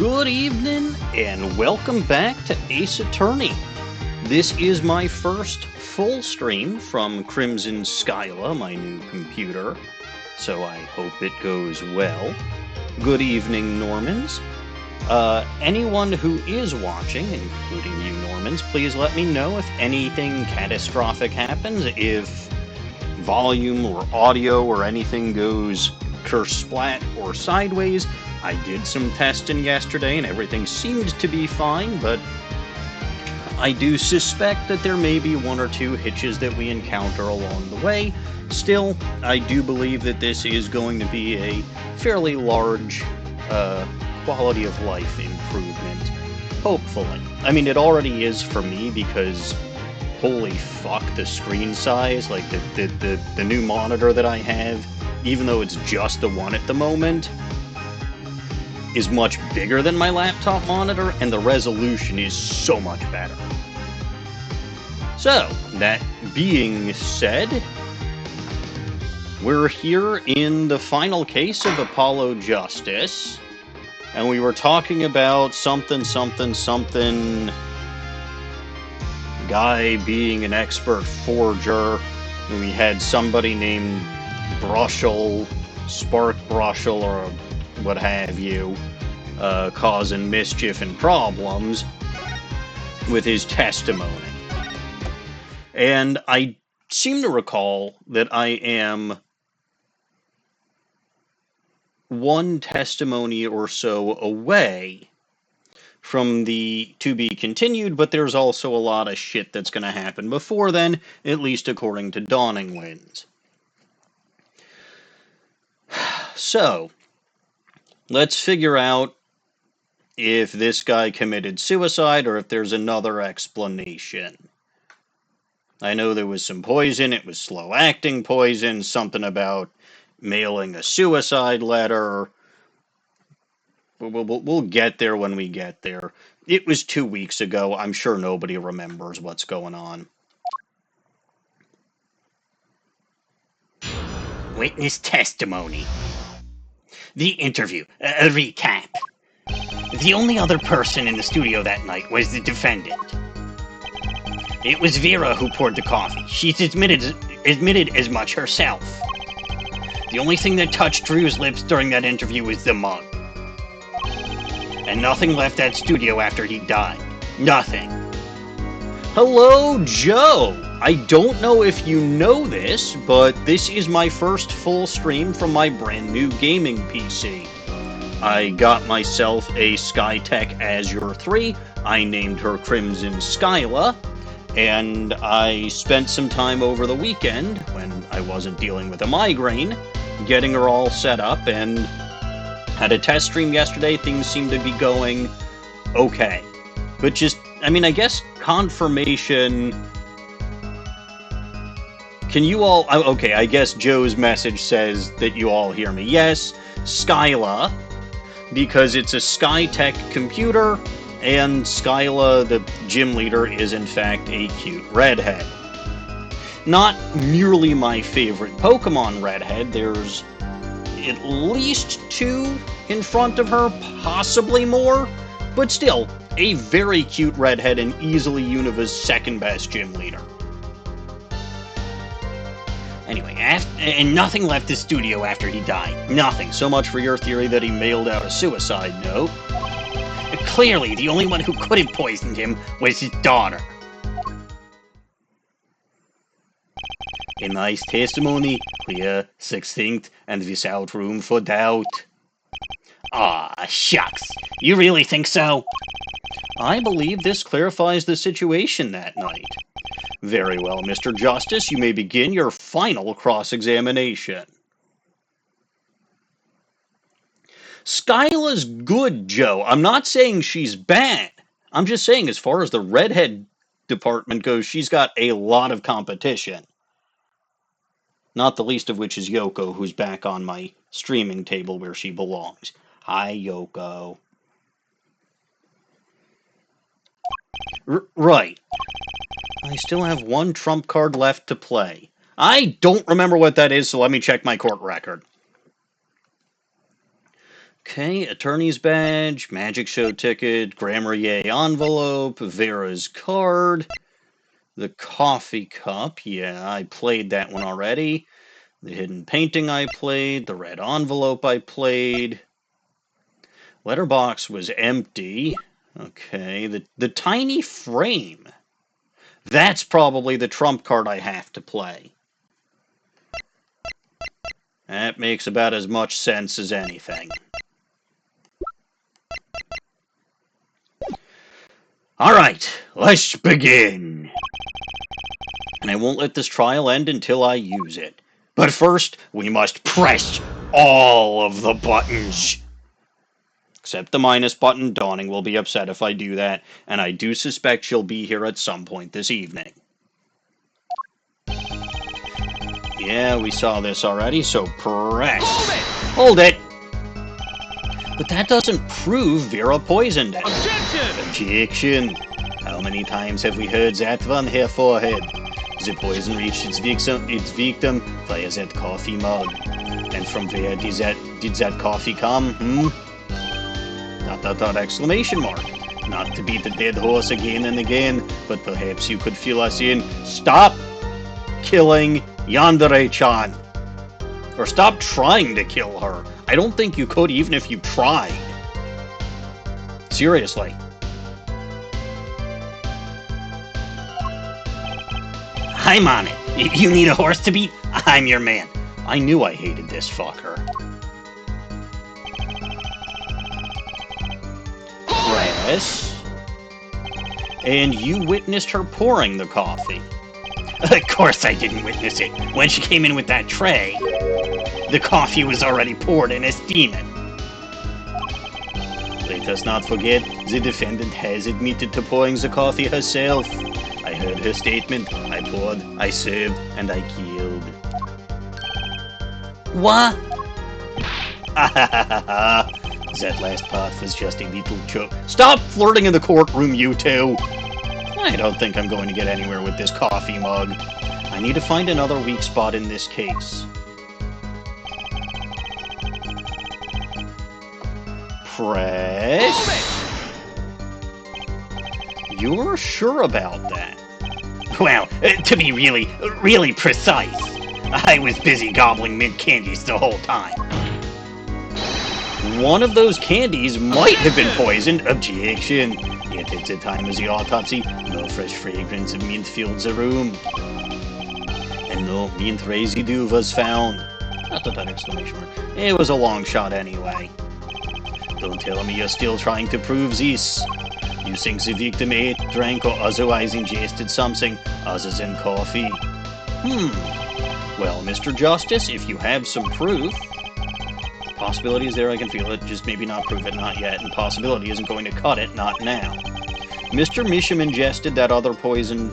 Good evening, and welcome back to Ace Attorney. This is my first full stream from Crimson Skyla, my new computer, so I hope it goes well. Good evening, Normans. Anyone who is watching, including you Normans, please let me know if anything catastrophic happens, if volume or audio or anything goes kersplat or sideways. I did some testing yesterday and everything seemed to be fine, but I do suspect that there may be one or two hitches that we encounter along the way. Still, I do believe that this is going to be a fairly large quality of life improvement. Hopefully. I mean, it already is for me because holy fuck, the screen size, like the new monitor that I have, even though it's just the one at the moment, is much bigger than my laptop monitor, and the resolution is so much better. So, that being said, we're here in the final case of Apollo Justice, and we were talking about something, guy being an expert forger, and we had somebody named Brushel, Spark Brushel, or what have you, causing mischief and problems with his testimony. And I seem to recall that I am one testimony or so away from the to be continued, but there's also a lot of shit that's going to happen before then, at least according to DawningWinds. So, let's figure out if this guy committed suicide or if there's another explanation. I know there was some poison, it was slow-acting poison, something about mailing a suicide letter. We'll get there when we get there. It was 2 weeks ago. I'm sure nobody remembers what's going on. Witness testimony. The interview. A recap. The only other person in the studio that night was the defendant. It was Vera who poured the coffee. She's admitted as much herself. The only thing that touched Drew's lips during that interview was the mug. And nothing left that studio after he died. Nothing. Hello, Joe! I don't know if you know this, but this is my first full stream from my brand new gaming PC. I got myself a Skytech Azure 3, I named her Crimson Skyla, and I spent some time over the weekend, when I wasn't dealing with a migraine, getting her all set up, and had a test stream yesterday. Things seem to be going okay. But just, I mean, I guess confirmation. Can you all, okay, I guess Joe's message says that you all hear me. Yes, Skyla, because it's a Skytech computer, and Skyla, the gym leader, is in fact a cute redhead. Not merely my favorite Pokemon redhead, there's at least 2 in front of her, possibly more, but still, a very cute redhead and easily Univa's second best gym leader. Anyway, and nothing left the studio after he died. Nothing. So much for your theory that he mailed out a suicide note. Clearly, the only one who could have poisoned him was his daughter. In my testimony, clear, succinct, and without room for doubt. Ah, shucks. You really think so? I believe this clarifies the situation that night. Very well, Mr. Justice, you may begin your final cross-examination. Skyla's good, Joe. I'm not saying she's bad. I'm just saying as far as the redhead department goes, she's got a lot of competition. Not the least of which is Yoko, who's back on my streaming table where she belongs. Hi, Yoko. Right. I still have one trump card left to play. I don't remember what that is, so let me check my court record. Okay, attorney's badge, magic show ticket, Grammar Yay envelope, Vera's card, the coffee cup. Yeah, I played that one already. The hidden painting I played, the red envelope I played. Letterbox was empty. Okay, the tiny frame. That's probably the trump card I have to play. That makes about as much sense as anything. Alright, let's begin. And I won't let this trial end until I use it. But first, we must press all of the buttons. Except the minus button. Dawning will be upset if I do that, and I do suspect she'll be here at some point this evening. Yeah, we saw this already, so press. Hold it! But that doesn't prove Vera poisoned it. Objection! How many times have we heard that one, Herr Forehead? The poison reached its victim via that coffee mug. And from where did that coffee come, Exclamation mark. Not to beat the dead horse again and again, but perhaps you could fill us in. Stop killing Yandere-chan. Or stop trying to kill her. I don't think you could even if you tried. Seriously. I'm on it. You need a horse to beat? I'm your man. I knew I hated this fucker. Press. And you witnessed her pouring the coffee. Of course I didn't witness it. When she came in with that tray, the coffee was already poured and steaming. Let us not forget, the defendant has admitted to pouring the coffee herself. I heard her statement. I poured, I served, and I killed. What? That last part was just a little joke. Stop flirting in the courtroom, you two! I don't think I'm going to get anywhere with this coffee mug. I need to find another weak spot in this case. Press. You're sure about that? Well, to be really precise, I was busy gobbling mint candies the whole time. One of those candies might have been poisoned. Objection. Yet at the time of the autopsy, no fresh fragrance of mint filled the room. And no mint residue was found. Not that exclamation mark. It was a long shot anyway. Don't tell me you're still trying to prove this. You think the victim ate, drank, or otherwise ingested something other than coffee? Well, Mr. Justice, if you have some proof, possibility is there, I can feel it, just maybe not prove it, not yet, and possibility isn't going to cut it, not now. Mr. Misham ingested that other poison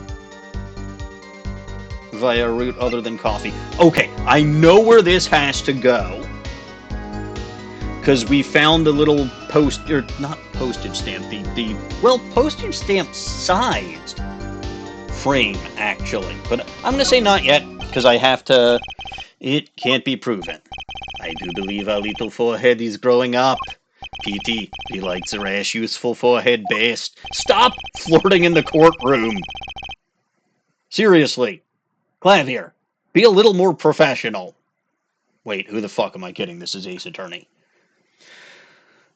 via a route other than coffee. Okay, I know where this has to go. Because we found a little not postage stamp, postage stamp sized frame, actually. But I'm going to say not yet, because I have to, it can't be proven. I do believe our little forehead is growing up. Petey, he likes a rash, useful forehead best. Stop flirting in the courtroom! Seriously. Klavier, be a little more professional. Wait, who the fuck am I kidding? This is Ace Attorney.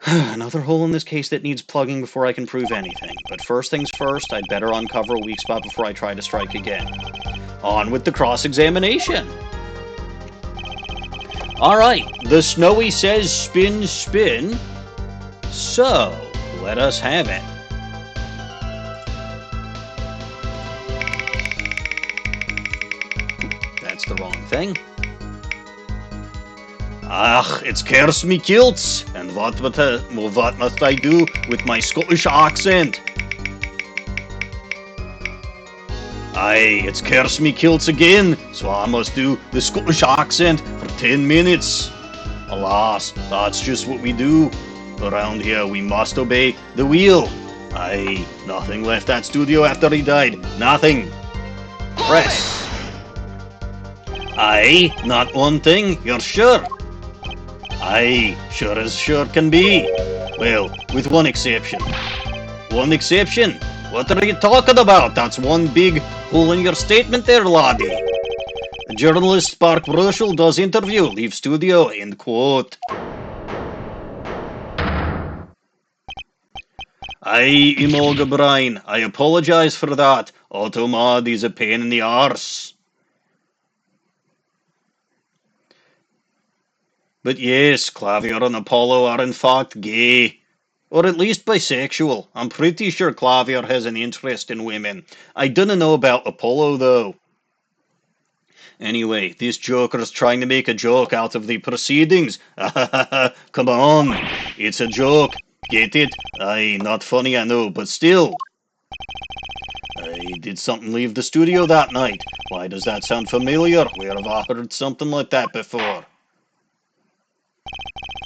Another hole in this case that needs plugging before I can prove anything. But first things first, I'd better uncover a weak spot before I try to strike again. On with the cross-examination! Alright, the Snowy says spin, spin. So, let us have it. That's the wrong thing. Ach, it's curse me kilts, and what must I do with my Scottish accent? Aye, it's curse me kilts again, so I must do the Scottish accent for 10 minutes. Alas, that's just what we do. Around here, we must obey the wheel. Aye, nothing left that studio after he died. Nothing. Press. Aye, not one thing, you're sure? Aye, sure as sure can be. Well, with one exception. One exception? What are you talking about? That's one big hole in your statement there, laddie. The journalist Spark Russell does interview, leave studio, end quote. Aye, Emolga Brine, I apologise for that. Automod is a pain in the arse. But yes, Klavier and Apollo are in fact gay. Or at least bisexual. I'm pretty sure Klavier has an interest in women. I don't know about Apollo, though. Anyway, this joker's trying to make a joke out of the proceedings. Come on, it's a joke. Get it? Aye, not funny, I know, but still. Did something leave the studio that night? Why does that sound familiar? Where have I heard something like that before?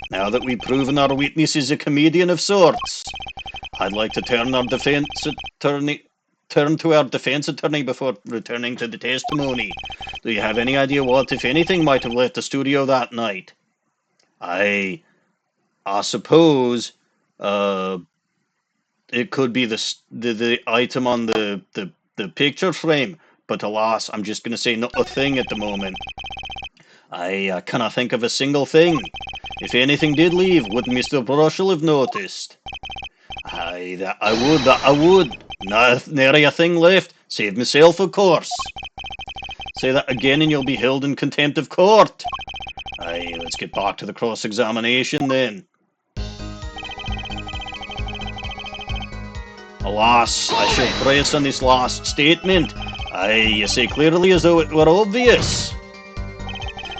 Now that we've proven our witness is a comedian of sorts, I'd like to turn to our defense attorney before returning to the testimony. Do you have any idea what, if anything, might have left the studio that night? I suppose it could be the item on the picture frame, but alas, I'm just going to say not a thing at the moment. I cannot think of a single thing. If anything did leave, wouldn't Mr. Brushel have noticed? That I would. Nary a thing left, save myself, of course. Say that again and you'll be held in contempt of court. Let's get back to the cross-examination then. Alas, I shall press on this last statement. You say clearly as though it were obvious.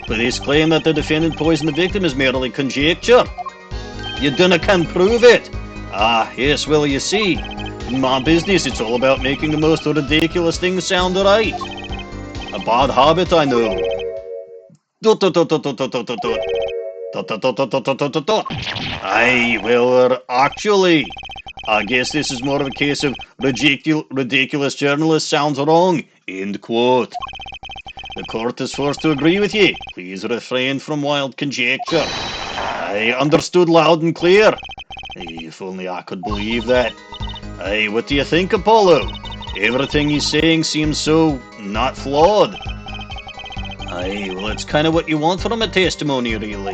But this claim that the defendant poisoned the victim is merely conjecture. You can prove it. Yes, well, you see, in my business, it's all about making the most ridiculous things sound right. A bad habit, I know. Well, actually, I guess this is more of a case of ridiculous journalist sounds wrong, end quote. The court is forced to agree with you. Please refrain from wild conjecture. I understood loud and clear. If only I could believe that. What do you think, Apollo? Everything he's saying seems so not flawed. Well, it's kind of what you want from a testimony, really.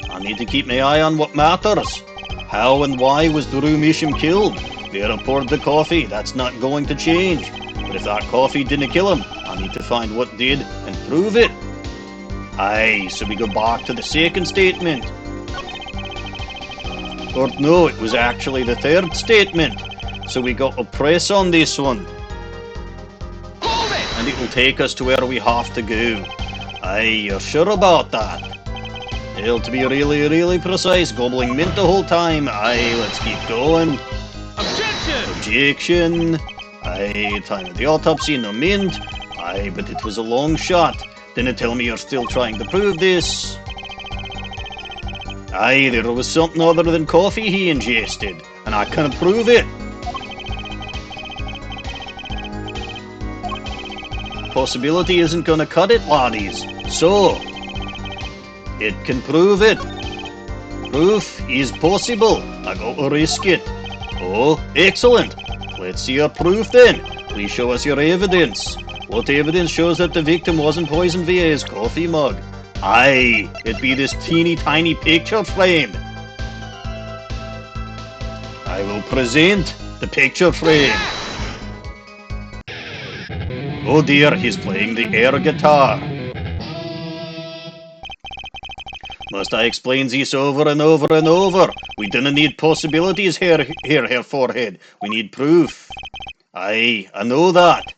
I need to keep my eye on what matters. How and why was Drew Misham killed? Vera poured the coffee. That's not going to change. But if that coffee didn't kill him, I need to find what did and prove it. So we go back to the second statement. Or no, it was actually the third statement. So we got to press on this one. And it will take us to where we have to go. You're sure about that? Well, to be really, really precise, gobbling mint the whole time. Let's keep going. Objection. Time of the autopsy, no mint. But it was a long shot. Didn't tell me you're still trying to prove this. There was something other than coffee he ingested, and I can prove it. Possibility isn't gonna cut it, laddies. So, it can prove it. Proof is possible. I got to risk it. Oh, excellent. Let's see your proof then. Please show us your evidence. What evidence shows that the victim wasn't poisoned via his coffee mug? It'd be this teeny tiny picture frame. I will present the picture frame. Oh dear, he's playing the air guitar. Must I explain this over and over and over? We don't need possibilities here, forehead. We need proof. I know that.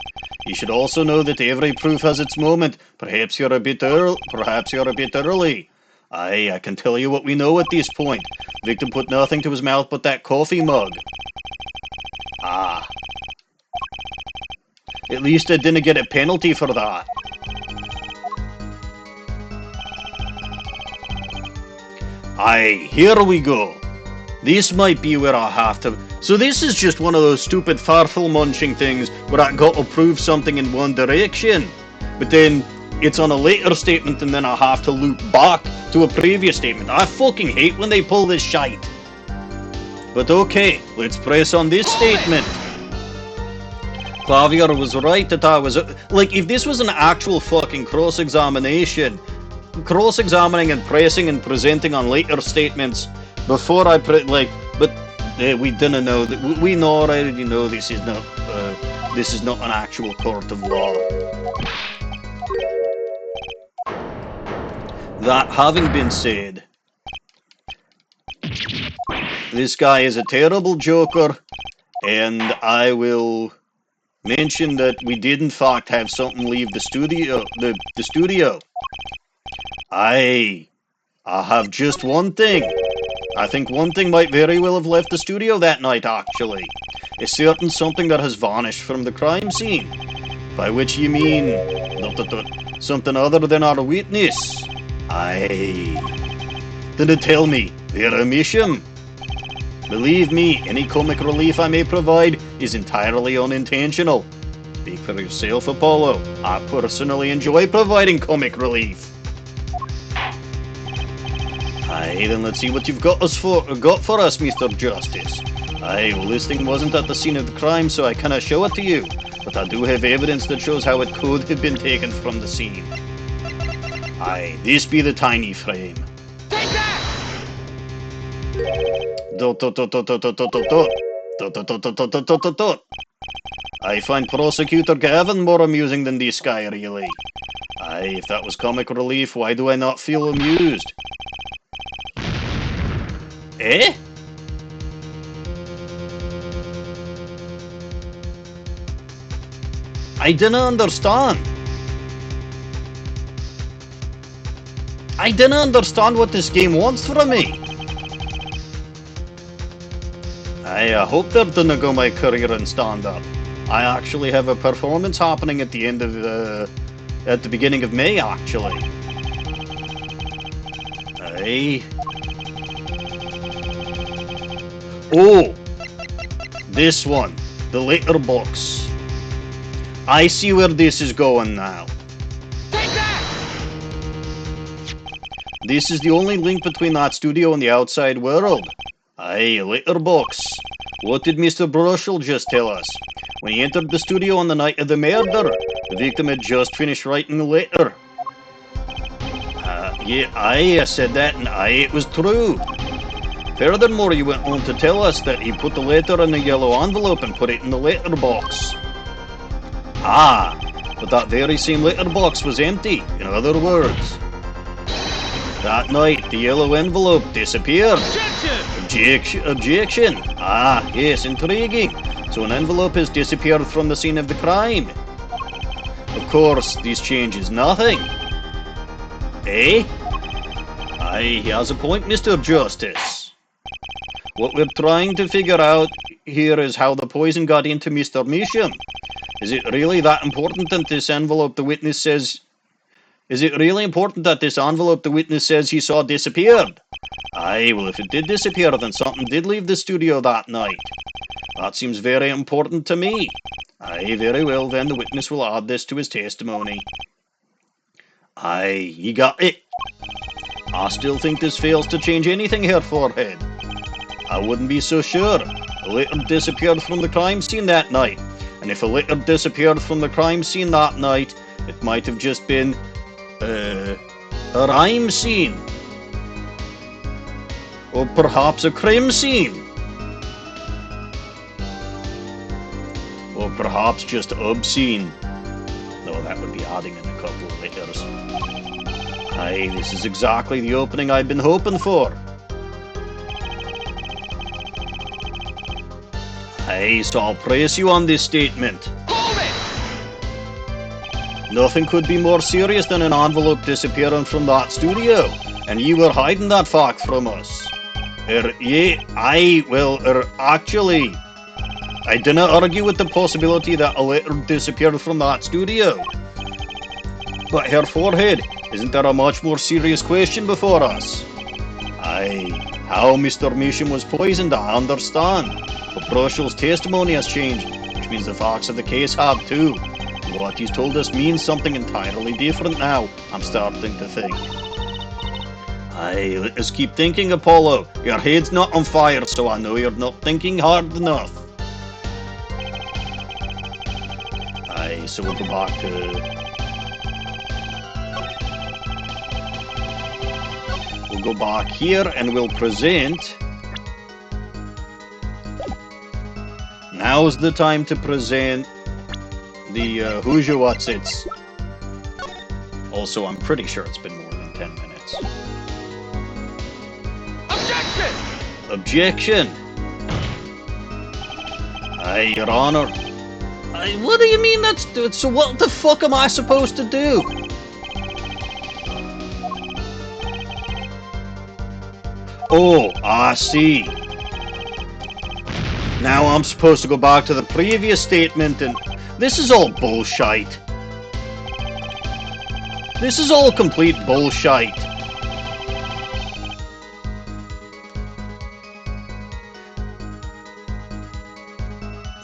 You should also know that every proof has its moment. Perhaps you're a bit early. I can tell you what we know at this point. The victim put nothing to his mouth but that coffee mug. At least I didn't get a penalty for that. Here we go. This might be where I have to... So this is just one of those stupid farfel munching things where I got to prove something in one direction. But then it's on a later statement and then I have to loop back to a previous statement. I fucking hate when they pull this shite. But okay, let's press on this statement. Klavier was right that I was... Like, if this was an actual fucking cross-examination, cross-examining and pressing and presenting on later statements before I... But we didn't know... that. We already know this is not an actual court of law. That having been said, this guy is a terrible joker, and I will mention that we did in fact have something leave the studio. The studio. I have just one thing. I think one thing might very well have left the studio that night, actually. A certain something that has vanished from the crime scene. By which you mean something other than our witness. Then tell me, Drew Misham. Believe me, any comic relief I may provide is entirely unintentional. Speak for yourself, Apollo. I personally enjoy providing comic relief. Aye, then let's see what you've got for us, Mr. Justice. Aye, well, this thing wasn't at the scene of the crime, so I cannot show it to you. But I do have evidence that shows how it could have been taken from the scene. Aye, this be the tiny frame. Take that! I find Prosecutor Gavin more amusing than this guy, really. Aye, if that was comic relief, why do I not feel amused? Eh? I didn't understand. I didn't understand what this game wants from me. I hope they're gonna go my career in stand-up. I actually have a performance happening at the end of at the beginning of May, actually. Aye. Oh, this one, the letterbox. I see where this is going now. Take that! This is the only link between that studio and the outside world. Aye, letterbox. What did Mr. Brushel just tell us? When he entered the studio on the night of the murder, the victim had just finished writing the letter. Yeah, I said that, and it was true. Furthermore, he went on to tell us that he put the letter in a yellow envelope and put it in the letterbox. Ah, but that very same letterbox was empty, in other words. That night, the yellow envelope disappeared. Objection! Ah, yes, intriguing. So an envelope has disappeared from the scene of the crime. Of course, this changes nothing. Eh? Aye, he has a point, Mr. Justice. What we're trying to figure out here is how the poison got into Mr. Misham. Is it really that important that this envelope the witness says... Is it really important that this envelope the witness says he saw disappeared? Aye, well, if it did disappear, then something did leave the studio that night. That seems very important to me. Aye, very well, then the witness will add this to his testimony. Aye, you got it. I still think this fails to change anything here, Forehead. I wouldn't be so sure. A letter disappeared from the crime scene that night. And if a letter disappeared from the crime scene that night, it might have just been... a rhyme scene. Or perhaps a crime scene. Or perhaps just obscene. No, that would be adding in a couple of letters. Aye, this is exactly the opening I've been hoping for. Aye, so I'll praise you on this statement. Hold it! Nothing could be more serious than an envelope disappearing from that studio, and you were hiding that fact from us. Actually, I didn't argue with the possibility that a letter disappeared from that studio. But Herr Forehead, isn't there a much more serious question before us? Aye, how Mr. Misham was poisoned, I understand. But Brushel's testimony has changed, which means the facts of the case have too. what he's told us means something entirely different now, I'm starting to think. Aye, let us keep thinking, Apollo. Your head's not on fire, so I know you're not thinking hard enough. Aye, so we'll go back to... We'll go back here and we'll present... Now's the time to present the who's your what's it's. Also, I'm pretty sure it's been more than 10 minutes. Objection! Objection! Aye, Your Honor. Aye, what do you mean that's... So what the fuck am I supposed to do? Oh, I see. Now I'm supposed to go back to the previous statement and... This is all bullshit. This is all complete bullshit.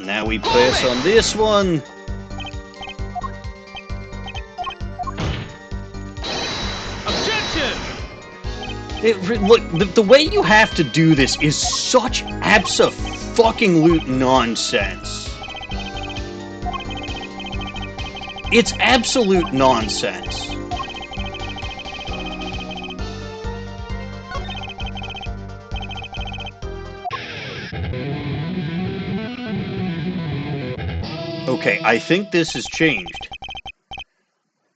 Now we press on this one. Objection! Look, the way you have to do this is such abso-fucking-lute nonsense. It's absolute nonsense. Okay, I think this has changed.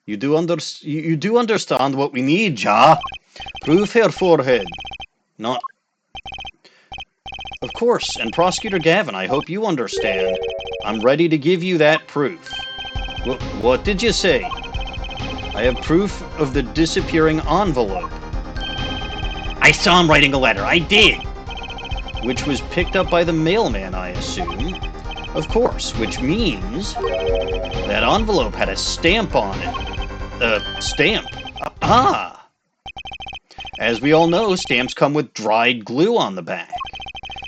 You do understand what we need, ja? Proof her forehead. Not... Of course, and Prosecutor Gavin, I hope you understand. I'm ready to give you that proof. What did you say? I have proof of the disappearing envelope. I saw him writing a letter, I did! Which was picked up by the mailman, I assume. Of course, which means that envelope had a stamp on it. Stamp? Ah! As we all know, stamps come with dried glue on the back.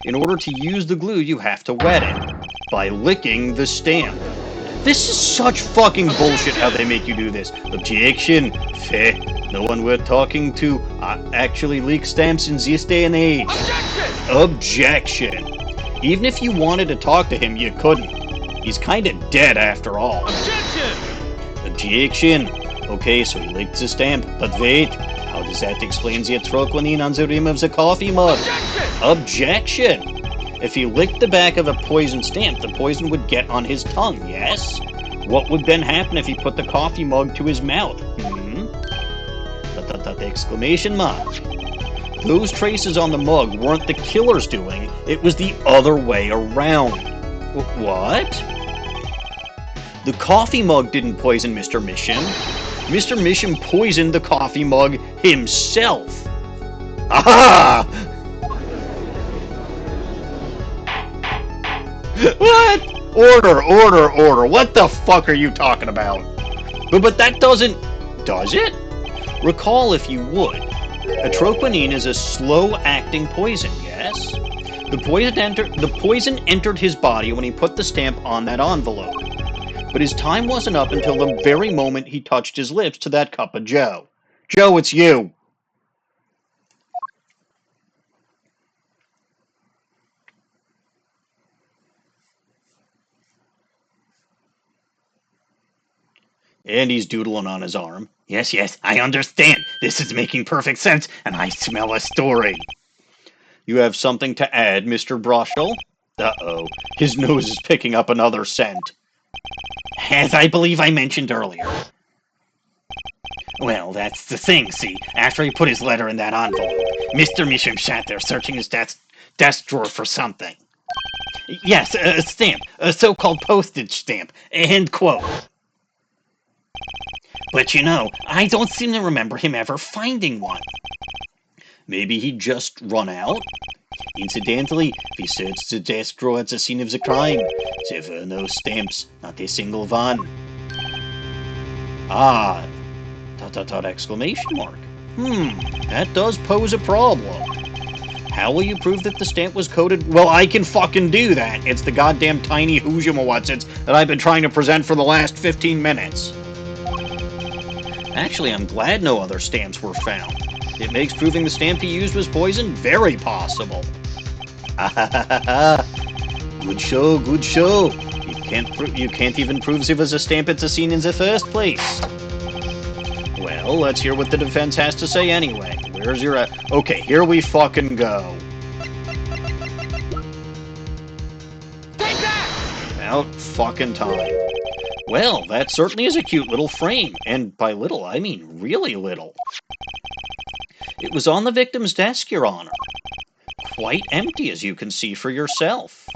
In order to use the glue, you have to wet it by licking the stamp. This is such fucking bullshit how they make you do this. Objection. Feh. No one we're talking to actually leaks stamps in this day and age. Objection. Even if you wanted to talk to him, you couldn't. He's kinda dead after all. Objection! Objection. Okay, so he licked the stamp. But wait. How does that explain the troquinine on the rim of the coffee mug? Objection! Objection! If he licked the back of a poison stamp, the poison would get on his tongue, yes? What would then happen if he put the coffee mug to his mouth? Exclamation mark. Those traces on the mug weren't the killer's doing, it was the other way around. What? The coffee mug didn't poison Mr. Misham. Mr. Misham poisoned the coffee mug himself. Aha! What? Order. What the fuck are you talking about? But that doesn't... Does it? Recall, if you would, atroquinine is a slow-acting poison, yes? The poison entered his body when he put the stamp on that envelope. But his time wasn't up until the very moment he touched his lips to that cup of joe. Joe, it's you! And he's doodling on his arm. Yes, I understand. This is making perfect sense, and I smell a story. You have something to add, Mr. Broschel? Uh-oh. His nose is picking up another scent. As I believe I mentioned earlier. Well, that's the thing, see. After he put his letter in that envelope, Mr. Misham sat there searching his desk drawer for something. Yes, a stamp. A so-called postage stamp. End quote. But you know, I don't seem to remember him ever finding one. Maybe he'd just run out? Incidentally, we searched the desk drawer at the scene of the crime. There were no stamps, not a single one. Ah, ... exclamation mark. That does pose a problem. How will you prove that the stamp was coded? Well, I can fucking do that. It's the goddamn tiny Hoojamawatsits that I've been trying to present for the last 15 minutes. Actually, I'm glad no other stamps were found. It makes proving the stamp he used was poison very possible. Good show, good show. You can't even prove it was a stamp at the scene in the first place. Well, let's hear what the defense has to say anyway. Where's your... Okay, here we fucking go. Take that! About fucking time. Well, that certainly is a cute little frame. And by little, I mean really little. It was on the victim's desk, Your Honor. Quite empty, as you can see for yourself.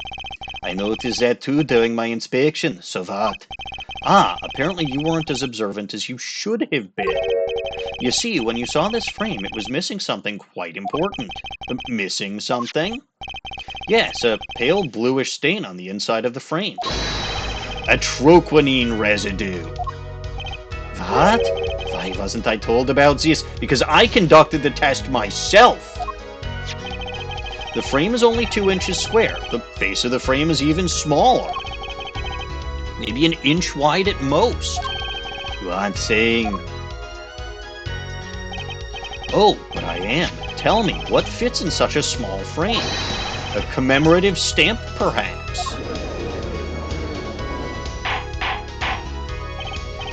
I noticed that too during my inspection, so what? Ah, apparently you weren't as observant as you should have been. You see, when you saw this frame, it was missing something quite important. Missing something? Yes, a pale bluish stain on the inside of the frame. A troquinine residue. What? Why wasn't I told about this? Because I conducted the test myself. The frame is only 2 inches square. The base of the frame is even smaller. Maybe an inch wide at most. You aren't saying... Oh, but I am. Tell me, what fits in such a small frame? A commemorative stamp, perhaps?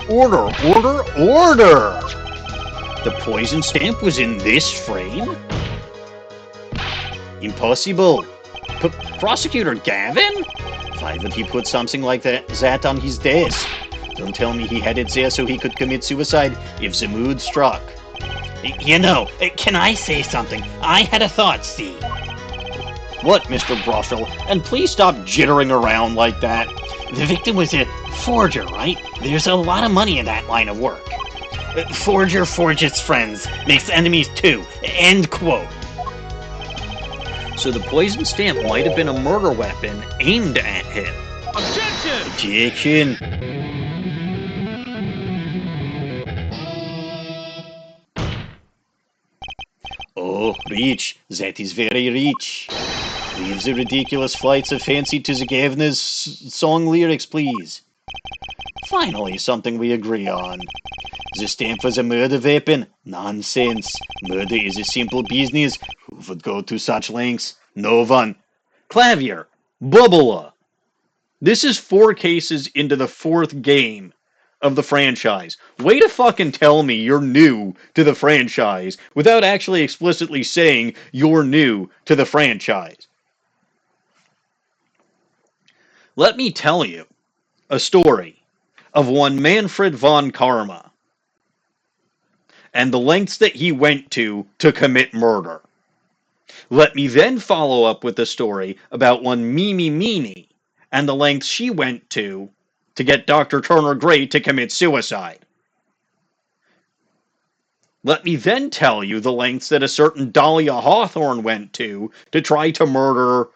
Order, order, order! The poison stamp was in this frame? Impossible. Prosecutor Gavin? Why would he put something like that on his desk? Don't tell me he had it there so he could commit suicide if the mood struck. You know, can I say something? I had a thought, see? What, Mr. Brothel? And please stop jittering around like that. The victim was a forger, right? There's a lot of money in that line of work. Forger forges friends, makes enemies too. End quote. So the poison stamp might have been a murder weapon aimed at him. Objection! Objection! Oh, rich. That is very rich. Leave the ridiculous flights of fancy to the governor's song lyrics, please. Finally, something we agree on. The stamp was a murder weapon? Nonsense. Murder is a simple business. Who would go to such lengths? No one. Klavier, Bubba. This is 4 cases into the 4th game of the franchise. Way to fucking tell me you're new to the franchise without actually explicitly saying you're new to the franchise. Let me tell you a story of one Manfred von Karma and the lengths that he went to commit murder. Let me then follow up with a story about one Mimi Meanie and the lengths she went to get Dr. Turner Gray to commit suicide. Let me then tell you the lengths that a certain Dahlia Hawthorne went to try to murder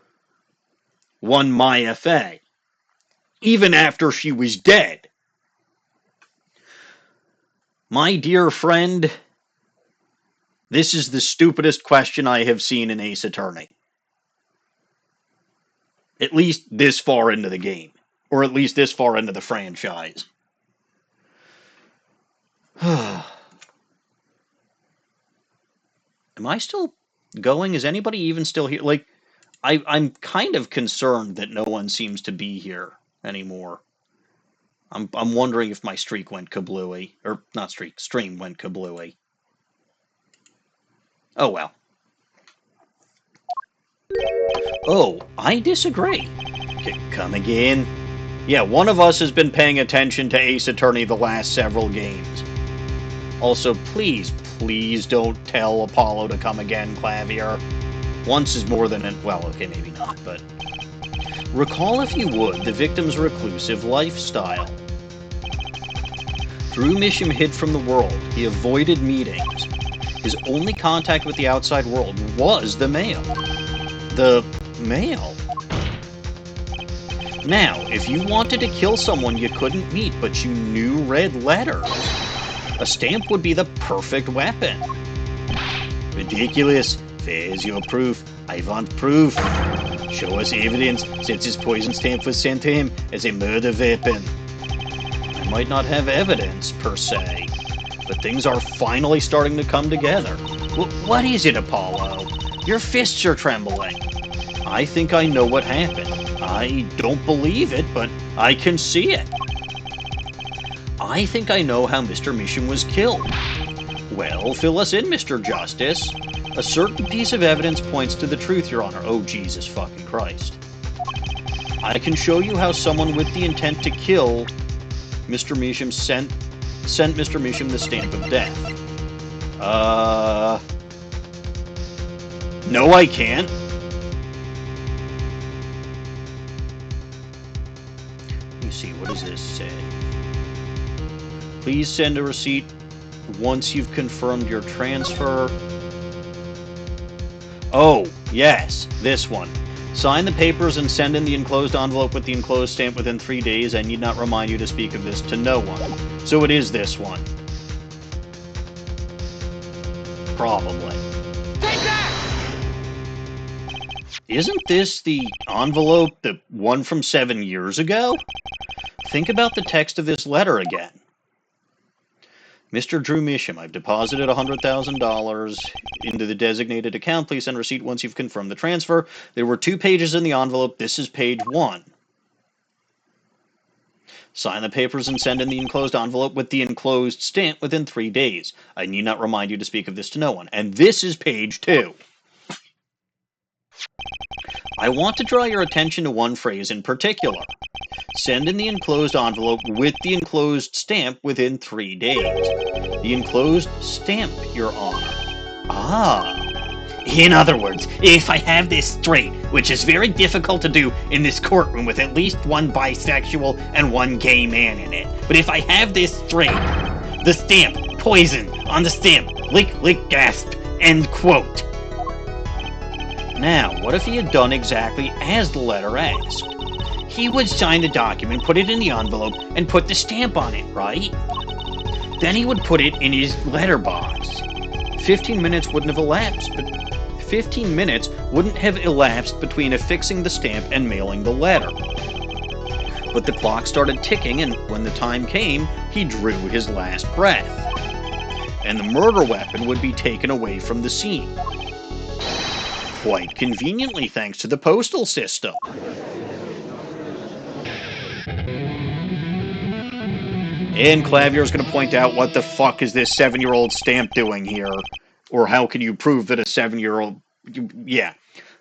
one Maya Fey, even after she was dead. My dear friend, this is the stupidest question I have seen in Ace Attorney. At least this far into the game. Or at least this far into the franchise. Am I still going? Is anybody even still here? Like, I'm kind of concerned that no one seems to be here anymore. I'm wondering if my streak went kablooey. Or, not streak, stream went kablooey. Oh, well. Oh, I disagree. Come again? Yeah, one of us has been paying attention to Ace Attorney the last several games. Also, please don't tell Apollo to come again, Klavier. Once is more than well, okay, maybe not, but... Recall, if you would, the victim's reclusive lifestyle. Drew Misham hid from the world. He avoided meetings. His only contact with the outside world was the mail. The mail? Now, if you wanted to kill someone you couldn't meet, but you knew read letters, a stamp would be the perfect weapon. Ridiculous. There's your proof. I want proof. Show us evidence that this poison stamp was sent to him as a murder weapon. I might not have evidence, per se, but things are finally starting to come together. What is it, Apollo? Your fists are trembling. I think I know what happened. I don't believe it, but I can see it. I think I know how Mr. Misham was killed. Well, fill us in, Mr. Justice. A certain piece of evidence points to the truth, Your Honor. Oh, Jesus fucking Christ. I can show you how someone with the intent to kill Mr. Misham sent Mr. Misham the stamp of death. No, I can't. Let me see, what does this say? Please send a receipt once you've confirmed your transfer. Oh, yes, this one. Sign the papers and send in the enclosed envelope with the enclosed stamp within 3 days. I need not remind you to speak of this to no one. So it is this one. Probably. Take that! Isn't this the envelope, the one from 7 years ago? Think about the text of this letter again. Mr. Drew Misham, I've deposited $100,000 into the designated account. Please send receipt once you've confirmed the transfer. There were 2 pages in the envelope. This is page 1. Sign the papers and send in the enclosed envelope with the enclosed stamp within 3 days. I need not remind you to speak of this to no one. And this is page 2. I want to draw your attention to one phrase in particular. Send in the enclosed envelope with the enclosed stamp within 3 days. The enclosed stamp, Your Honor. Ah. In other words, if I have this straight, which is very difficult to do in this courtroom with at least one bisexual and one gay man in it, but if I have this straight, the stamp, poison, on the stamp, lick, lick, gasp, end quote. Now, what if he had done exactly as the letter asked? He would sign the document, put it in the envelope, and put the stamp on it, right? Then he would put it in his letterbox. 15 minutes wouldn't have elapsed, but 15 minutes wouldn't have elapsed between affixing the stamp and mailing the letter. But the clock started ticking, and when the time came, he drew his last breath. And the murder weapon would be taken away from the scene. Quite conveniently, thanks to the postal system. And Klavier is going to point out what the fuck is this 7-year-old stamp doing here? Or how can you prove that a 7-year-old... Yeah.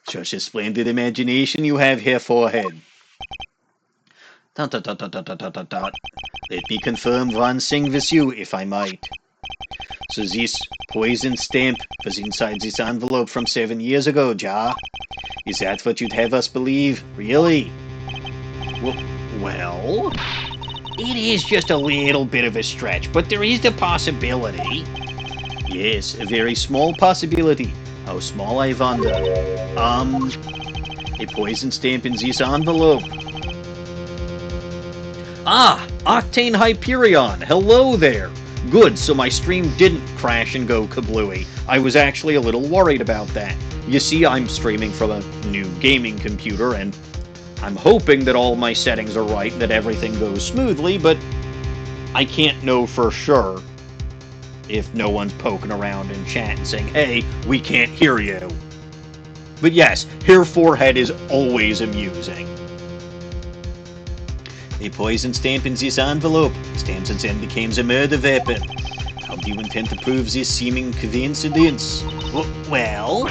Such a splendid imagination you have here, forehead. Dot, dot, dot, dot, dot, dot, dot, dot. Let me confirm one thing with you, if I might. So this poison stamp was inside this envelope from 7 years ago, Ja? Is that what you'd have us believe? Really? Well... It is just a little bit of a stretch, but there is the possibility. Yes, a very small possibility. How small, I wonder? A poison stamp in this envelope. Ah, Octane Hyperion, hello there. Good, so my stream didn't crash and go kablooey. I was actually a little worried about that. You see, I'm streaming from a new gaming computer, and I'm hoping that all my settings are right, that everything goes smoothly, but I can't know for sure if no one's poking around in chat and saying, hey, we can't hear you. But yes, here forehead is always amusing. A poison stamp in this envelope. Stamp since then becomes a murder weapon. How do you intend to prove this seeming coincidence? Well,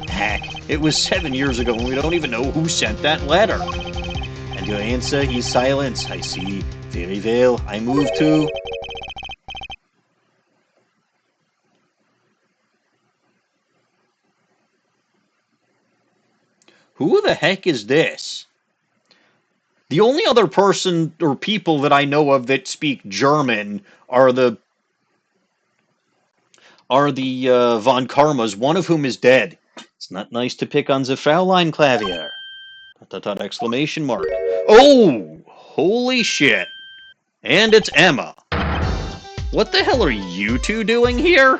heck, it was 7 years ago and we don't even know who sent that letter. And your answer is silence, I see. Very well, I move to... Who the heck is this? The only other person or people that I know of that speak German are the von Karmas, one of whom is dead. It's not nice to pick on the Fraulein Klavier. ... Exclamation mark. Oh, holy shit. And it's Emma. What the hell are you two doing here?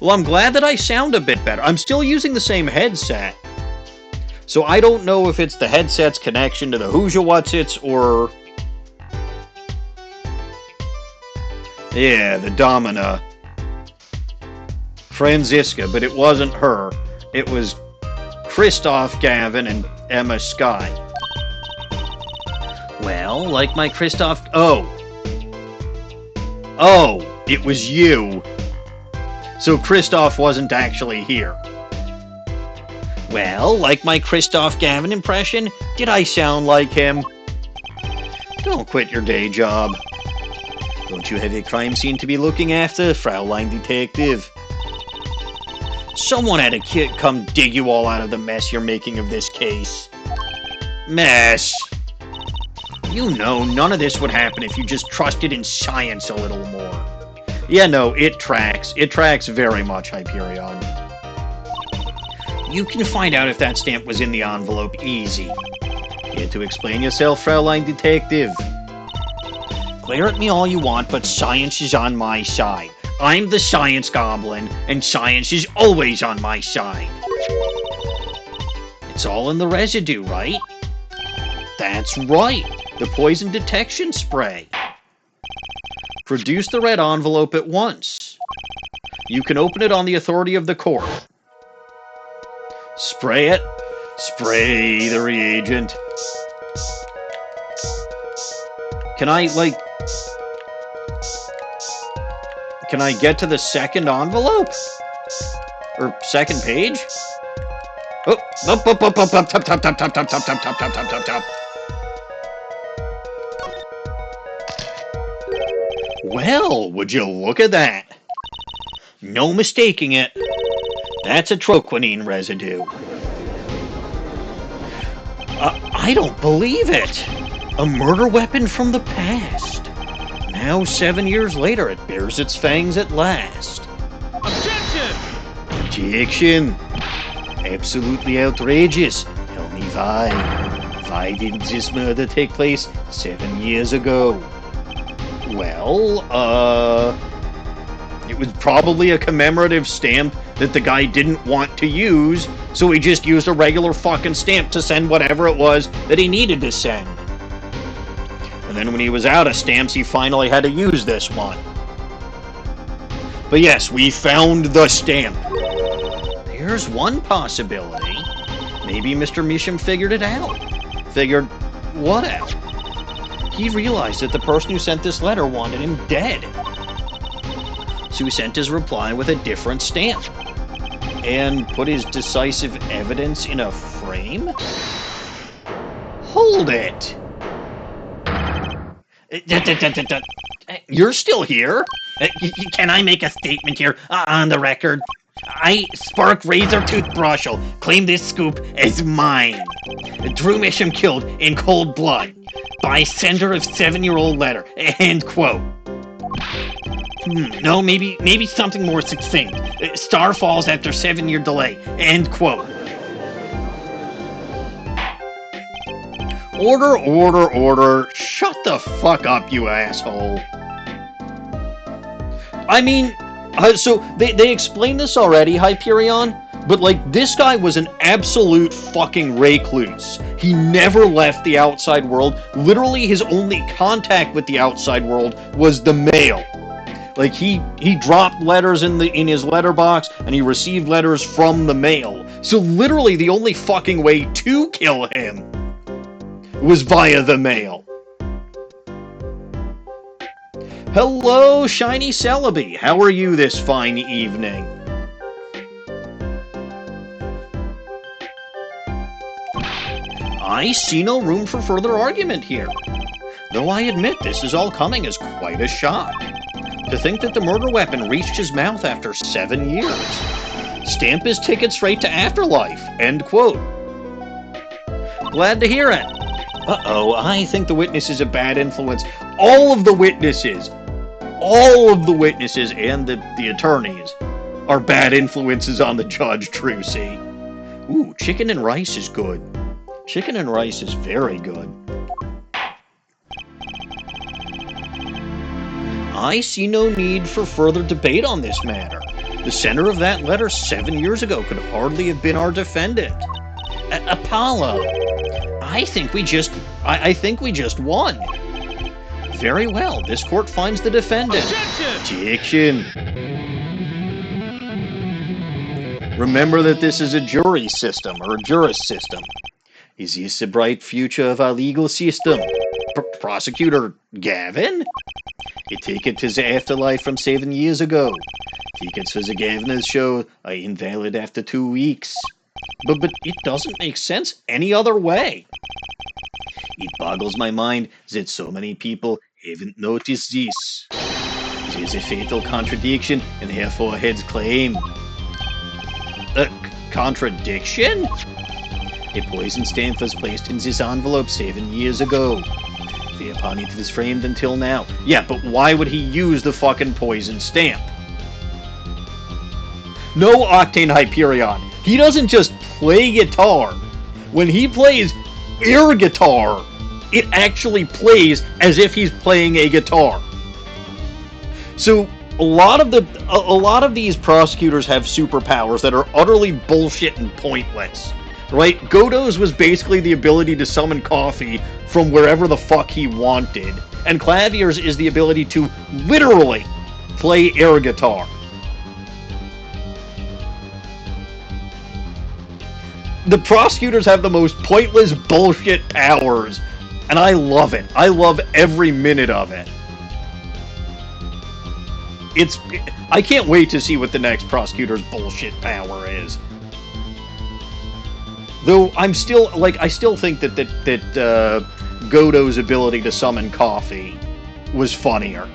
Well, I'm glad that I sound a bit better. I'm still using the same headset. So I don't know if it's the headset's connection to the Hoosier Whatsits or... Yeah, the Domina. Franziska, but it wasn't her. It was Christoph, Gavin, and Emma Sky. Well, like my Christoph... Oh, it was you. So Christoph wasn't actually here. Well, like my Christoph Gavin impression, did I sound like him? Don't quit your day job. Don't you have a crime scene to be looking after, Fraulein Detective? Someone had to come dig you all out of the mess you're making of this case. Mess. You know, none of this would happen if you just trusted in science a little more. Yeah, no, it tracks. It tracks very much, Hyperion. You can find out if that stamp was in the envelope easy. Here to explain yourself, Fraulein Detective. Glare at me all you want, but science is on my side. I'm the science goblin, and science is always on my side. It's all in the residue, right? That's right, the poison detection spray. Produce the red envelope at once. You can open it on the authority of the court. Spray it. Spray the reagent. Can I get to the second envelope? Or second page? Oh, top. Well, would you look at that? No mistaking it. That's a troquinine residue. I don't believe it. A murder weapon from the past. Now, 7 years later, it bears its fangs at last. Objection! Objection. Absolutely outrageous. Tell me why. Why didn't this murder take place 7 years ago? Well, it was probably a commemorative stamp that the guy didn't want to use, so he just used a regular fucking stamp to send whatever it was that he needed to send. And then when he was out of stamps, he finally had to use this one. But yes, we found the stamp. There's one possibility. Maybe Mr. Misham figured it out. Figured what out? He realized that the person who sent this letter wanted him dead. So he sent his reply with a different stamp. And put his decisive evidence in a frame? Hold it! You're still here? Can I make a statement here on the record? I, Spark Razor Toothbrush'll claim this scoop as mine. Drew Misham killed in cold blood by sender of 7-year-old letter. End quote. No, maybe something more succinct. Star falls after 7-year delay. End quote. Order. Shut the fuck up, you asshole. I mean, so they explained this already, Hyperion, but like, this guy was an absolute fucking recluse. He never left the outside world. Literally, his only contact with the outside world was the mail. Like, he dropped letters in his letterbox, and he received letters from the mail. So literally, the only fucking way to kill him was via the mail. Hello, Shiny Celebi. How are you this fine evening? I see no room for further argument here. Though I admit this is all coming as quite a shock. To think that the murder weapon reached his mouth after 7 years. Stamp his ticket straight to afterlife. End quote. Glad to hear it. Uh-oh, I think the witness is a bad influence. All of the witnesses and the attorneys are bad influences on the judge, Trucy. Ooh, chicken and rice is good. Chicken and rice is very good. I see no need for further debate on this matter. The sender of that letter 7 years ago could hardly have been our defendant. Apollo, I think we just won. Very well, this court finds the defendant. Objection. Remember that this is a jury system, or a juris system. Is this the bright future of our legal system? Prosecutor Gavin? A ticket to the afterlife from 7 years ago. Tickets for the Gavin's show are invalid after 2 weeks. But it doesn't make sense any other way. It boggles my mind that so many people haven't noticed this. There's a fatal contradiction in Herr Forehead's claim. A contradiction? A poison stamp was placed in this envelope 7 years ago. Thereupon it was framed until now. Yeah, but why would he use the fucking poison stamp? No, Octane Hyperion. He doesn't just play guitar. When he plays air guitar, it actually plays as if he's playing a guitar. So a lot of these prosecutors have superpowers that are utterly bullshit and pointless. Right? Godot's was basically the ability to summon coffee from wherever the fuck he wanted. And Klavier's is the ability to literally play air guitar. The prosecutors have the most pointless bullshit powers, and I love it. I love every minute of it. I can't wait to see what the next prosecutor's bullshit power is. Though I still think that Godot's ability to summon coffee was funnier.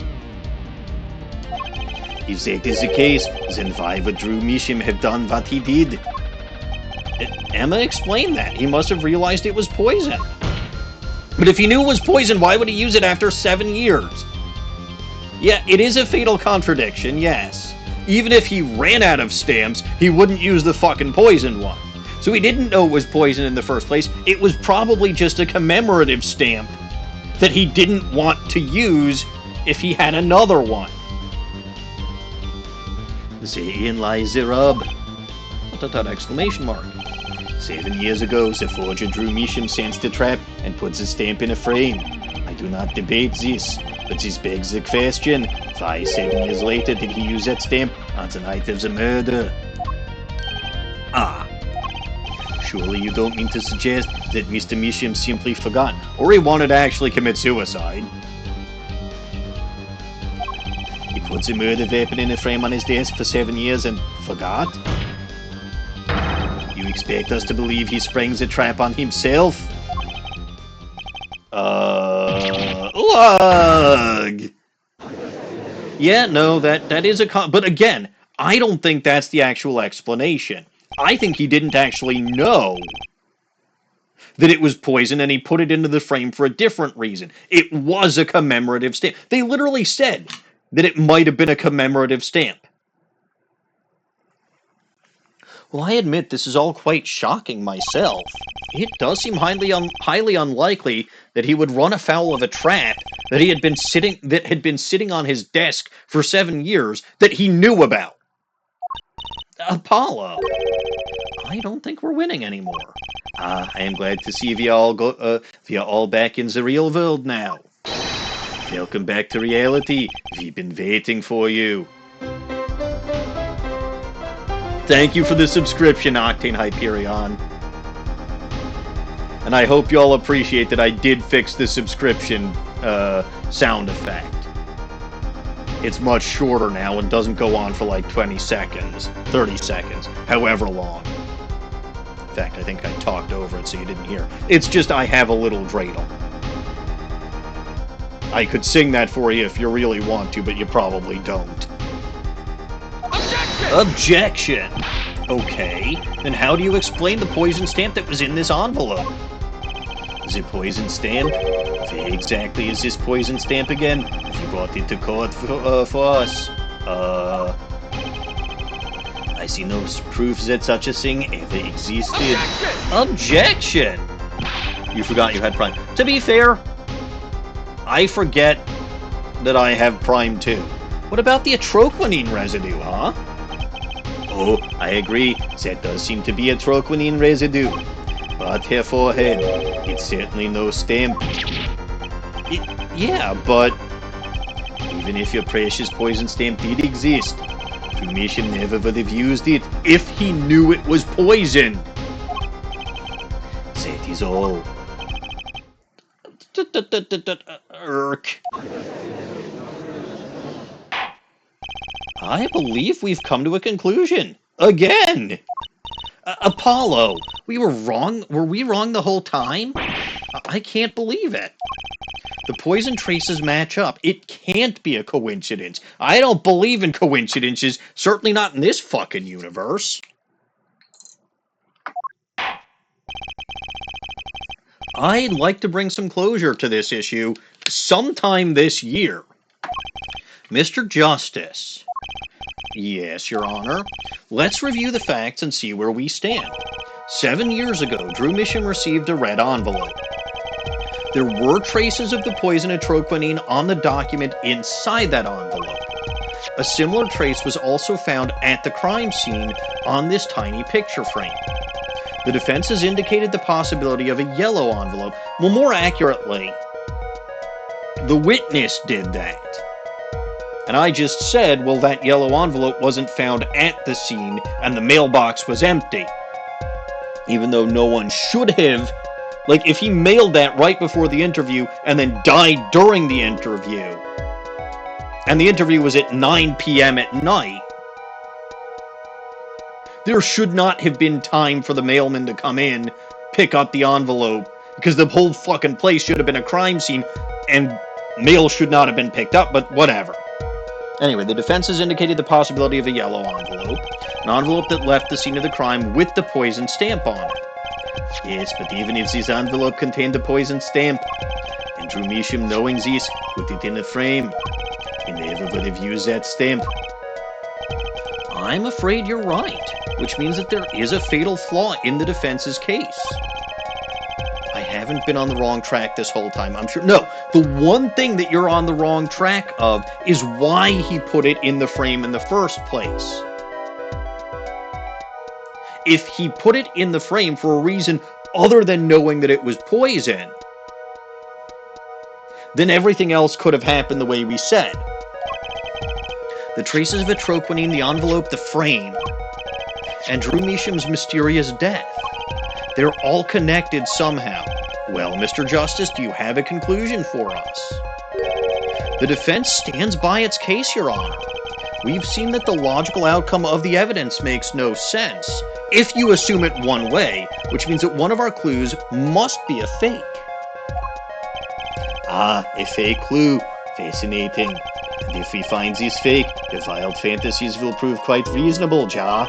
If that is the case, then why would Drew Misham have done what he did? Emma explained that. He must have realized it was poison. But if he knew it was poison, why would he use it after 7 years? Yeah, it is a fatal contradiction, yes. Even if he ran out of stamps, he wouldn't use the fucking poison one. So he didn't know it was poison in the first place. It was probably just a commemorative stamp that he didn't want to use if he had another one. Therein lies the rub. Exclamation mark. 7 years ago, the forger Drew Misham sensed the trap and puts a stamp in a frame. I do not debate this, but this begs the question, why 7 years later did he use that stamp on the night of the murder? Ah. Surely you don't mean to suggest that Mr. Misham simply forgot, or he wanted to actually commit suicide. He puts a murder weapon in a frame on his desk for 7 years and forgot? You expect us to believe he springs a trap on himself? Ugh. Yeah, no, that is but again, I don't think that's the actual explanation. I think he didn't actually know that it was poison and he put it into the frame for a different reason. It was a commemorative stamp. They literally said that it might have been a commemorative stamp. Well, I admit this is all quite shocking myself. It does seem highly unlikely that he would run afoul of a trap that had been sitting on his desk for 7 years that he knew about. Apollo, I don't think we're winning anymore. I am glad to see we are all back in the real world now. Welcome back to reality. We've been waiting for you. Thank you for the subscription, Octane Hyperion. And I hope you all appreciate that I did fix the subscription sound effect. It's much shorter now and doesn't go on for like 20 seconds, 30 seconds, however long. In fact, I think I talked over it so you didn't hear. It's just I have a little dreidel. I could sing that for you if you really want to, but you probably don't. Objection! Okay, then how do you explain the poison stamp that was in this envelope? The poison stamp? Where exactly is this poison stamp again? You brought it to court for us. I see no proof that such a thing ever existed. Objection! You forgot you had Prime. To be fair, I forget that I have Prime too. What about the atroquinine residue, huh? Oh, I agree. That does seem to be a troquinine residue. But her forehead, it's certainly no stamp. Yeah, but even if your precious poison stamp did exist, Drew Misham never would have used it if he knew it was poison. That is all. Irk. I believe we've come to a conclusion. Again! Apollo, we were wrong? Were we wrong the whole time? I can't believe it. The poison traces match up. It can't be a coincidence. I don't believe in coincidences, certainly not in this fucking universe. I'd like to bring some closure to this issue sometime this year. Mr. Justice. Yes, Your Honor. Let's review the facts and see where we stand. 7 years ago, Drew Misham received a red envelope. There were traces of the poison atroquinine on the document inside that envelope. A similar trace was also found at the crime scene on this tiny picture frame. The defense has indicated the possibility of a yellow envelope. Well, more accurately, the witness did that. And I just said, well, that yellow envelope wasn't found at the scene and the mailbox was empty. Even though no one should have. Like, if he mailed that right before the interview and then died during the interview, and the interview was at 9 p.m. at night, there should not have been time for the mailman to come in, pick up the envelope, because the whole fucking place should have been a crime scene, and mail should not have been picked up, but whatever. Anyway, the defense has indicated the possibility of a yellow envelope, an envelope that left the scene of the crime with the poison stamp on it. Yes, but even if this envelope contained the poison stamp, and Drew Misham, knowing this, put it in a frame, he never would have used that stamp. I'm afraid you're right, which means that there is a fatal flaw in the defense's case. I haven't been on the wrong track this whole time, I'm sure. No, the one thing that you're on the wrong track of is why he put it in the frame in the first place. If he put it in the frame for a reason other than knowing that it was poison, then everything else could have happened the way we said. The traces of atroquinine, the envelope, the frame, and Drew Misham's mysterious death. They're all connected somehow. Well, Mr. Justice, do you have a conclusion for us? The defense stands by its case, Your Honor. We've seen that the logical outcome of the evidence makes no sense, if you assume it one way, which means that one of our clues must be a fake. Ah, a fake clue. Fascinating. And if we find this fake, the wild fantasies will prove quite reasonable, Ja.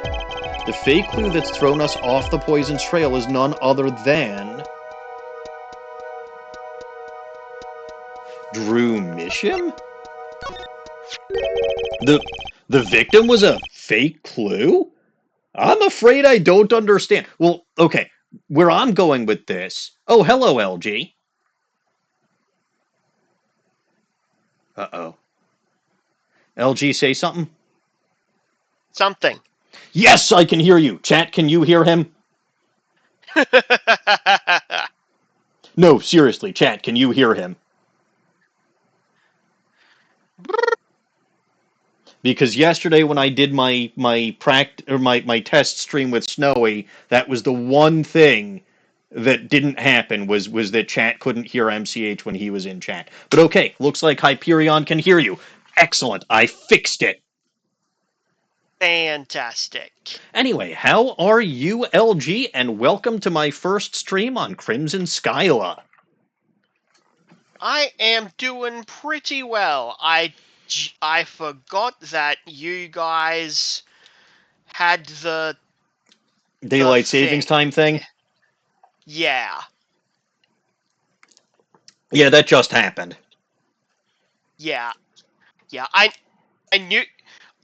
The fake clue that's thrown us off the poison's trail is none other than Drew Misham? The victim was a fake clue? I'm afraid I don't understand. Well, okay, where I'm going with this... Oh, hello, LG. Uh-oh. LG, say something? Something. Yes, I can hear you. Chat, can you hear him? No, seriously, chat, can you hear him? Because yesterday when I did my test stream with Snowy, that was the one thing that didn't happen was that chat couldn't hear MCH when he was in chat. But okay, looks like Hyperion can hear you. Excellent, I fixed it. Fantastic. Anyway, how are you, LG? And welcome to my first stream on Crimson Skyla. I am doing pretty well. I forgot that you guys had the Daylight savings time thing? Yeah. Yeah, that just happened. Yeah.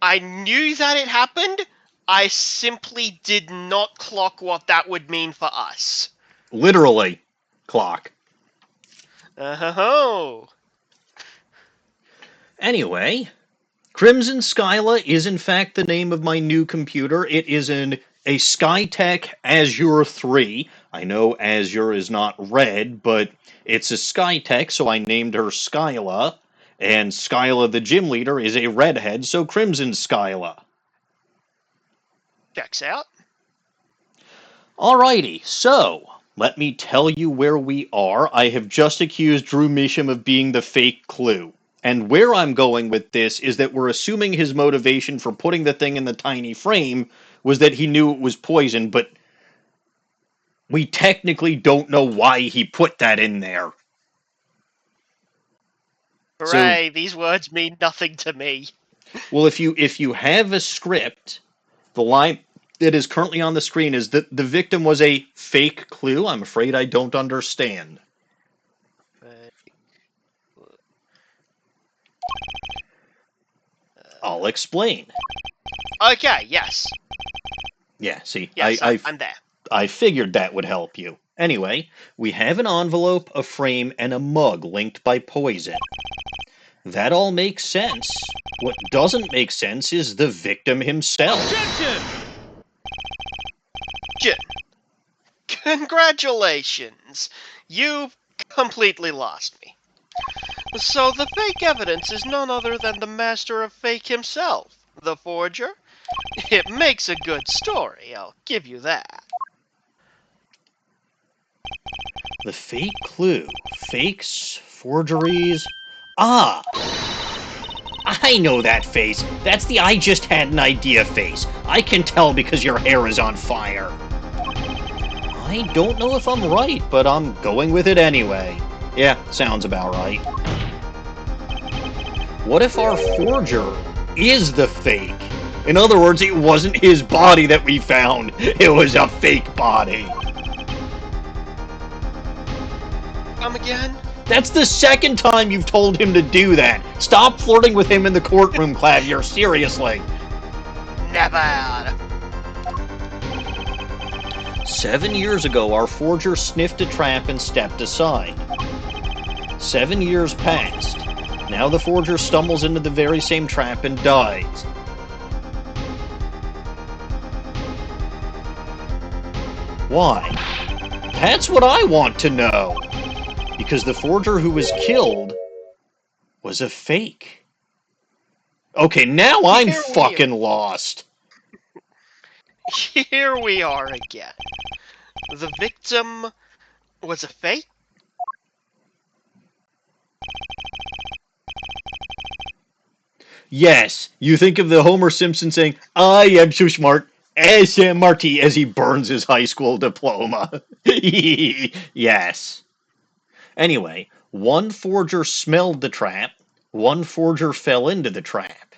I knew that it happened. I simply did not clock what that would mean for us. Literally, clock. Oh. Anyway, Crimson Skyla is in fact the name of my new computer. It is a Skytech Azure 3. I know Azure is not red, but it's a Skytech, so I named her Skyla. And Skyla, the gym leader, is a redhead, so Crimson Skyla. Checks out. Alrighty, so let me tell you where we are. I have just accused Drew Misham of being the fake clue. And where I'm going with this is that we're assuming his motivation for putting the thing in the tiny frame was that he knew it was poison, but we technically don't know why he put that in there. Hooray, these words mean nothing to me. Well, if you have a script, the line that is currently on the screen is that the victim was a fake clue. I'm afraid I don't understand. I'll explain. Okay, yes. Yeah, see, Yes, I'm there. I figured that would help you. Anyway, we have an envelope, a frame, and a mug linked by poison. That all makes sense. What doesn't make sense is the victim himself. Objection! Congratulations! You've completely lost me. So the fake evidence is none other than the master of fake himself, the forger? It makes a good story, I'll give you that. The fake clue. Fakes, forgeries. Ah! I know that face. That's the I just had an idea face. I can tell because your hair is on fire. I don't know if I'm right, but I'm going with it anyway. Yeah, sounds about right. What if our forger is the fake? In other words, it wasn't his body that we found. It was a fake body. Come again? That's the second time you've told him to do that. Stop flirting with him in the courtroom, Klavier. Seriously. Never. 7 years ago, our forger sniffed a trap and stepped aside. 7 years passed. Now the forger stumbles into the very same trap and dies. Why? That's what I want to know. Because the forger who was killed was a fake. Okay, now I'm fucking lost. Here we are again. The victim was a fake? Yes, you think of the Homer Simpson saying, I am so smart, as Marty, as he burns his high school diploma. Yes. Anyway, one forger smelled the trap, one forger fell into the trap.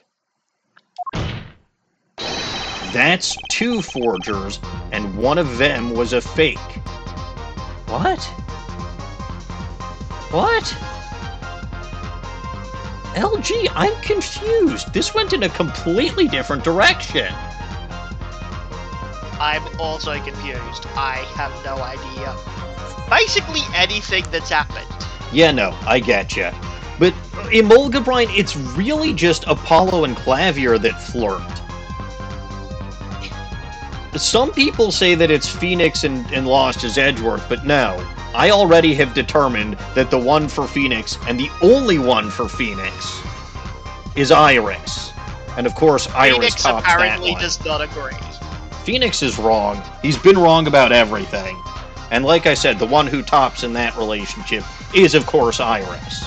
That's two forgers, and one of them was a fake. What? What? LG, I'm confused. This went in a completely different direction. I'm also confused. I have no idea. Basically anything that's happened. Yeah, no, I getcha. But Emolga Brine, it's really just Apollo and Klavier that flirt. Some people say that it's Phoenix and Lost as Edgeworth, but no. I already have determined that the one for Phoenix, and the only one for Phoenix, is Iris. And of course, Iris Phoenix tops apparently that one. does not agree. Phoenix is wrong. He's been wrong about everything. And like I said, the one who tops in that relationship is, of course, Iris.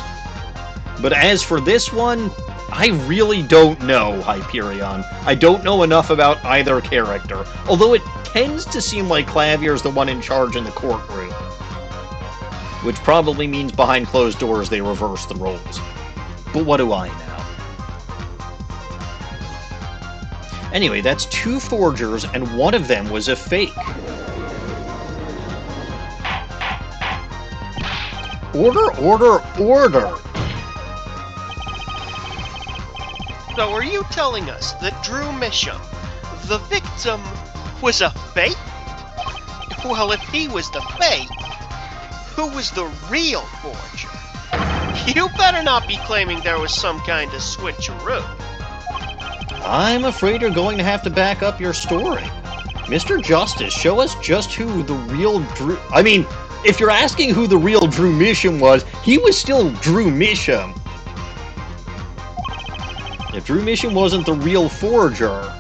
But as for this one, I really don't know, Hyperion. I don't know enough about either character, although it tends to seem like Klavier's the one in charge in the courtroom. Which probably means behind closed doors they reverse the roles. But what do I know? Anyway, that's two forgers, and one of them was a fake. Order, order, order! So are you telling us that Drew Misham, the victim, was a fake? Well, if he was the fake, who was the real forger? You better not be claiming there was some kind of switcheroo. I'm afraid you're going to have to back up your story. Mr. Justice, show us just who the real Drew... I mean, if you're asking who the real Drew Misham was, he was still Drew Misham. If Drew Misham wasn't the real forger...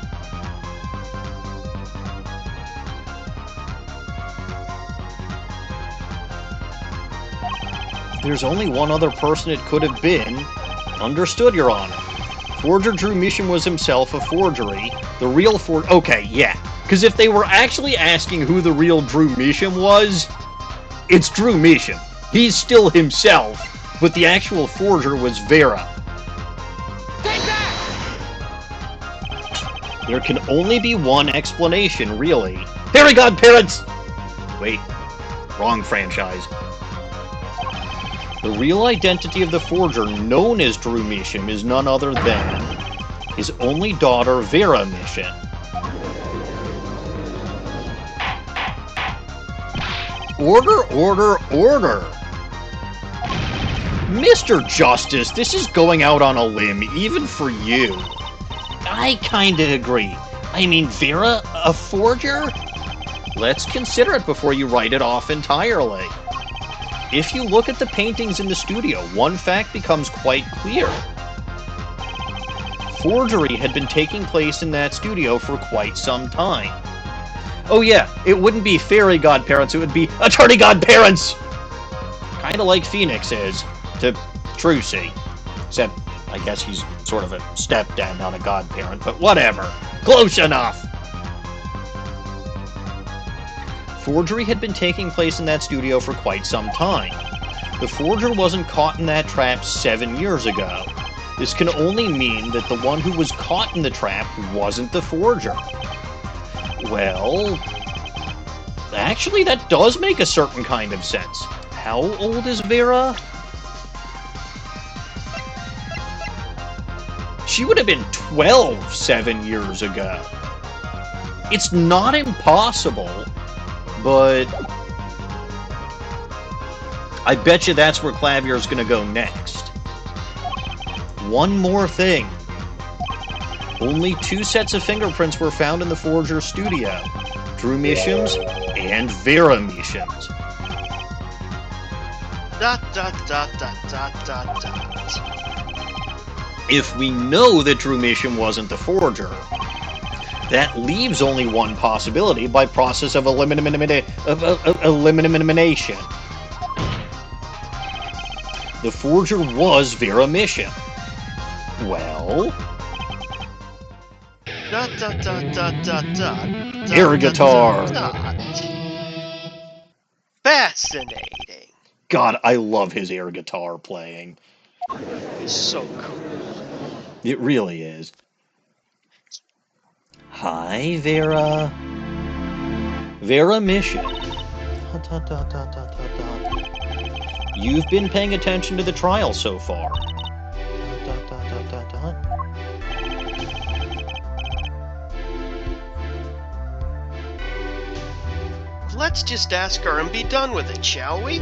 There's only one other person it could have been. Understood, Your Honor. Forger Drew Misham was himself a forgery. The real okay, yeah. Because if they were actually asking who the real Drew Misham was, it's Drew Misham. He's still himself, but the actual forger was Vera. Take that! There can only be one explanation, really. Fairy godparents! Wait, wrong franchise. The real identity of the forger known as Drew Misham is none other than his only daughter, Vera Misham. Order, order, order! Mr. Justice, this is going out on a limb, even for you. I kinda agree. I mean, Vera, a forger? Let's consider it before you write it off entirely. If you look at the paintings in the studio, one fact becomes quite clear. Forgery had been taking place in that studio for quite some time. Oh yeah, it wouldn't be fairy godparents, it would be attorney godparents! Kinda like Phoenix is, to Trucy. Except, I guess he's sort of a stepdad, not a godparent, but whatever. Close enough! Forgery had been taking place in that studio for quite some time. The forger wasn't caught in that trap 7 years ago. This can only mean that the one who was caught in the trap wasn't the forger. Well, actually that does make a certain kind of sense. How old is Vera? She would have been 12 7 years ago. It's not impossible, but I bet you that's where Klavier is going to go next. One more thing. Only 2 sets of fingerprints were found in the forger's studio. Drew Misham's and Vera Misham's. Dot, dot, dot, dot, dot, dot, dot. If we know that Drew Misham wasn't the forger, that leaves only one possibility by process of elimination. The forger was Vera Misham. Well... Dot, dot, dot, dot, dot, dot. Air guitar. Fascinating. God, I love his air guitar playing. It's so cool. It really is. Hi, Vera. Vera Misham. You've been paying attention to the trial so far. Let's just ask her and be done with it, shall we?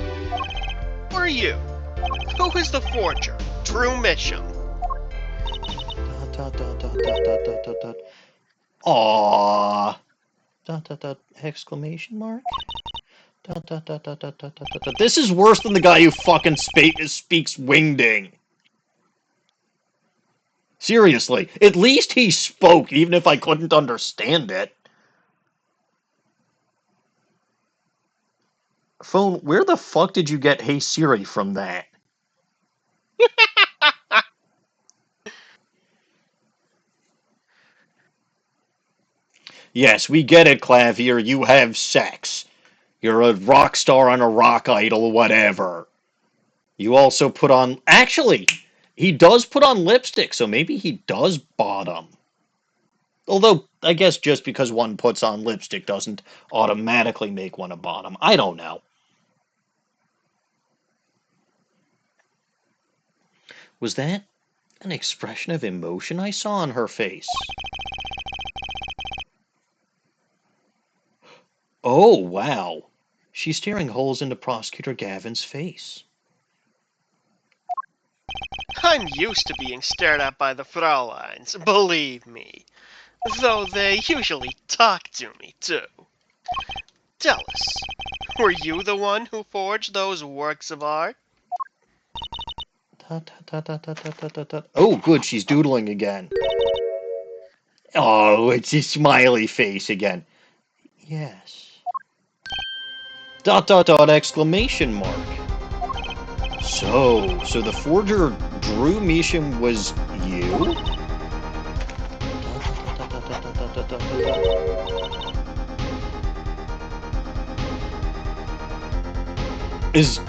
Who are you? Who is the forger? Drew Misham. Aww. Exclamation mark? This is worse than the guy who fucking speaks Wingding. Seriously, at least he spoke, even if I couldn't understand it. Phone, where the fuck did you get Hey Siri from that? Yes, we get it, Klavier. You have sex. You're a rock star on a rock idol, whatever. You also put on... Actually, he does put on lipstick, so maybe he does bottom. Although, I guess just because one puts on lipstick doesn't automatically make one a bottom. I don't know. Was that an expression of emotion I saw on her face? Oh, wow. She's staring holes into Prosecutor Gavin's face. I'm used to being stared at by the Frauleins, believe me. Though they usually talk to me, too. Tell us, were you the one who forged those works of art? Oh, good, she's doodling again. Oh, it's a smiley face again. Yes. ... exclamation mark. So the forger Drew Misham was you? Is...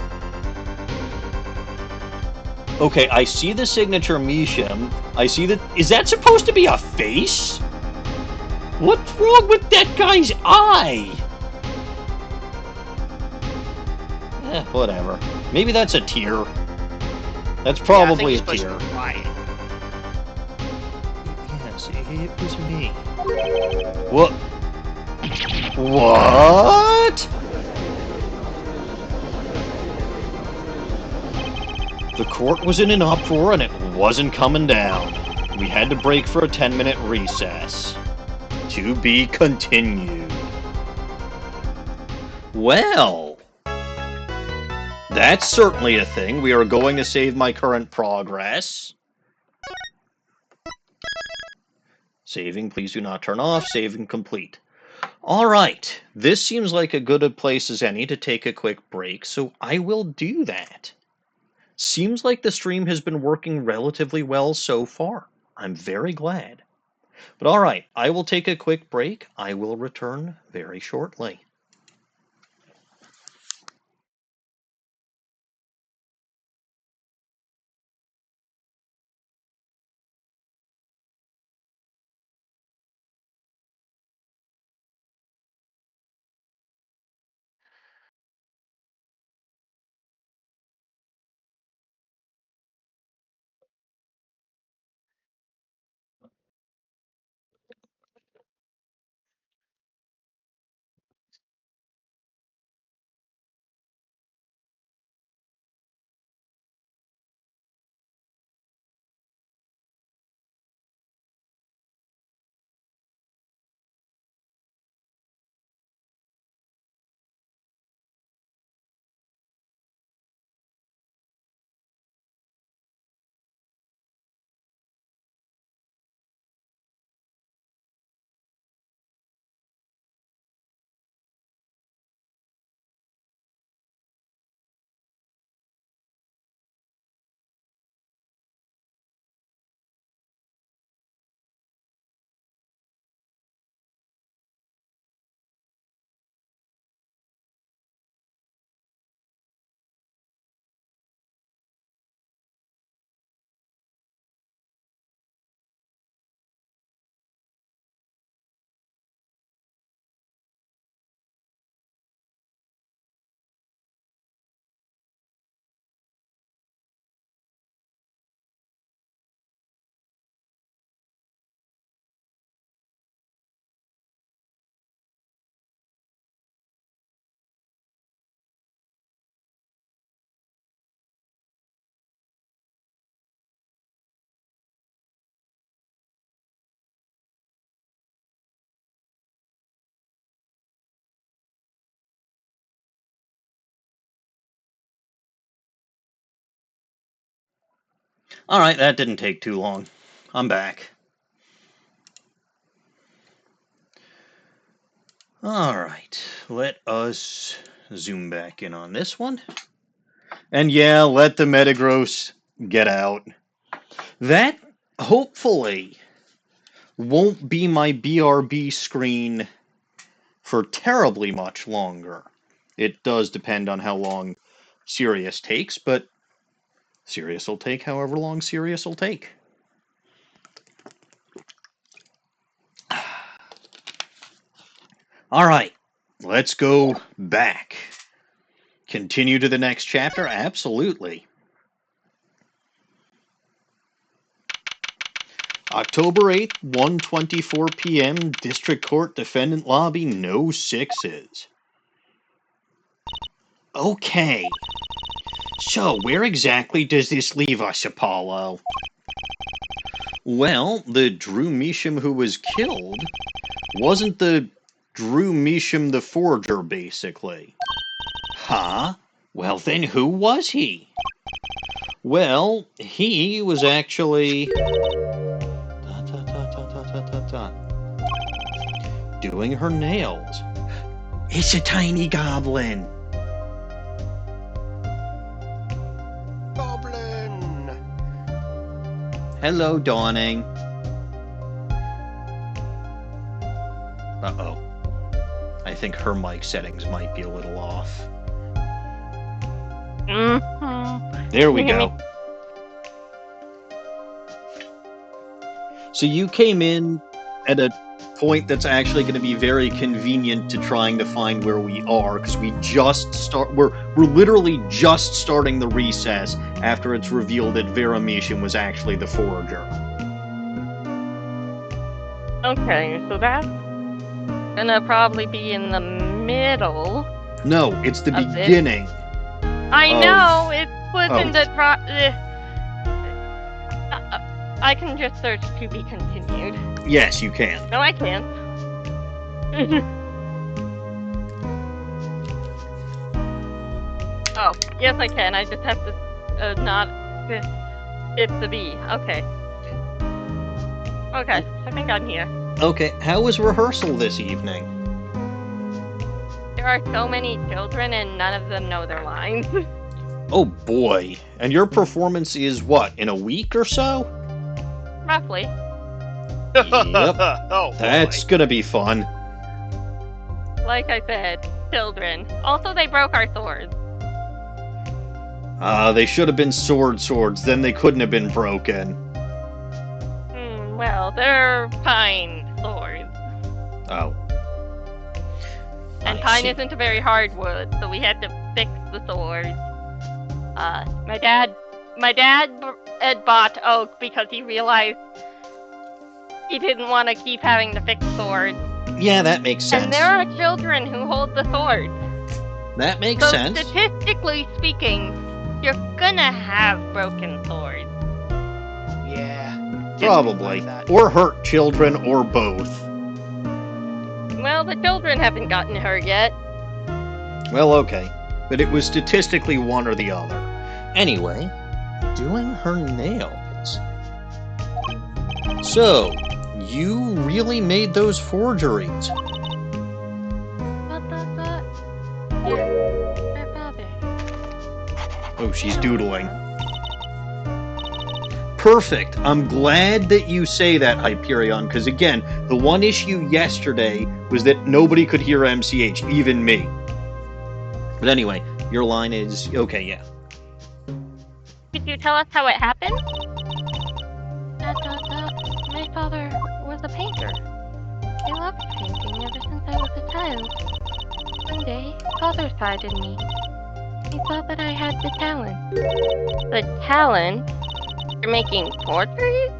Okay, I see the signature Misham. I see that... Is that supposed to be a face? What's wrong with that guy's eye? Whatever. Maybe that's a tear. That's probably a tear. Yes, it was me. What? What? The court was in an uproar and it wasn't coming down. We had to break for a 10-minute recess. To be continued. Well, that's certainly a thing. We are going to save my current progress. Saving, please do not turn off. Saving complete. All right. This seems like a good a place as any to take a quick break, so I will do that. Seems like the stream has been working relatively well so far. I'm very glad. But all right, I will take a quick break. I will return very shortly. All right, that didn't take too long. I'm back. All right, let us zoom back in on this one. And yeah, let the Metagross get out. That, hopefully, won't be my BRB screen for terribly much longer. It does depend on how long Sirius takes, but Sirius will take however long Sirius will take. All right, let's go back. Continue to the next chapter? Absolutely. October 8th, 1:24 p.m., District Court Defendant Lobby, no sixes. Okay. So, where exactly does this leave us, Apollo? Well, the Drew Misham who was killed wasn't the Drew Misham the forger, basically. Huh? Well, then who was he? Well, he was actually... doing her nails. It's a tiny goblin. Goblin! Hello, Dawning. Uh-oh. I think her mic settings might be a little off. Mm-hmm. There we go. So you came in at a point that's actually going to be very convenient to trying to find where we are, because we're literally just starting the recess after it's revealed that Vera Misham was actually the forager. Okay, so that's gonna probably be in the middle. No, it's the Of this? beginning. I know, it was Oh. in the I can just search to be continued. Yes, you can. No, I can't. Oh, yes I can. I just have to not... It's the B. Okay. Okay, I think I'm here. Okay, how was rehearsal this evening? There are so many children and none of them know their lines. Oh boy. And your performance is what, in a week or so? Roughly. Yep. Oh, That's gonna be fun. Like I said, children. Also, they broke our swords. They should have been swords, then they couldn't have been broken. Well, they're pine swords. Oh. And I pine see. isn't a very hard wood, so we had to fix the swords. My dad had bought oak because he realized he didn't want to keep having to fix swords. Yeah, that makes sense. And there are children who hold the swords. That makes So sense. statistically speaking, you're gonna have broken swords. Yeah. Kids Probably. like that. Or hurt children, or both. Well, the children haven't gotten hurt yet. Well, okay. But it was statistically one or the other. Anyway, doing her nails. So, you really made those forgeries. Their father. Oh, she's doodling. Perfect. I'm glad that you say that, Hyperion, because again, the one issue yesterday was that nobody could hear MCH, even me. But anyway, your line is... Okay, yeah. Could you tell us how it happened? My father was a painter. I loved painting ever since I was a child. One day, father sighed in me. He saw that I had the talent. The talent? For making forgeries?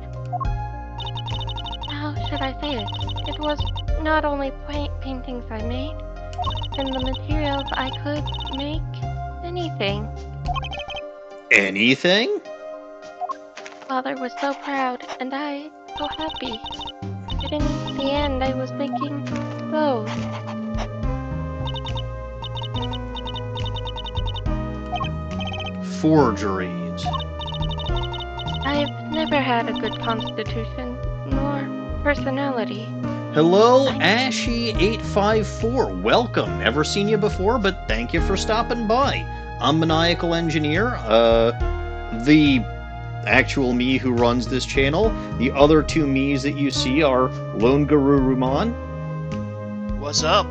How should I say it? It was not only paintings I made, and the materials I could make anything. Anything? Father was so proud, and I so happy. But in the end, I was making clothes. Forgeries. I've never had a good constitution, nor personality. Hello, Ashy854. Welcome. Never seen you before, but thank you for stopping by. I'm Maniacal Engineer, the actual me who runs this channel. The other two me's that you see are Lone Guru Ruman What's up?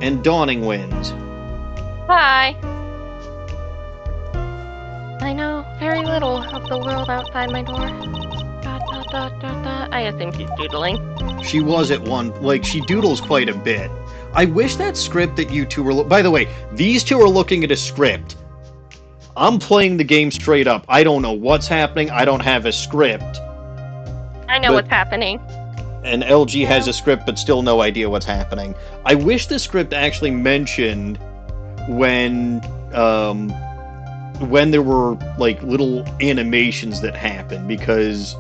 and DawningWinds. Hi! I know very little of the world outside my door. ... I assume she's doodling. She was at one, she doodles quite a bit. I wish that script that you two were... By the way, these two are looking at a script. I'm playing the game straight up. I don't know what's happening. I don't have a script. I know what's happening. And LG has a script, but still no idea what's happening. I wish the script actually mentioned when when there were like little animations that happened, because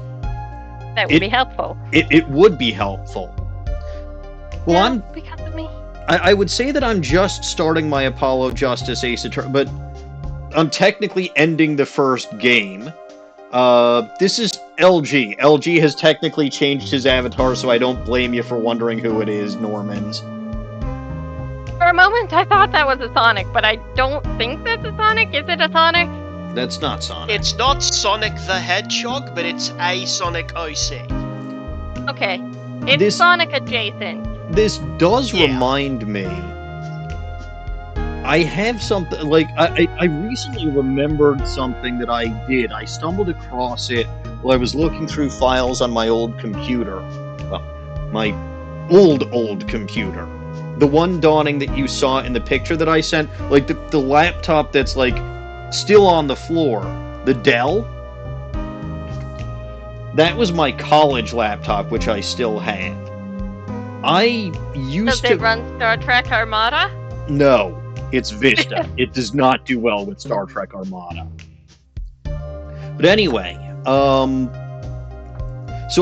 That would be helpful. it would be helpful. Well, No, because of me. I would say that I'm just starting my Apollo Justice Ace Attorney, but I'm technically ending the first game. This is LG. LG has technically changed his avatar, so I don't blame you for wondering who it is, Normans. For a moment, I thought that was a Sonic, but I don't think that's a Sonic. Is it a Sonic? That's not Sonic. It's not Sonic the Hedgehog, but it's a Sonic OC. Okay. It's Sonic adjacent. This does Yeah. remind me. I have something, like, I recently remembered something that I did. I stumbled across it while I was looking through files on my old computer. Well, my old computer. The one, Dawning, that you saw in the picture that I sent. Like, the laptop that's, like, still on the floor. The Dell. That was my college laptop, which I still have. I used Does it run Star Trek Armada? No, it's Vista. It does not do well with Star Trek Armada. But anyway, so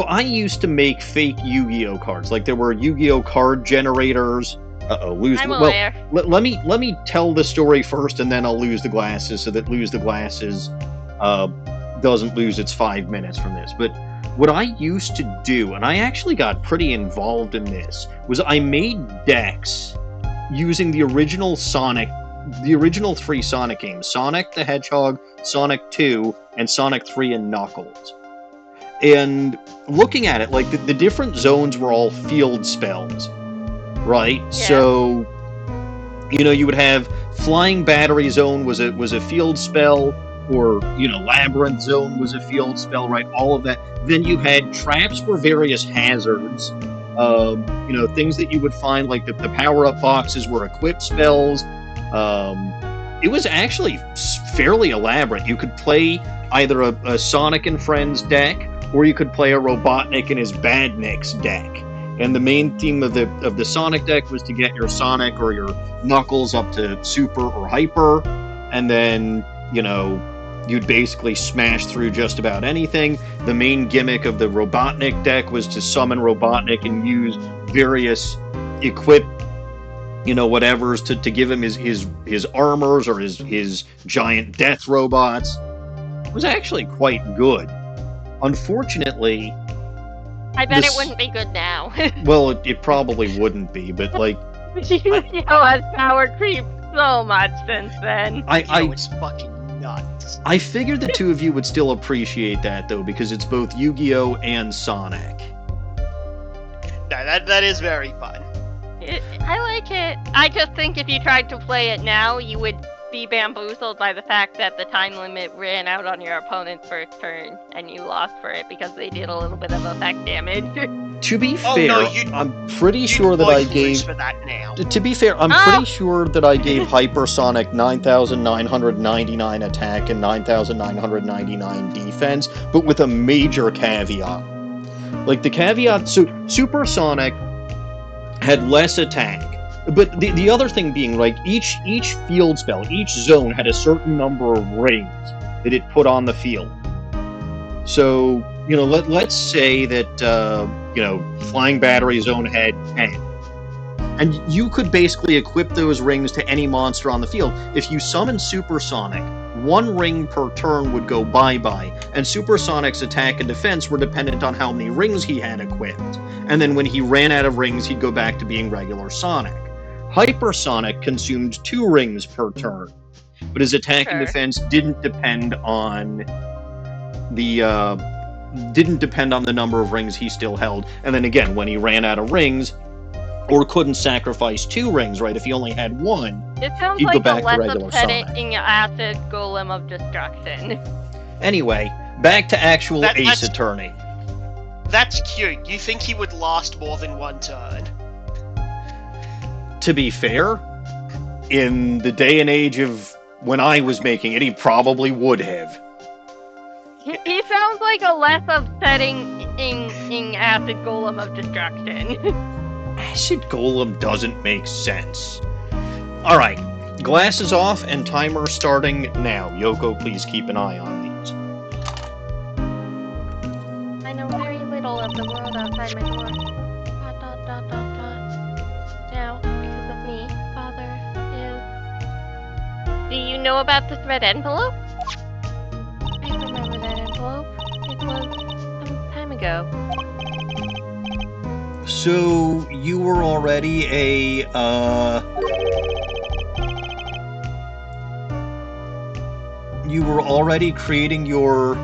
I used to make fake Yu-Gi-Oh cards. Like, there were Yu-Gi-Oh card generators. I'm aware. Let me tell the story first, and then I'll lose the glasses, so that Lose the Glasses doesn't lose its 5 minutes from this. But what I used to do, and I actually got pretty involved in this, was I made decks using the original 3 Sonic games: Sonic the Hedgehog, Sonic 2, and Sonic 3 and Knuckles. And looking at it, like, the different zones were all field spells, right? Yeah. So, you would have Flying Battery Zone was a field spell, or, Labyrinth Zone was a field spell, right? All of that. Then you had traps for various hazards. Things that you would find, like the power-up boxes were equipped spells. It was actually fairly elaborate. You could play either a Sonic and Friends deck, or you could play a Robotnik and his Badniks deck. And the main theme of the Sonic deck was to get your Sonic or your Knuckles up to Super or Hyper, and then, you'd basically smash through just about anything. The main gimmick of the Robotnik deck was to summon Robotnik and use various equipped, whatevers to give him his armors or his giant death robots. It was actually quite good. Unfortunately, I bet it wouldn't be good now. Well, it probably wouldn't be, but, like, Yu-Gi-Oh has power creep so much since then. It's fucking nuts. I figured the two of you would still appreciate that, though, because it's both Yu-Gi-Oh and Sonic. No, that is very fun. I like it. I just think if you tried to play it now, you would be bamboozled by the fact that the time limit ran out on your opponent's first turn, and you lost for it because they did a little bit of effect damage. To be fair, I'm pretty sure that I gave. For that now. To be fair, I'm pretty sure that I gave Hypersonic 9,999 attack and 9,999 defense, but with a major caveat. Like, the caveat, so Supersonic had less attack, but the other thing being, like, each field spell, each zone had a certain number of rings that it put on the field. So, let's say that, Flying Battery Zone had 10. And you could basically equip those rings to any monster on the field. If you summon Supersonic, 1 ring per turn would go bye-bye, and Supersonic's attack and defense were dependent on how many rings he had equipped. And then when he ran out of rings, he'd go back to being regular Sonic. Hypersonic consumed 2 rings per turn, but his attack and defense didn't depend on the number of rings he still held. And then again, when he ran out of rings, or couldn't sacrifice 2 rings, right? If he only had 1, it sounds he'd like go back a less to regular Sonic. upsetting acid golem of destruction. Anyway, back to actual Ace Attorney. That's cute. You think he would last more than 1 turn? To be fair, in the day and age of when I was making it, he probably would have. He sounds like a less upsetting acid golem of destruction. Acid Golem doesn't make sense. Alright, Glasses off and timer starting now. Yoko, please keep an eye on these. I know very little of the world outside my door. ... Now, because of me, Father is... Do you know about this red envelope? I remember that envelope. It was some time ago. So, you were already you were already creating your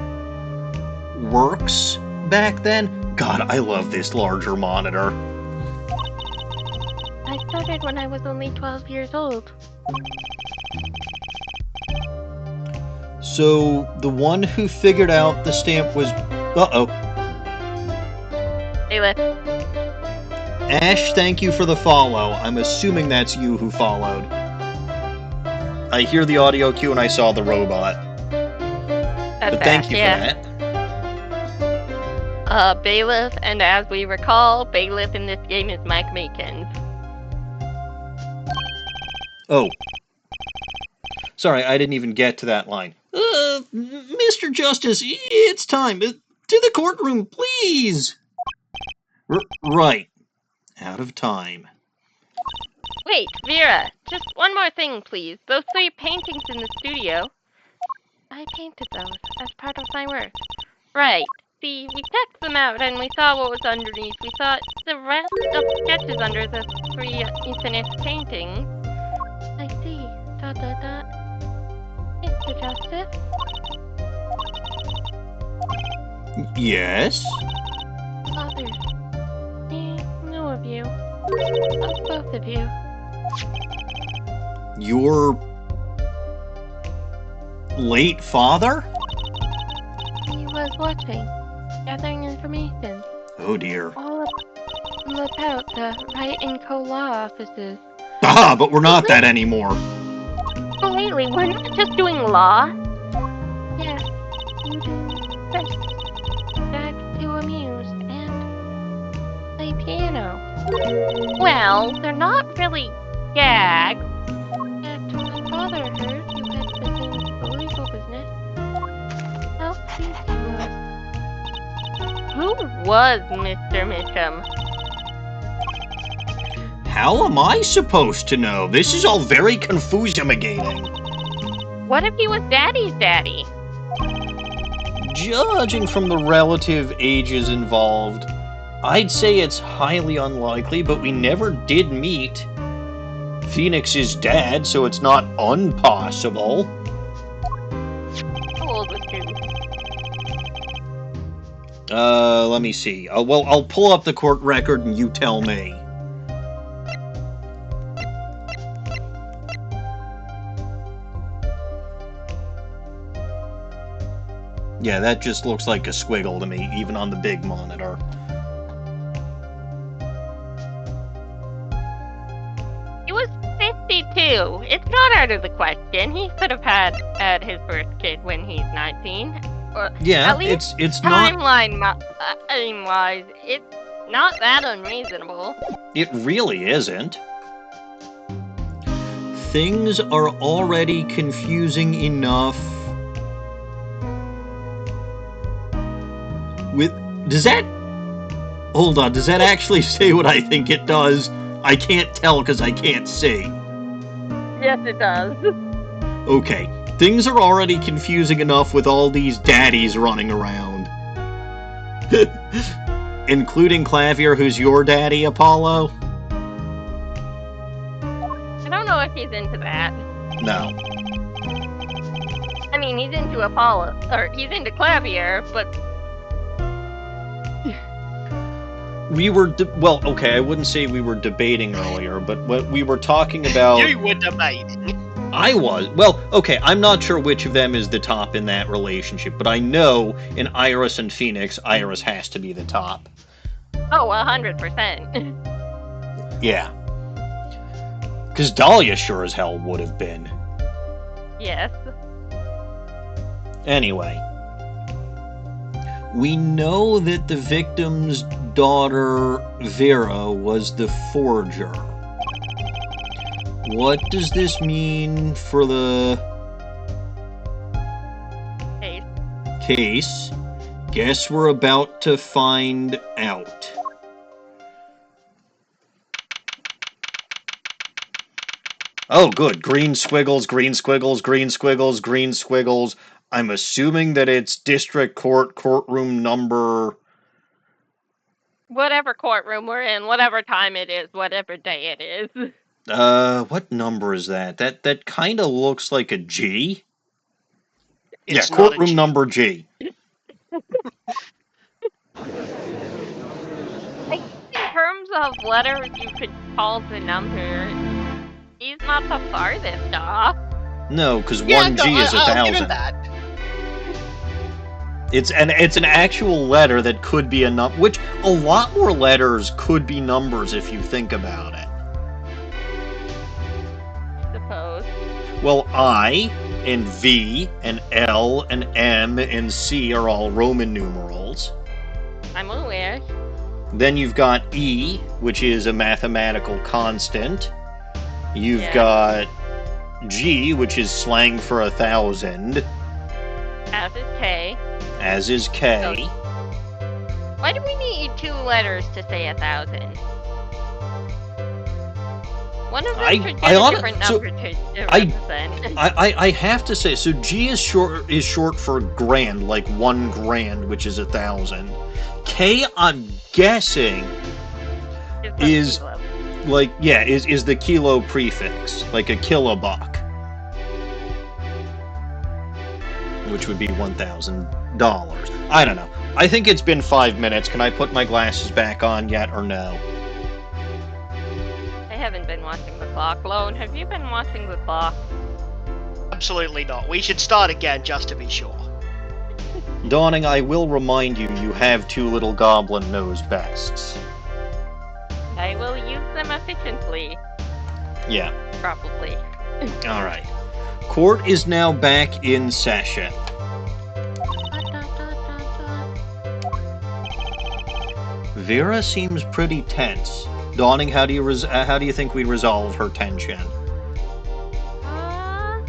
works back then? God, I love this larger monitor. I started when I was only 12 years old. So, the one who figured out the stamp was... Uh-oh. Bailiff. Ash, thank you for the follow. I'm assuming that's you who followed. I hear the audio cue and I saw the robot. That's But thank Ash, you yeah. for that. Bailiff, and as we recall, Bailiff in this game is Mike Makins. Oh. Sorry, I didn't even get to that line. Mr. Justice, it's time. To the courtroom, please! Right. Out of time. Wait, Vera, just one more thing, please. Those 3 paintings in the studio. I painted those as part of my work. Right. See, we checked them out and we saw what was underneath. We saw the rest of sketches under the 3 unfinished paintings. I see. ... Mr. Justice? Yes? Father. I know of you. Of both of you. Your... late father? He was watching, gathering information. Oh dear. All about the Wright and Co. law offices. Ah, but we're not that anymore. Oh, lately, we're not just doing law. Yes, you do best. Back to amuse and play piano. Well, they're not really gags. Yet my father heard you had been into the legal business. How pleased he was. Who was Mr. Misham? How am I supposed to know? This is all very confusiomigating. What if he was Daddy's daddy? Judging from the relative ages involved, I'd say it's highly unlikely, but we never did meet Phoenix's dad, so it's not impossible. How old was he? Let me see. Well, I'll pull up the court record and you tell me. Yeah, that just looks like a squiggle to me, even on the big monitor. He was 52. It's not out of the question. He could have had his first kid when he's 19. Or Yeah, at least it's not... timeline-wise, it's not that unreasonable. It really isn't. Things are already confusing enough. Does that... Hold on, does that actually say what I think it does? I can't tell because I can't see. Yes, it does. Okay, things are already confusing enough with all these daddies running around. Including Klavier, who's your daddy, Apollo? I don't know if he's into that. No. I mean, he's into Apollo, or he's into Klavier, but... We were, well, okay, I wouldn't say we were debating earlier, but what we were talking about... You were debating. I was. Well, okay, I'm not sure which of them is the top in that relationship, but I know in Iris and Phoenix, Iris has to be the top. Oh, 100%. Yeah. Because Dahlia sure as hell would have been. Yes. Anyway. We know that the victim's daughter, Vera, was the forger. What does this mean for the case? Guess we're about to find out. Oh, good. Green squiggles, green squiggles, green squiggles, green squiggles. I'm assuming that it's district court, courtroom number... Whatever courtroom we're in, whatever time it is, whatever day it is. What number is that? That kind of looks like a G. It's yeah, not a courtroom G. number G. I guess in terms of letters you could call the number, he's not the farthest off. No, because Yeah, 1G no, is I'll give 1,000. him that. It's an actual letter that could be a number, which a lot more letters could be numbers if you think about it. Suppose. Well, I and V and L and M and C are all Roman numerals. I'm aware. Then you've got E, which is a mathematical constant. You've Yeah. got G, which is slang for 1,000. As is K. As is K. Why do we need 2 letters to say 1,000? One of them should get a different number to represent. I have to say, so G is short for grand, like 1 grand, which is 1,000. K, I'm guessing, is like, yeah, is the kilo prefix, like a kilobuck, which would be $1,000. I don't know. I think it's been 5 minutes. Can I put my glasses back on yet, or no? I haven't been watching the clock. Lone, have you been watching the clock? Absolutely not. We should start again just to be sure. Dawning, I will remind you, you have 2 little goblin nose vests. I will use them efficiently. Yeah. Probably. Alright. Court is now back in session. Vera seems pretty tense. Dawning, how do you think we resolve her tension? I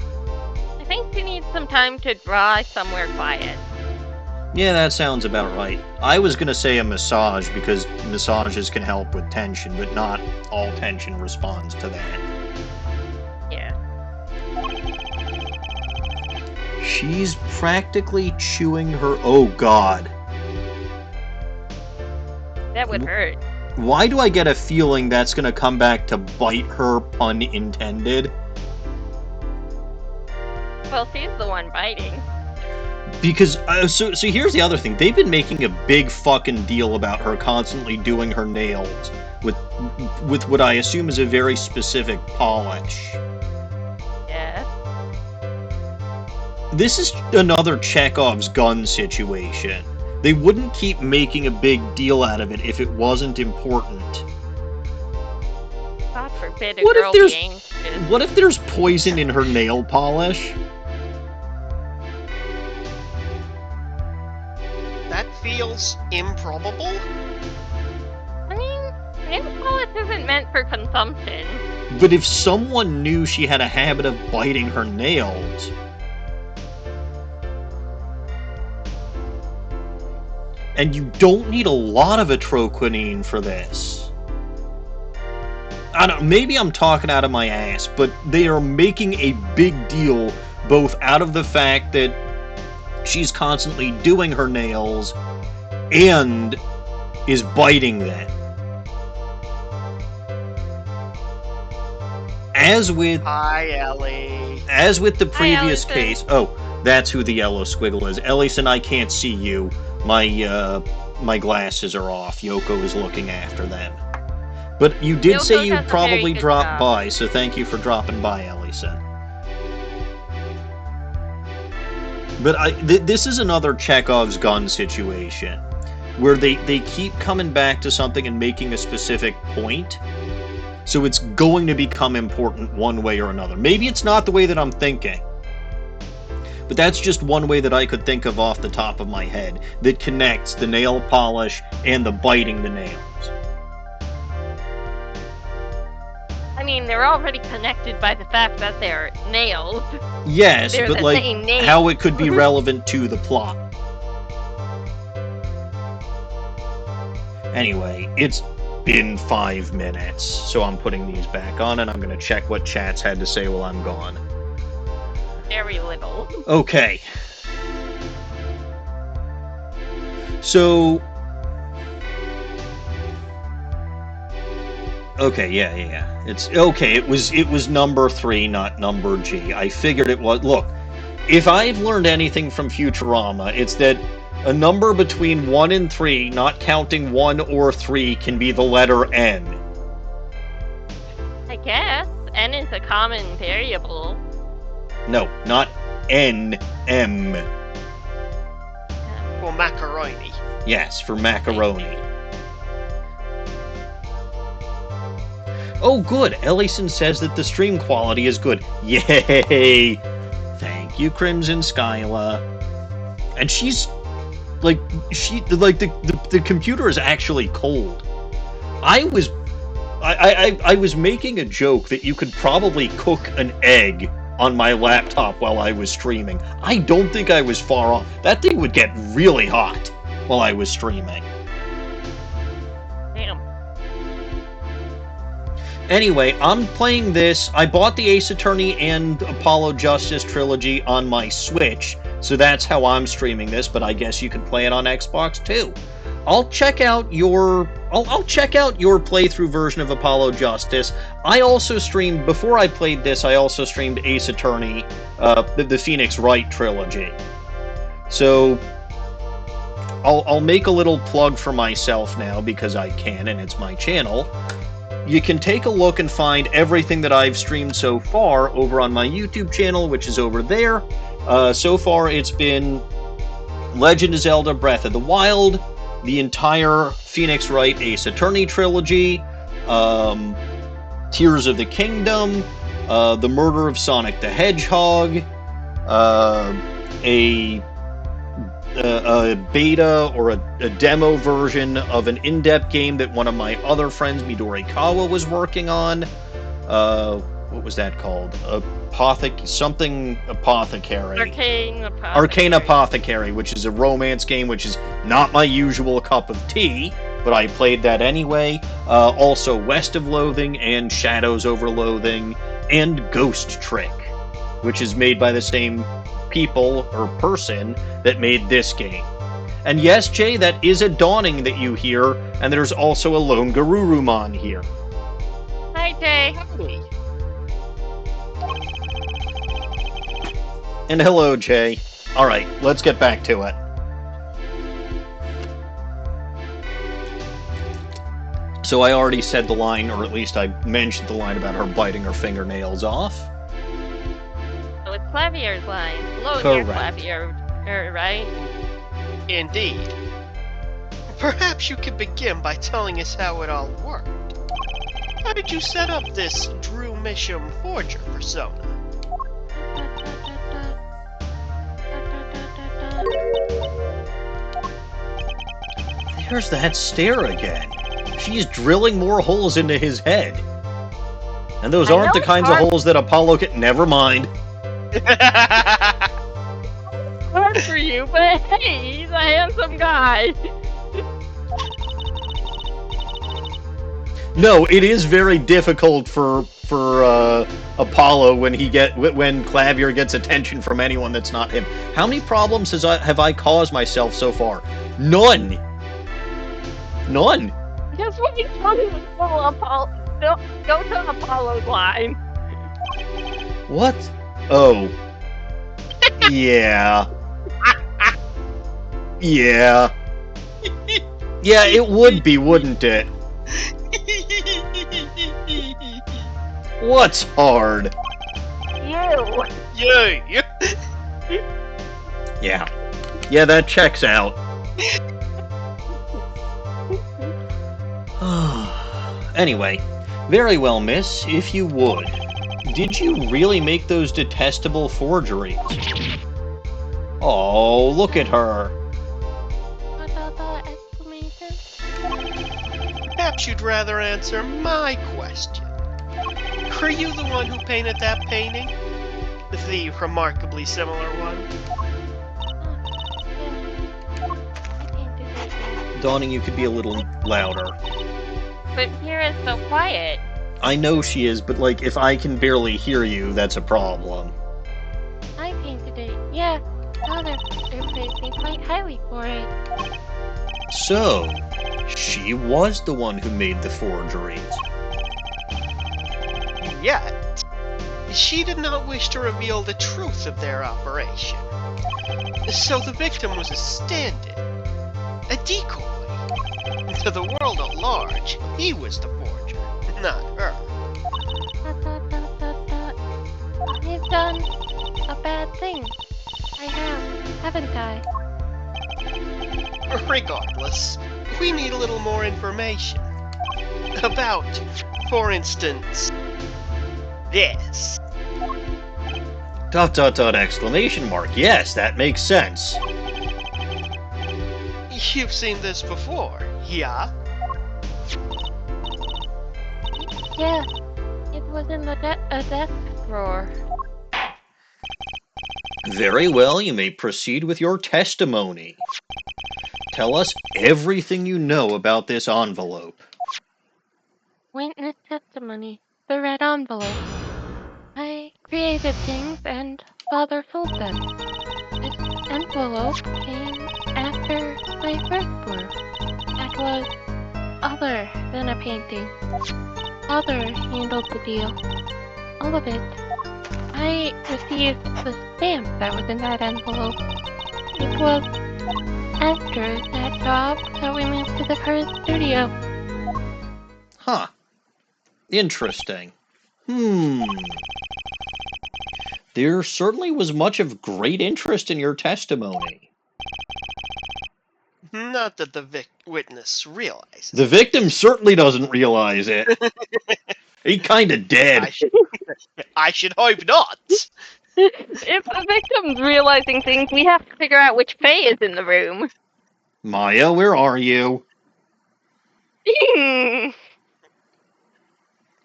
think she needs some time to draw somewhere quiet. Yeah, that sounds about right. I was gonna say a massage, because massages can help with tension, but not all tension responds to that. Yeah. She's practically chewing her... Oh, God. That would hurt. Why do I get a feeling that's gonna come back to bite her, pun intended? Well, she's the one biting. Because, so here's the other thing. They've been making a big fucking deal about her constantly doing her nails with what I assume is a very specific polish. Yeah. This is another Chekhov's gun situation. They wouldn't keep making a big deal out of it if it wasn't important. God forbid a girl being... What if there's poison in her nail polish? That feels improbable. I mean, nail polish isn't meant for consumption. But if someone knew she had a habit of biting her nails... And you don't need a lot of atroquinine for this. I don't know, maybe I'm talking out of my ass, but they are making a big deal both out of the fact that she's constantly doing her nails and is biting them. As with... Hi, Ellie. As with the previous Hi, case... Oh, that's who the yellow squiggle is. Ellison, I can't see you. My glasses are off. Yoko is looking after them. But you did say you'd probably drop by, so thank you for dropping by, Ellison. But this is another Chekhov's gun situation, where they keep coming back to something and making a specific point, so it's going to become important one way or another. Maybe it's not the way that I'm thinking, but that's just one way that I could think of off the top of my head that connects the nail polish and the biting the nails. I mean, they're already connected by the fact that they're nails. Yes, They're but the like same name. how it could be relevant to the plot. Anyway, it's been 5 minutes, so I'm putting these back on, and I'm going to check what chat's had to say while I'm gone. Very little. Okay. So... Okay, yeah. It's okay. It was number 3, not number G. I figured it was. Look, if I've learned anything from Futurama, it's that a number between 1 and 3, not counting 1 or 3, can be the letter N. I guess. N is a common variable. No, not N, M. For macaroni. Yes, for macaroni. Oh, good. Ellison says that the stream quality is good. Yay! Thank you, Crimson Skyla. And she's like, the computer is actually cold. I was making a joke that you could probably cook an egg on my laptop while I was streaming. I don't think I was far off. That thing would get really hot while I was streaming. Damn. Anyway, I'm playing this. I bought the Ace Attorney and Apollo Justice trilogy on my Switch, so that's how I'm streaming this, but I guess you could play it on Xbox too. I'll check out your playthrough version of Apollo Justice. I also streamed, before I played this, I also streamed Ace Attorney, the Phoenix Wright trilogy. So I'll make a little plug for myself now because I can and it's my channel. You can take a look and find everything that I've streamed so far over on my YouTube channel, which is over there. So far, it's been Legend of Zelda Breath of the Wild, the entire Phoenix Wright Ace Attorney trilogy, Tears of the Kingdom, The Murder of Sonic the Hedgehog, a beta or a demo version of an in-depth game that one of my other friends, Midori Kawa, was working on. What was that called? Apothecary. Arcane Apothecary, which is a romance game, which is not my usual cup of tea, but I played that anyway. Also West of Loathing and Shadows over Loathing and Ghost Trick, which is made by the same people or person that made this game. And yes, Jay, that is a Dawning that you hear, and there's also a Lone Garurumon here. Hi, Jay. Howdy. And hello, Jay. Alright, let's get back to it. So I already said the line, or at least I mentioned the line about her biting her fingernails off. So it's Klavier's line. Hello, dear Correct. Klavier, right? Indeed. Perhaps you could begin by telling us how it all worked. How did you set up this Drew Misham forger persona? There's that stare again. She's drilling more holes into his head. And those I aren't know the kinds it's of holes that Apollo can... Never mind. Hard for you, but hey, he's a handsome guy. No, it is very difficult for Apollo when Klavier gets attention from anyone that's not him. How many problems have I caused myself so far? None. None. Just what you told me was Apollo. Go to Apollo's line. What? Oh. Yeah. Yeah. Yeah, it would be, wouldn't it? What's hard? You. You. Yeah. Yeah, that checks out. Anyway, very well, miss, if you would. Did you really make those detestable forgeries? Oh, look at her. Exclamation. Perhaps you'd rather answer my question. Were you the one who painted that painting? The remarkably similar one? I painted it. Dawning, you could be a little louder. But Vera's so quiet. I know she is, but like, if I can barely hear you, that's a problem. I painted it. Yeah, Father praised me quite highly for it. So, she was the one who made the forgeries. Yet, she did not wish to reveal the truth of their operation. So the victim was a stand-in, a decoy. To the world at large, he was the forger, not her. I've done a bad thing. I haven't I? Regardless, we need a little more information. About, for instance, this. ... Exclamation mark. Yes, that makes sense. You've seen this before, yeah? Yeah, it was in the a desk drawer. Very well, you may proceed with your testimony. Tell us everything you know about this envelope. Witness testimony. The red envelope. I created things and Father sold them. This envelope came after my first work. That was other than a painting. Father handled the deal. All of it. I received the stamp that was in that envelope. It was after that job that we moved to the current studio. Huh. Interesting. There certainly was much of great interest in your testimony. Not that the witness realizes. The victim certainly doesn't realize it. He kinda dead. I should hope not. If the victim's realizing things, we have to figure out which Faye is in the room. Maya, where are you?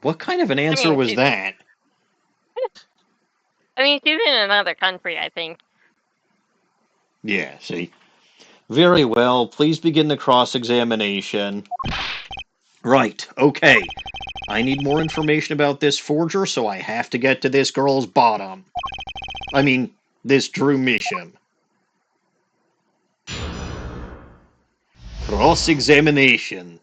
What kind of an answer was that? I mean, she's in another country, I think. Yeah, see. Very well, please begin the cross-examination. Right, okay. I need more information about this forger, so I have to get to this girl's bottom. I mean, this Drew Misham. Cross-examination.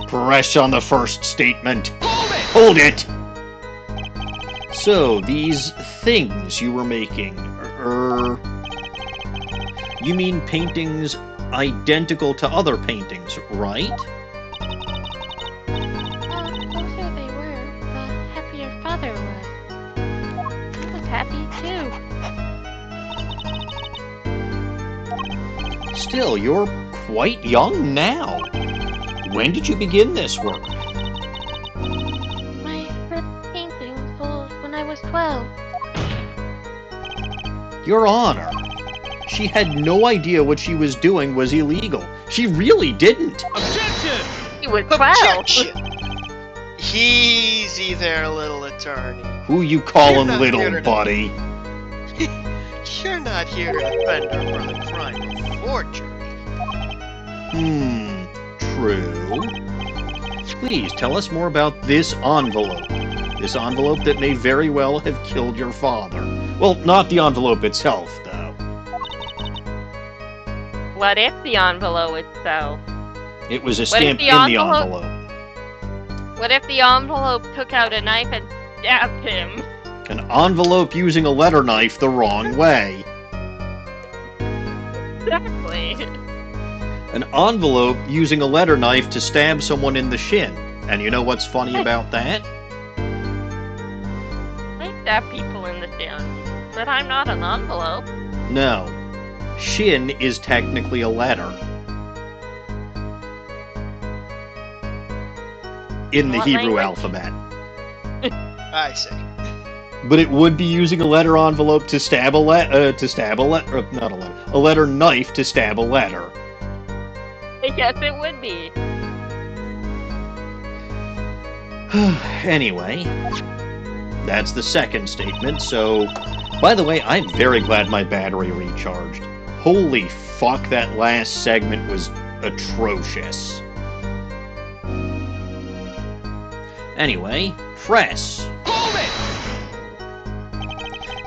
Press on the first statement. Hold it! So, these things you were making, you mean paintings identical to other paintings, right? The closer they were, the happier Father was. I was happy too. Still, you're quite young now. When did you begin this work? My first painting was sold when I was 12. Your Honor, she had no idea what she was doing was illegal. She really didn't. Objection! He was 12. Objection! Easy there, little attorney. Who you callin' You're not little, here to- buddy? You're not here to defend her for the crime of forgery. True. Please tell us more about this envelope. This envelope that may very well have killed your father. Well, not the envelope itself, though. What if the envelope itself? It was a What if stamp the in the envelope- envelope. What if the envelope took out a knife and stabbed him? An envelope using a letter knife the wrong way. Exactly. An envelope using a letter knife to stab someone in the shin. And you know what's funny about that? I stab people in the shin, but I'm not an envelope. No. Shin is technically a letter. In the What Hebrew language? alphabet. I see. But it would be using a letter envelope to stab a letter knife to stab a letter. Yes, it would be. Anyway, that's the second statement, so... By the way, I'm very glad my battery recharged. Holy fuck, that last segment was atrocious. Anyway, press. Hold it!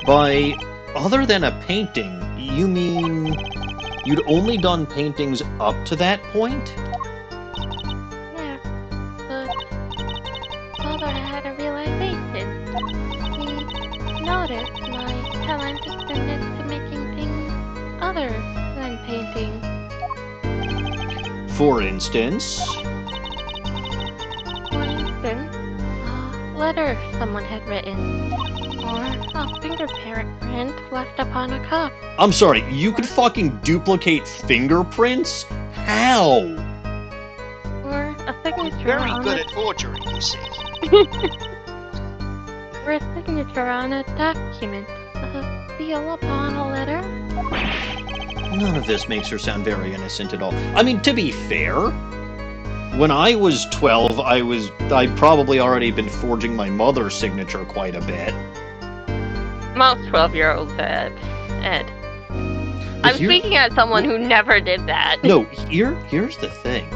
By other than a painting, you mean you'd only done paintings up to that point? Yeah, but Father had a realization. He noticed my talent extended to making things other than painting. For instance... For instance, a letter someone had written, or a fingerprint left upon a cup. I'm sorry, you could fucking duplicate fingerprints? How? Or a signature Very on good a, at forgery, you see. or a signature on a document. A seal upon a letter. None of this makes her sound very innocent at all. I mean, to be fair, when I was 12, I'd probably already been forging my mother's signature quite a bit. Most 12-year-olds had. Ed. I'm Here- speaking as someone who never did that. No, here's the thing.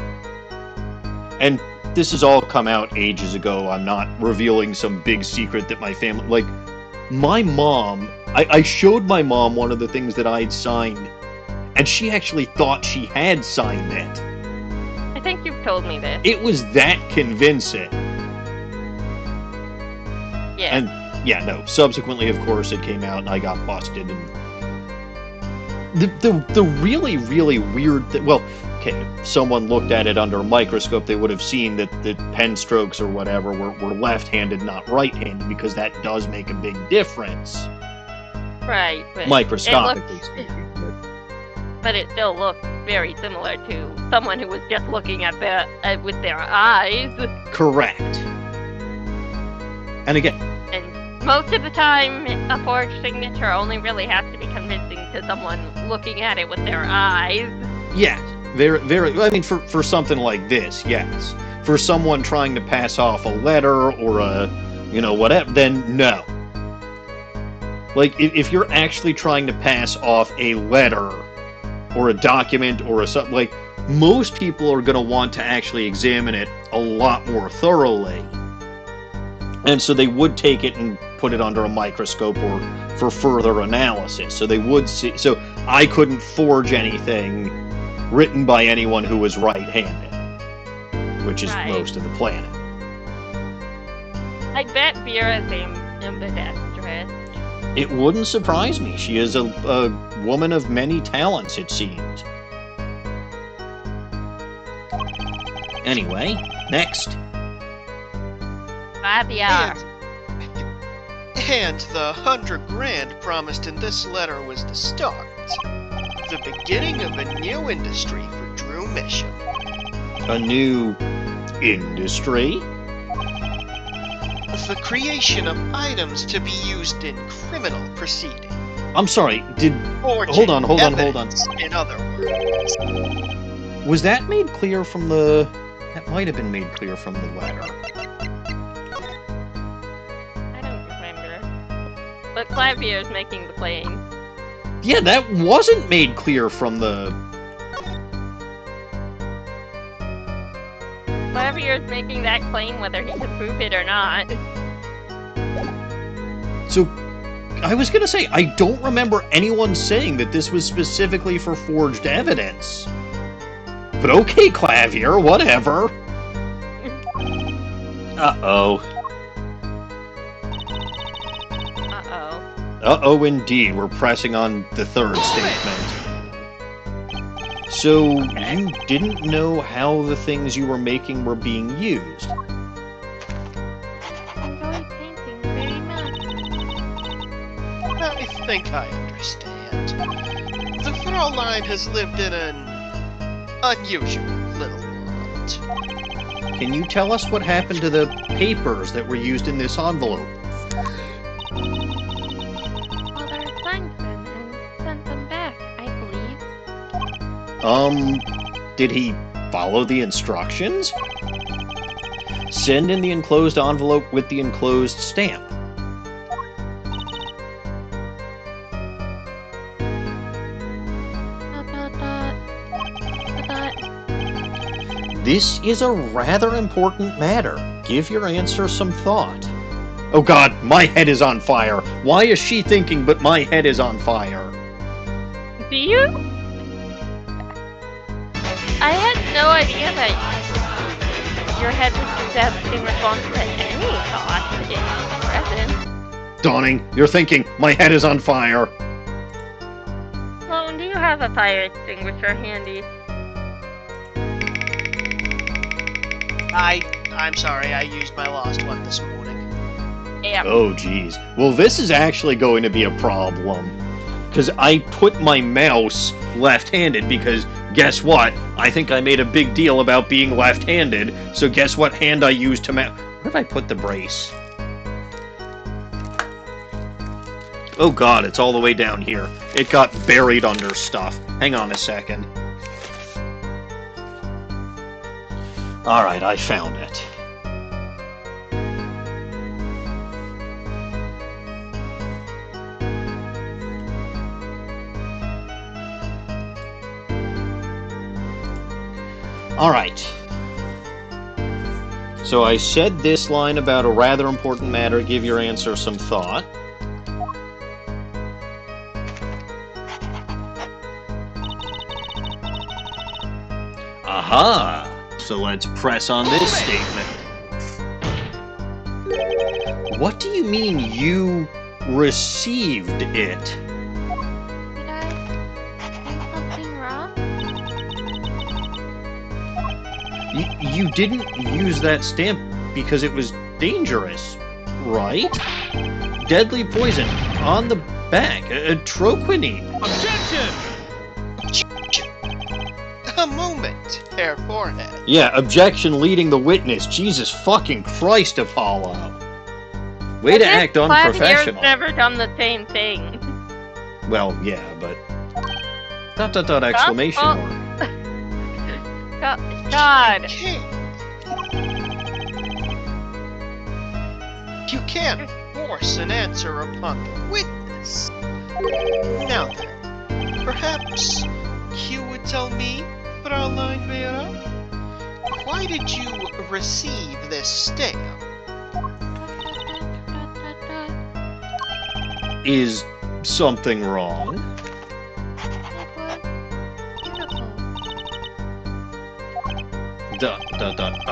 And this has all come out ages ago. I'm not revealing some big secret that my family... Like, my mom... I showed my mom one of the things that I'd signed, and she actually thought she had signed it. I think you've told me this. It was that convincing. Yeah. And, yeah, no. Subsequently, of course, it came out, and I got busted, and... The really, really weird... Well, okay, if someone looked at it under a microscope, they would have seen that the pen strokes or whatever were left-handed, not right-handed, because that does make a big difference. Right, but Microscopically it looked, speaking. but it still looked very similar to someone who was just looking at with their eyes. Correct. And again, And most of the time, a forged signature only really has to be convincing to someone looking at it with their eyes. yes, very, very... I mean, for something like this, yes. For someone trying to pass off a letter or a, whatever, then no. Like, if you're actually trying to pass off a letter or a document or something, like, most people are going to want to actually examine it a lot more thoroughly. And so they would take it and put it under a microscope or for further analysis. So they would see... So I couldn't forge anything written by anyone who was right-handed, which is Right. most of the planet. I bet Vera's ambidextrous. It wouldn't surprise me. She is a woman of many talents, it seems. Anyway, next. Klavier. And the $100,000 promised in this letter was the start. The beginning of a new industry for Drew Misham. A new industry? The creation of items to be used in criminal proceedings. I'm sorry, Forging Hold on. evidence, in other words. Was that made clear from the... That might have been made clear from the letter. I don't remember. But Klavier's making the claim. Yeah, that wasn't made clear from the... Klavier's making that claim whether he can prove it or not. So, I was gonna say, I don't remember anyone saying that this was specifically for forged evidence. But okay, Klavier, whatever. Uh-oh. Uh-oh. Uh-oh, indeed. We're pressing on the third statement. So, you didn't know how the things you were making were being used? Enjoy painting very much. I think I understand. The Fraulein has lived in an unusual little world. Can you tell us what happened to the papers that were used in this envelope? Father signed them and sent them back, I believe. Did he follow the instructions? Send in the enclosed envelope with the enclosed stamp. This is a rather important matter. Give your answer some thought. Oh god, my head is on fire. Why is she thinking but my head is on fire? Do you? I had no idea that your head was just in response to any thought in present. Dawning, you're thinking my head is on fire. Sloan, do you have a fire extinguisher handy? I'm sorry, I used my lost one this morning. Yeah. Oh geez. Well, this is actually going to be a problem. Because I put my mouse left-handed because, guess what? I think I made a big deal about being left-handed, so guess what hand I used to mouse? Where did I put the brace? Oh god, it's all the way down here. It got buried under stuff. Hang on a second. Alright, I found it. Alright. So I said this line about a rather important matter. Give your answer some thought. Aha! So let's press on this statement. What do you mean you received it? Did I do something wrong? You didn't use that stamp because it was dangerous, right? Deadly poison on the back, a troquinine. Objection! A moment, Herr Forehead. Yeah, objection leading the witness. Jesus fucking Christ, Apollo. Way to act unprofessional. Clavier's never done the same thing. Well, yeah, but... ... exclamation Oh. mark. God. You can't force an answer upon the witness. Now then, perhaps you would tell me, Fraulein Vera, why did you receive this stamp? Is something wrong?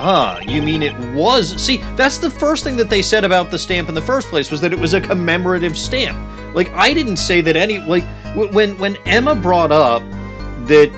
Ah, you mean it was... See, that's the first thing that they said about the stamp in the first place, was that it was a commemorative stamp. Like, I didn't say that any... Like, when Emma brought up that,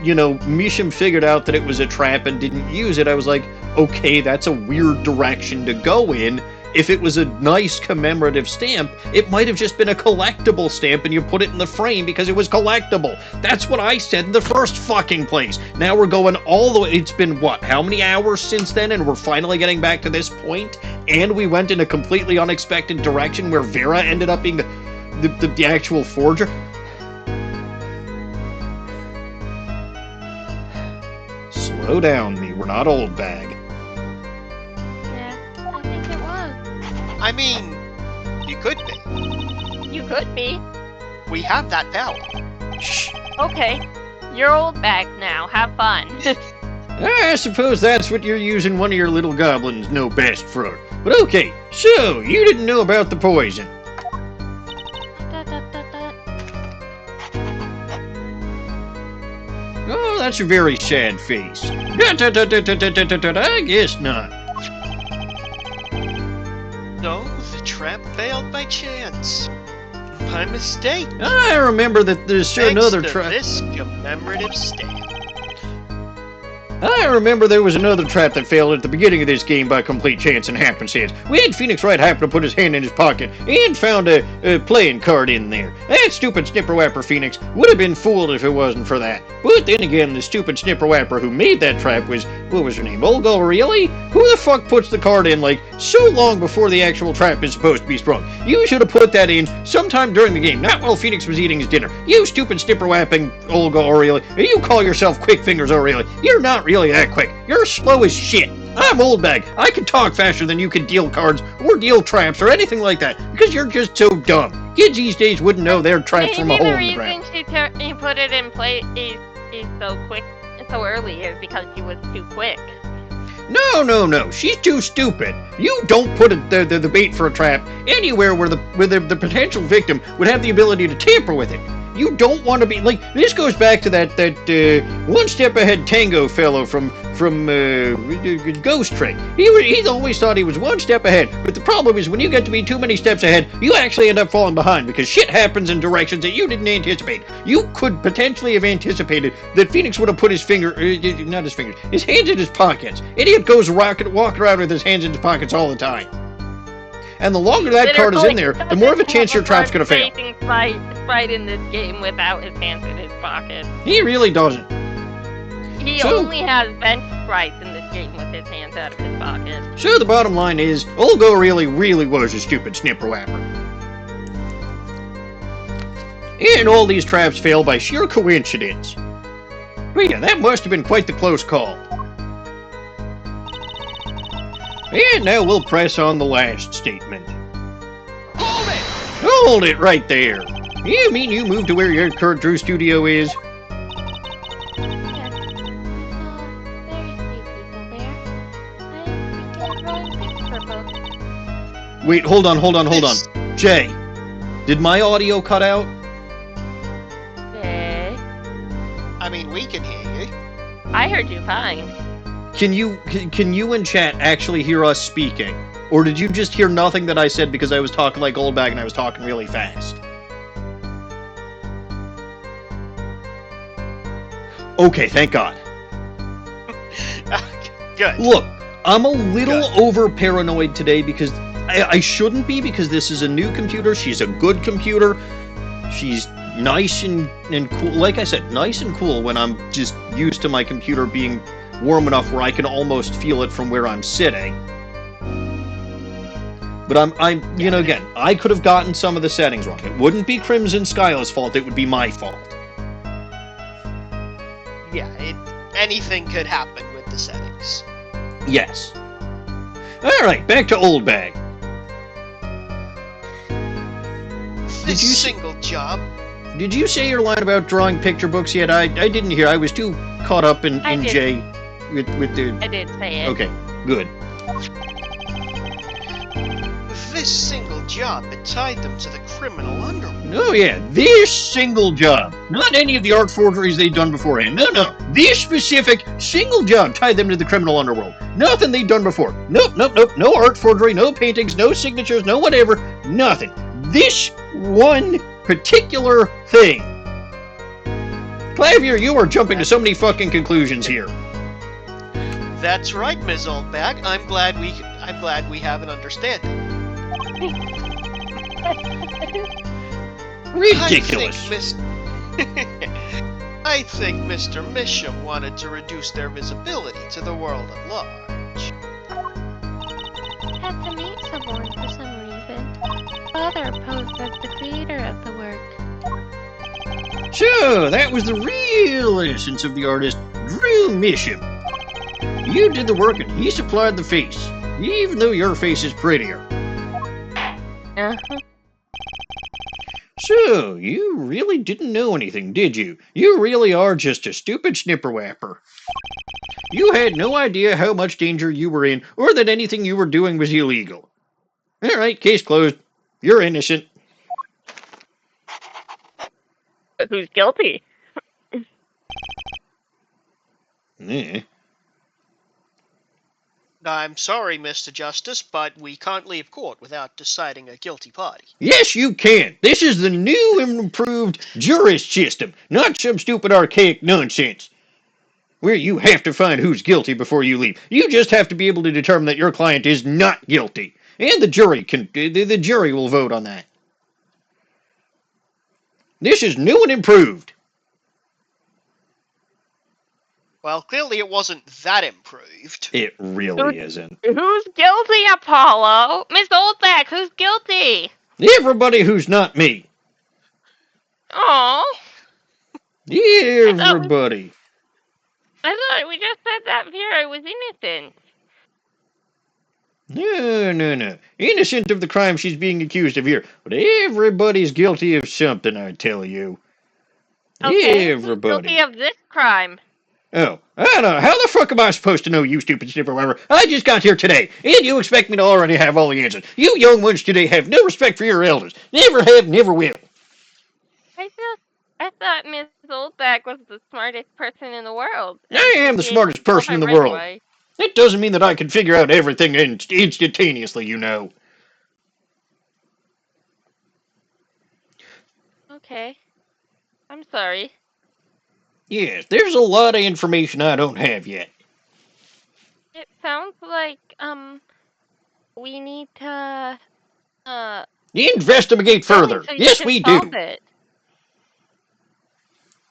you know, Misham figured out that it was a trap and didn't use it, I was like, okay, that's a weird direction to go in. If it was a nice commemorative stamp, it might have just been a collectible stamp and you put it in the frame because it was collectible. That's what I said in the first fucking place. Now we're going all the way. It's been, what, how many hours since then? And we're finally getting back to this point? And we went in a completely unexpected direction where Vera ended up being the actual forger? Slow down, me. We're not old bag. Yeah, I think it was. I mean, you could be. You could be. We have that power. Shh. Okay. You're old bag now. Have fun. I suppose that's what you're using one of your little goblins know best for. But okay, so you didn't know about the poison. Oh, that's a very sad face. I guess not. No, the trap failed by chance. My mistake. I remember that there's sure Thanks another to trap. this commemorative stamp. I remember there was another trap that failed at the beginning of this game by complete chance and happenstance. We had Phoenix Wright happen to put his hand in his pocket and found a playing card in there. That stupid snipper-wapper Phoenix would have been fooled if it wasn't for that. But then again, the stupid snipper-wapper who made that trap was, what was her name, Olga Really? Who the fuck puts the card in, like, so long before the actual trap is supposed to be sprung? You should have put that in sometime during the game, not while Phoenix was eating his dinner. You stupid snipper-wapping Olga O'Reilly. You call yourself Quick Fingers O'Reilly. You're not really that quick. You're slow as shit. I'm Oldbag. I can talk faster than you can deal cards or deal traps or anything like that because you're just so dumb. Kids these days wouldn't know their traps from a hole in the ground. Maybe the reason she put it in place is so quick, so early is because she was too quick. No. She's too stupid. You don't put the bait for a trap anywhere where the potential victim would have the ability to tamper with it. You don't want to be like this. Goes back to that one step ahead tango fellow from Ghost Trick. He always thought he was one step ahead, but the problem is when you get to be too many steps ahead, you actually end up falling behind because shit happens in directions that you didn't anticipate. You could potentially have anticipated that Phoenix would have put his hands in his pockets. Idiot goes walking around with his hands in his pockets all the time. And the longer that card is in there, the more of a chance your trap's gonna fail. Sprite in this game without his hands in his pocket. He really doesn't. He only has bench sprites in this game with his hands out of his pocket. So the bottom line is, Olgo really was a stupid snipper-wapper. And all these traps fail by sheer coincidence. But yeah, that must have been quite the close call. And now we'll press on the last statement. Hold it! Hold it right there. You mean you moved to where your current Drew studio is? Wait, hold on. Jay, did my audio cut out? Okay. I mean, we can hear you. I heard you fine. Can you in chat actually hear us speaking? Or did you just hear nothing that I said because I was talking like Oldbag and I was talking really fast? Okay, thank God. Good. Look, I'm a little over paranoid today because I shouldn't be, because this is a new computer. She's a good computer. She's nice and cool. Like I said, nice and cool when I'm just used to my computer being warm enough where I can almost feel it from where I'm sitting. But I'm again, I could have gotten some of the settings wrong. It wouldn't be Crimson Skyla's fault, it would be my fault. Yeah, anything could happen with the settings. Yes. Alright, back to Oldbag. This single job. Did you say your line about drawing picture books yet? I didn't hear. I was too caught up in Jay with the... I did say it. Okay, good. This single job had tied them to the criminal underworld. Oh yeah, this single job. Not any of the art forgeries they'd done beforehand. No. This specific single job tied them to the criminal underworld. Nothing they'd done before. Nope. No art forgery, no paintings, no signatures, no whatever. Nothing. This one particular thing. Klavier, you are jumping to so many fucking conclusions here. That's right, Ms. Oldbag. I'm glad we have an understanding. Ridiculous. I think Mr. Misham wanted to reduce their visibility to the world at large. Had to meet someone for some reason. Father posed as the creator of the work. So, that was the real essence of the artist, Drew Misham. You did the work and he supplied the face, even though your face is prettier. Uh-huh. So, you really didn't know anything, did you? You really are just a stupid snipper-wapper. You had no idea how much danger you were in, or that anything you were doing was illegal. Alright, case closed. You're innocent. Who's guilty? I'm sorry, Mr. Justice, but we can't leave court without deciding a guilty party. Yes, you can. This is the new and improved jurist system, not some stupid archaic nonsense where you have to find who's guilty before you leave. You just have to be able to determine that your client is not guilty, and the jury will vote on that. This is new and improved. Well, clearly it wasn't that improved. It really isn't. Who's guilty, Apollo? Miss Oldback, who's guilty? Everybody who's not me. Oh. Everybody. I thought we just said that Vera was innocent. No. Innocent of the crime she's being accused of here. But everybody's guilty of something, I tell you. Okay, who's Everybody. guilty of this crime? Oh, I don't know. How the fuck am I supposed to know, you stupid sniffer whatever? I just got here today, and you expect me to already have all the answers. You young ones today have no respect for your elders. Never have, never will. I thought Miss Oldback was the smartest person in the world. I am the smartest person in the world. That doesn't mean that I can figure out everything instantaneously, you know. Okay. I'm sorry. Yes, there's a lot of information I don't have yet. It sounds like, we need to, Investigate further. so you Yes, can we do. solve it.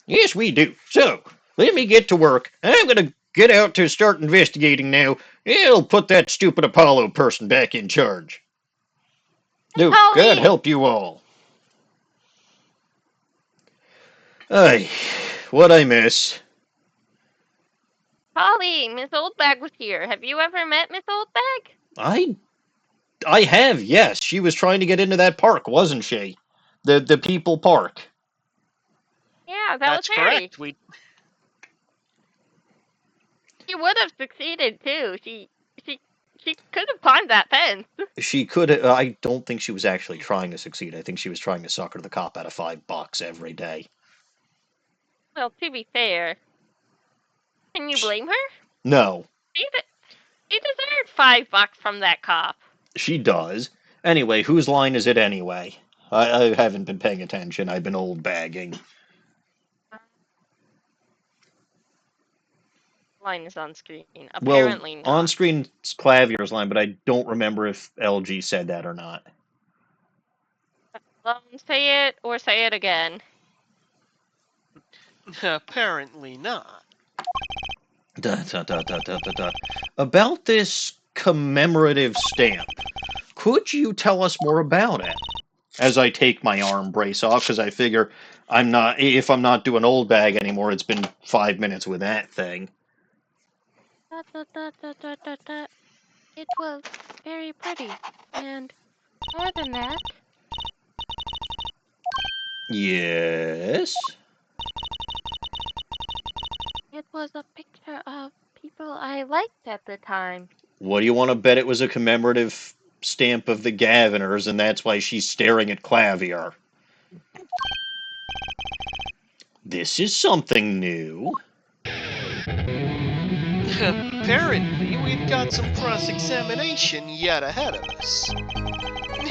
Yes, we do. So, let me get to work. I'm going to get out to start investigating now. I'll put that stupid Apollo person back in charge. No, God help you all. Ay, what I miss. Polly, Miss Oldbag was here. Have you ever met Miss Oldbag? I have, yes. She was trying to get into that park, wasn't she? The People Park. Yeah, That's was Harry. correct. She would have succeeded too. She could have climbed that fence. She could have. I don't think she was actually trying to succeed. I think she was trying to sucker the cop out of $5 every day. Well, to be fair, can you blame her? No. She deserved $5 from that cop. She does. Anyway, whose line is it anyway? I haven't been paying attention. I've been old bagging. Line is on screen. Apparently not. On screen it's Klavier's line, but I don't remember if LG said that or not. Say it or say it again. Apparently not. About this commemorative stamp, could you tell us more about it? As I take my arm brace off, because I figure if I'm not doing old bag anymore, it's been 5 minutes with that thing. It was very pretty, and more than that, Yes? it was a picture of people I liked at the time. What do you want to bet it was a commemorative stamp of the Gaviners, and that's why she's staring at Klavier? This is something new. Apparently, we've got some cross-examination yet ahead of us.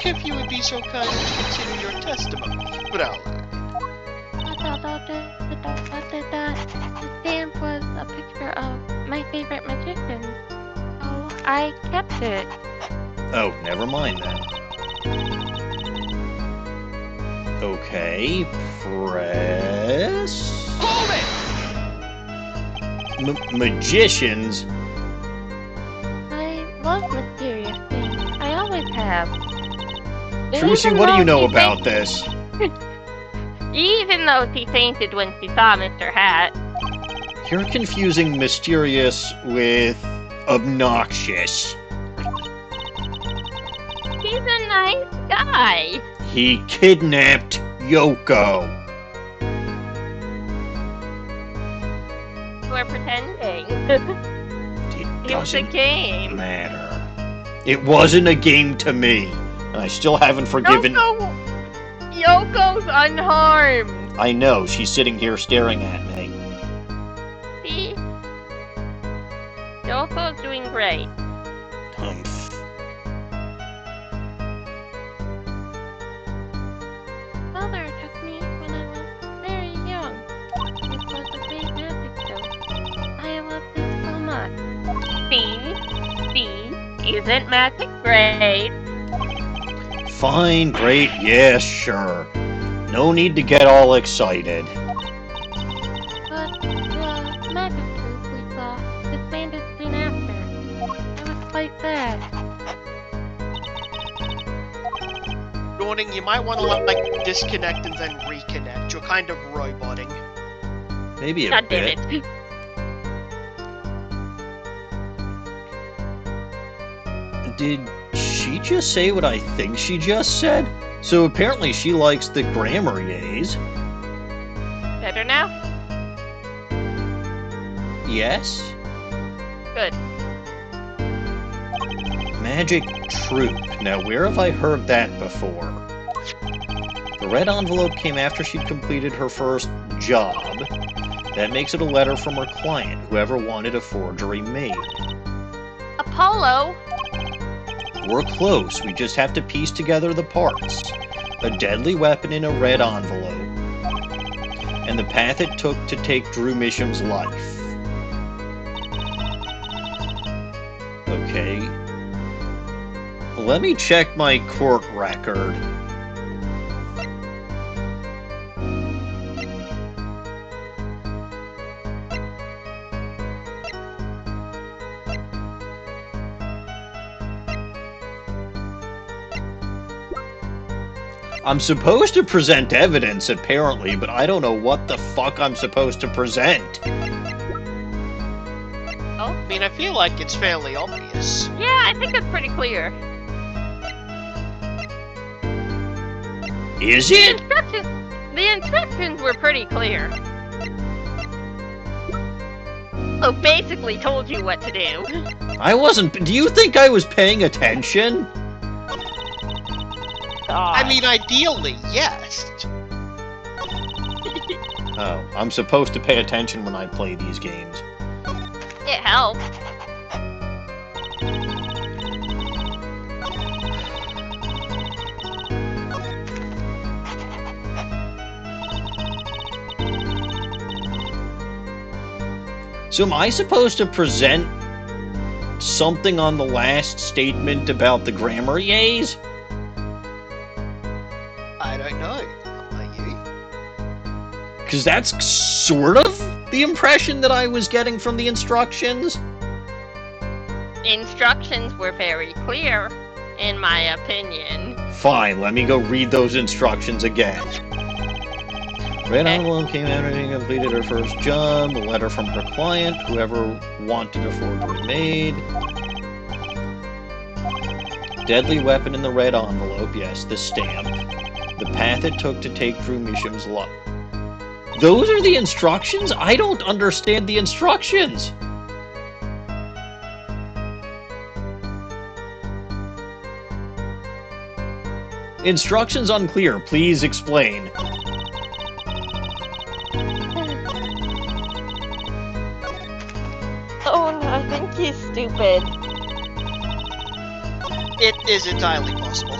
If you would be so kind as to continue your testimony, Brawler. The stamp was a picture of my favorite magician, so I kept it. Oh, never mind then. Okay, press... Hold it! Magicians? I love mysterious things. I always have. Trucy, what do you know about this? Even though she fainted when she saw Mr. Hat. You're confusing mysterious with obnoxious. He's a nice guy. He kidnapped Yoko. We're pretending. It was a game. Matter. It wasn't a game to me. And I still haven't forgiven... Yoko's unharmed. I know, she's sitting here staring at me. See? Yoko's doing great. Mother took me when I was very young. It was a big magic show. I loved it so much. See? Isn't magic great? Fine, great, yes, sure. No need to get all excited. But the magic troupe we saw disbanded soon after. I was quite sad. Dawning, you might want to disconnect and then reconnect. You're kind of roboting. Maybe a God bit. damn it. Did she just say what I think she just said? So apparently she likes the Grammariers. Better now? Yes? Good. Magic Troop. Now, where have I heard that before? The red envelope came after she'd completed her first job. That makes it a letter from her client, whoever wanted a forgery made. Apollo? We're close, we just have to piece together the parts. A deadly weapon in a red envelope. And the path it took to take Drew Misham's life. Okay. Let me check my court record. I'm supposed to present evidence, apparently, but I don't know what the fuck I'm supposed to present. I mean, I feel like it's fairly obvious. Yeah, I think it's pretty clear. Is it? The instructions were pretty clear. So basically told you what to do. I wasn't... Do you think I was paying attention? I mean, ideally, yes. Oh, I'm supposed to pay attention when I play these games. It helps. So am I supposed to present something on the last statement about the Grammariers? I don't know. Are you? Because that's sort of the impression that I was getting from the instructions. Instructions were very clear, in my opinion. Fine, let me go read those instructions again. Red envelope came after she completed her first job. A letter from her client, whoever wanted a forgery made. Deadly weapon in the red envelope, yes, the stamp. The path it took to take Drew Misham's life. Those are the instructions? I don't understand the instructions. Instructions unclear. Please explain. Oh, no, I think he's stupid. It is entirely possible.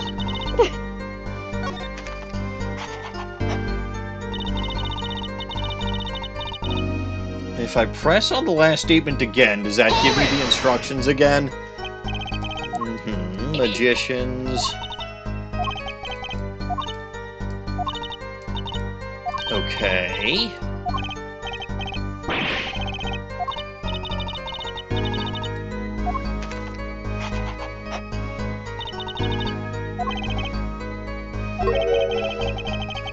If I press on the last statement again, does that give me the instructions again? Magicians. Okay.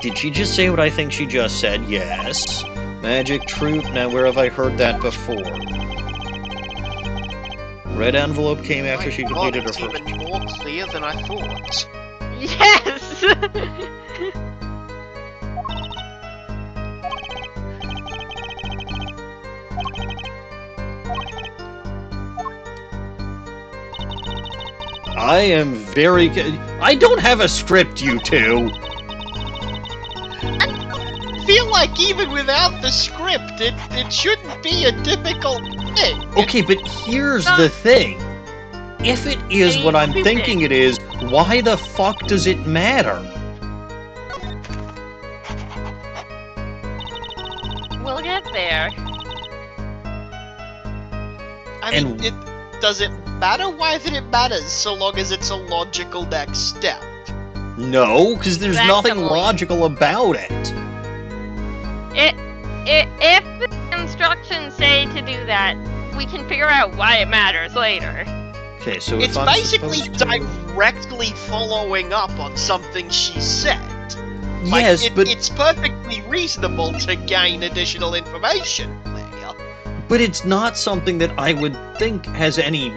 Did she just say what I think she just said? Yes. Magic Troop, now where have I heard that before? Red envelope came after she completed her first. It's even more clear than I thought. Yes! I am very... I don't have a script, you two! I feel like even without the script, it shouldn't be a difficult thing. Okay, but here's the thing. If it is what I'm thinking it is, why the fuck does it matter? We'll get there. I mean, does it matter? Why that it matters so long as it's a logical next step? No, because there's nothing logical about it. If the instructions say to do that, we can figure out why it matters later. Okay, so it's if I'm basically to... directly following up on something she said. Yes, like, but it's perfectly reasonable to gain additional information there. But it's not something that I would think has any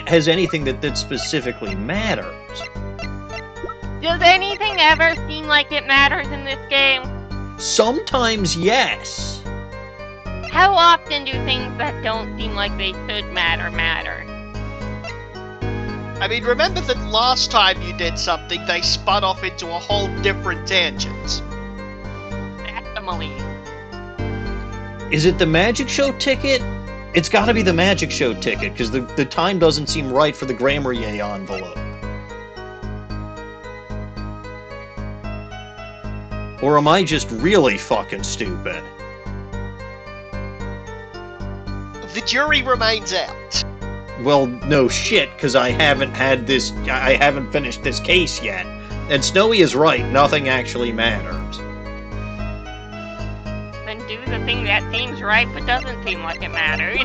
has anything that specifically matters. Does anything ever seem like it matters in this game? Sometimes, yes. How often do things that don't seem like they should matter? I mean, remember that last time you did something, they spun off into a whole different tangent. Emily. Is it the magic show ticket? It's gotta be the magic show ticket, because the time doesn't seem right for the Grammarier envelope. Or am I just really fucking stupid? The jury remains out. Well, no shit, because I haven't finished this case yet. And Snowy is right, nothing actually matters. Then do the thing that seems right but doesn't seem like it matters.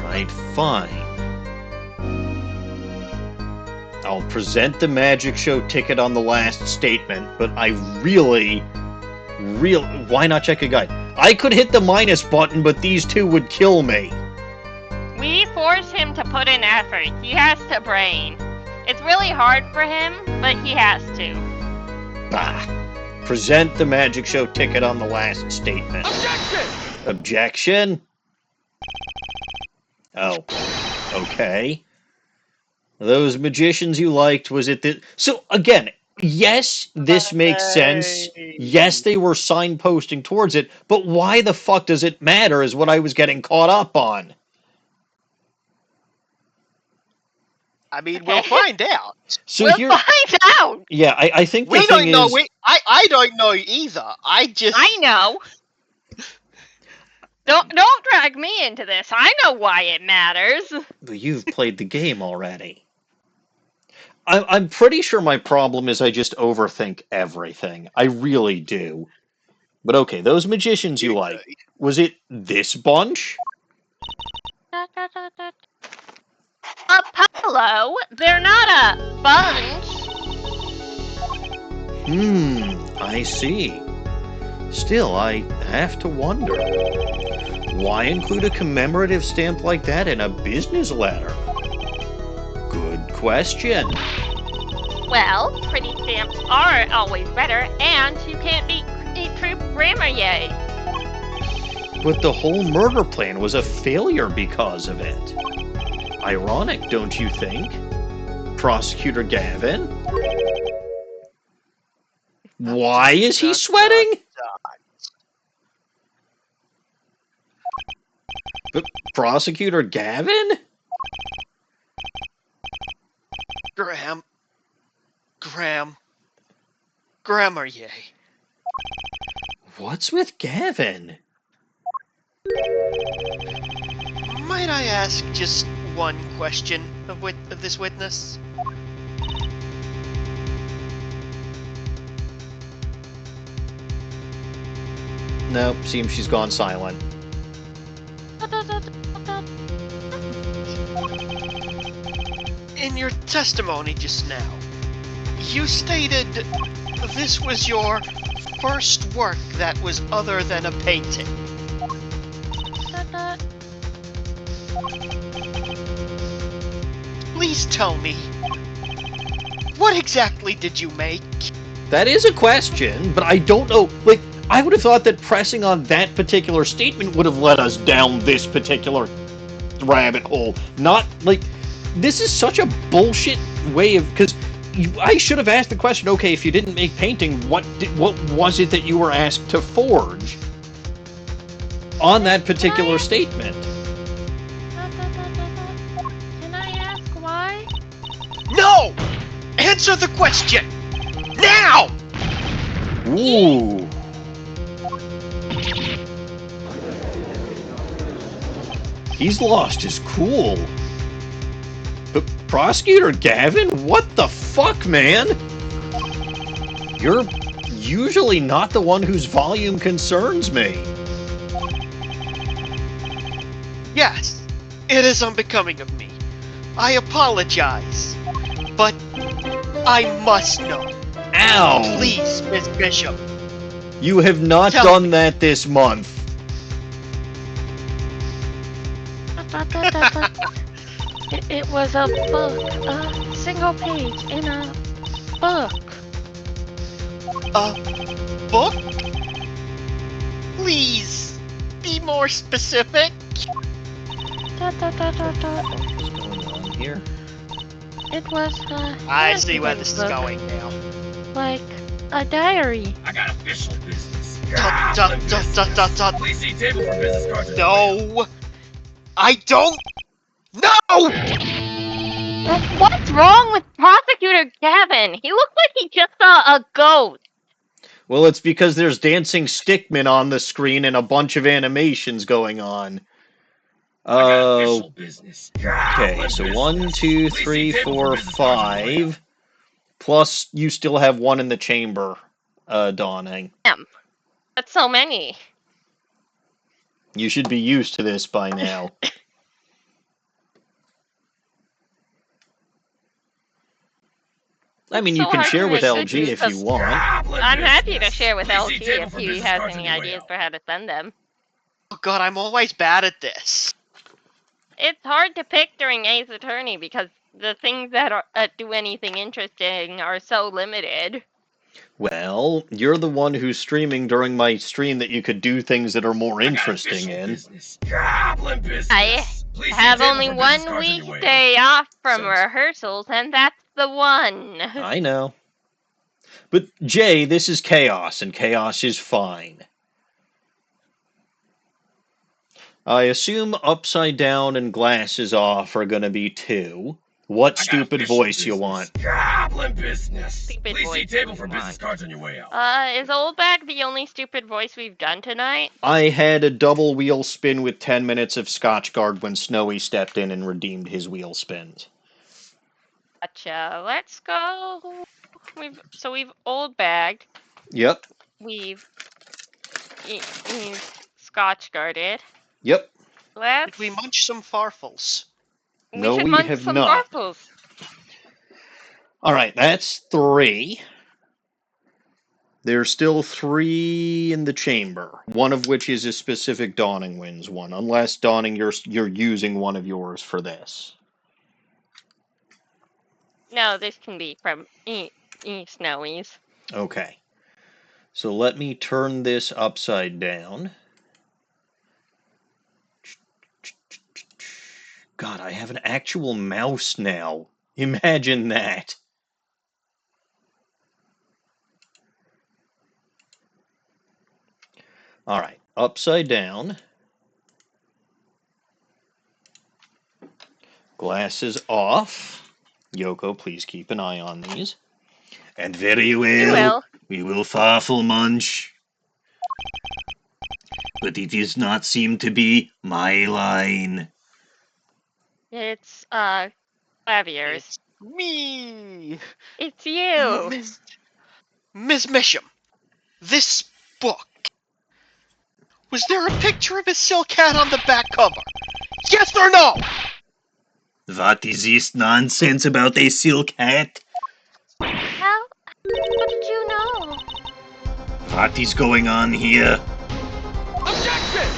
Right, fine. I'll present the magic show ticket on the last statement, but I really... Why not check a guide? I could hit the minus button, but these two would kill me. We force him to put in effort. He has to brain. It's really hard for him, but he has to. Bah. Present the magic show ticket on the last statement. Objection! Objection? Oh. Okay. Those magicians you liked, was it that... So, again, yes, this makes sense. Yes, they were signposting towards it, but why the fuck does it matter is what I was getting caught up on. I mean, we'll find out. So we'll here, find out! yeah, I think the We thing don't know. is... I don't know either. I know. Don't drag me into this. I know why it matters. You've played the game already. I'm pretty sure my problem is I just overthink everything. I really do. But okay, those magicians you like, was it this bunch? Apollo? They're not a bunch. I see. Still, I have to wonder. Why include a commemorative stamp like that in a business letter? Good question. Well, pretty stamps are always better, and you can't be a true Grammarier. But the whole murder plan was a failure because of it. Ironic, don't you think? Prosecutor Gavin? Why is he sweating? But Prosecutor Gavin? Grammarier. What's with Gavin? Might I ask just one question of this witness? Nope, seems she's gone silent. In your testimony just now, you stated this was your first work that was other than a painting. Please tell me, what exactly did you make? That is a question, but I don't know. Like, I would have thought that pressing on that particular statement would have led us down this particular rabbit hole. Not, like, this is such a bullshit way of... Because I should have asked the question, okay, if you didn't make painting, what was it that you were asked to forge on that particular statement? Can I ask why? No! Answer the question! Now! Ooh. He's lost his cool. But Prosecutor Gavin? What the fuck, man? You're usually not the one whose volume concerns me. Yes, it is unbecoming of me. I apologize. But I must know. Ow! Please, Miss Bishop. You have not Tell done that this month. It was a book, a single page in a book. A book? Please, be more specific. Dot, dot, dot, dot, dot. What's going on here? It was a I see where this is book, going now. like a diary. I got official business. Dot, dot, dot, dot, dot, dot. Please see table for business cards. No, I don't. No! What's wrong with Prosecutor Gavin? He looks like he just saw a ghost. Well, it's because there's dancing stickmen on the screen and a bunch of animations going on. I got official business. Okay, so 1, 2, 3, 4, 5. Plus, you still have one in the chamber, Dawning. Damn. That's so many. You should be used to this by now. I mean, you So can hard share to with make LG good if use you of- want. I'm happy to share with Please LG see table if for he business has cards on any your way ideas out. for how to send them. Oh god, I'm always bad at this. It's hard to pick during Ace Attorney because the things that do anything interesting are so limited. Well, you're the one who's streaming during my stream that you could do things that are more I got interesting official in. business. Goblin business. I Please see have table only for business one cards on your way out. weekday off from So- rehearsals, and that's the one. I know. But, Jay, this is chaos, and chaos is fine. I assume upside down and glasses off are going to be 2. What I got stupid official voice you business. want? Goblin business. Stupid Please see voice table you for business want. cards on your way out. Is Oldback the only stupid voice we've done tonight? I had a double wheel spin with 10 minutes of Scotchguard when Snowy stepped in and redeemed his wheel spins. Gotcha. Let's go. We've old bagged. Yep, We've Scotch guarded. yep. Let's. Did we munch some farfels? No, should we munch have some not. Farfels. All right, that's 3. There's still 3 in the chamber, one of which is a specific DawningWinds one, unless, Dawning, you're using one of yours for this. No, this can be from Snowies. Okay. So let me turn this upside down. God, I have an actual mouse now. Imagine that. All right, upside down. Glasses off. Yoko, please keep an eye on these. And very well, we will farfel munch. But it does not seem to be my line. It's Clavier's. It's me! It's you. Ms. Misham, this book. Was there a picture of a silk hat on the back cover? Yes or no? What is this nonsense about a silk hat? How did you know? What is going on here? Objection!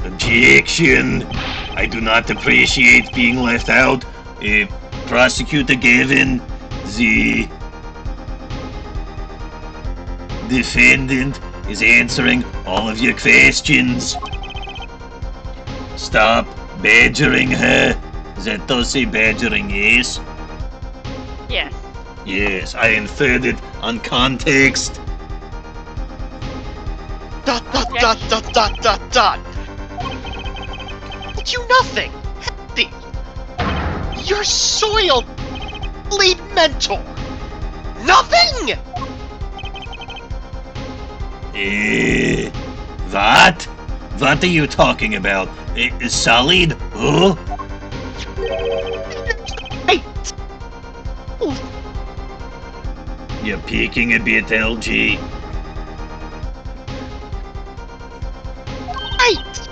Objection! I do not appreciate being left out. Prosecutor Gavin, the defendant is answering all of your questions. Stop badgering her. That does say badgering, yes? Yes. Yes, I inferred it on context. Dot dot dot dot dot dot dot. Did you nothing? Happy. Your soiled lead mentor. Nothing. What? What are you talking about? Solid? Who? Hey. You're peeking a bit, LG. Right.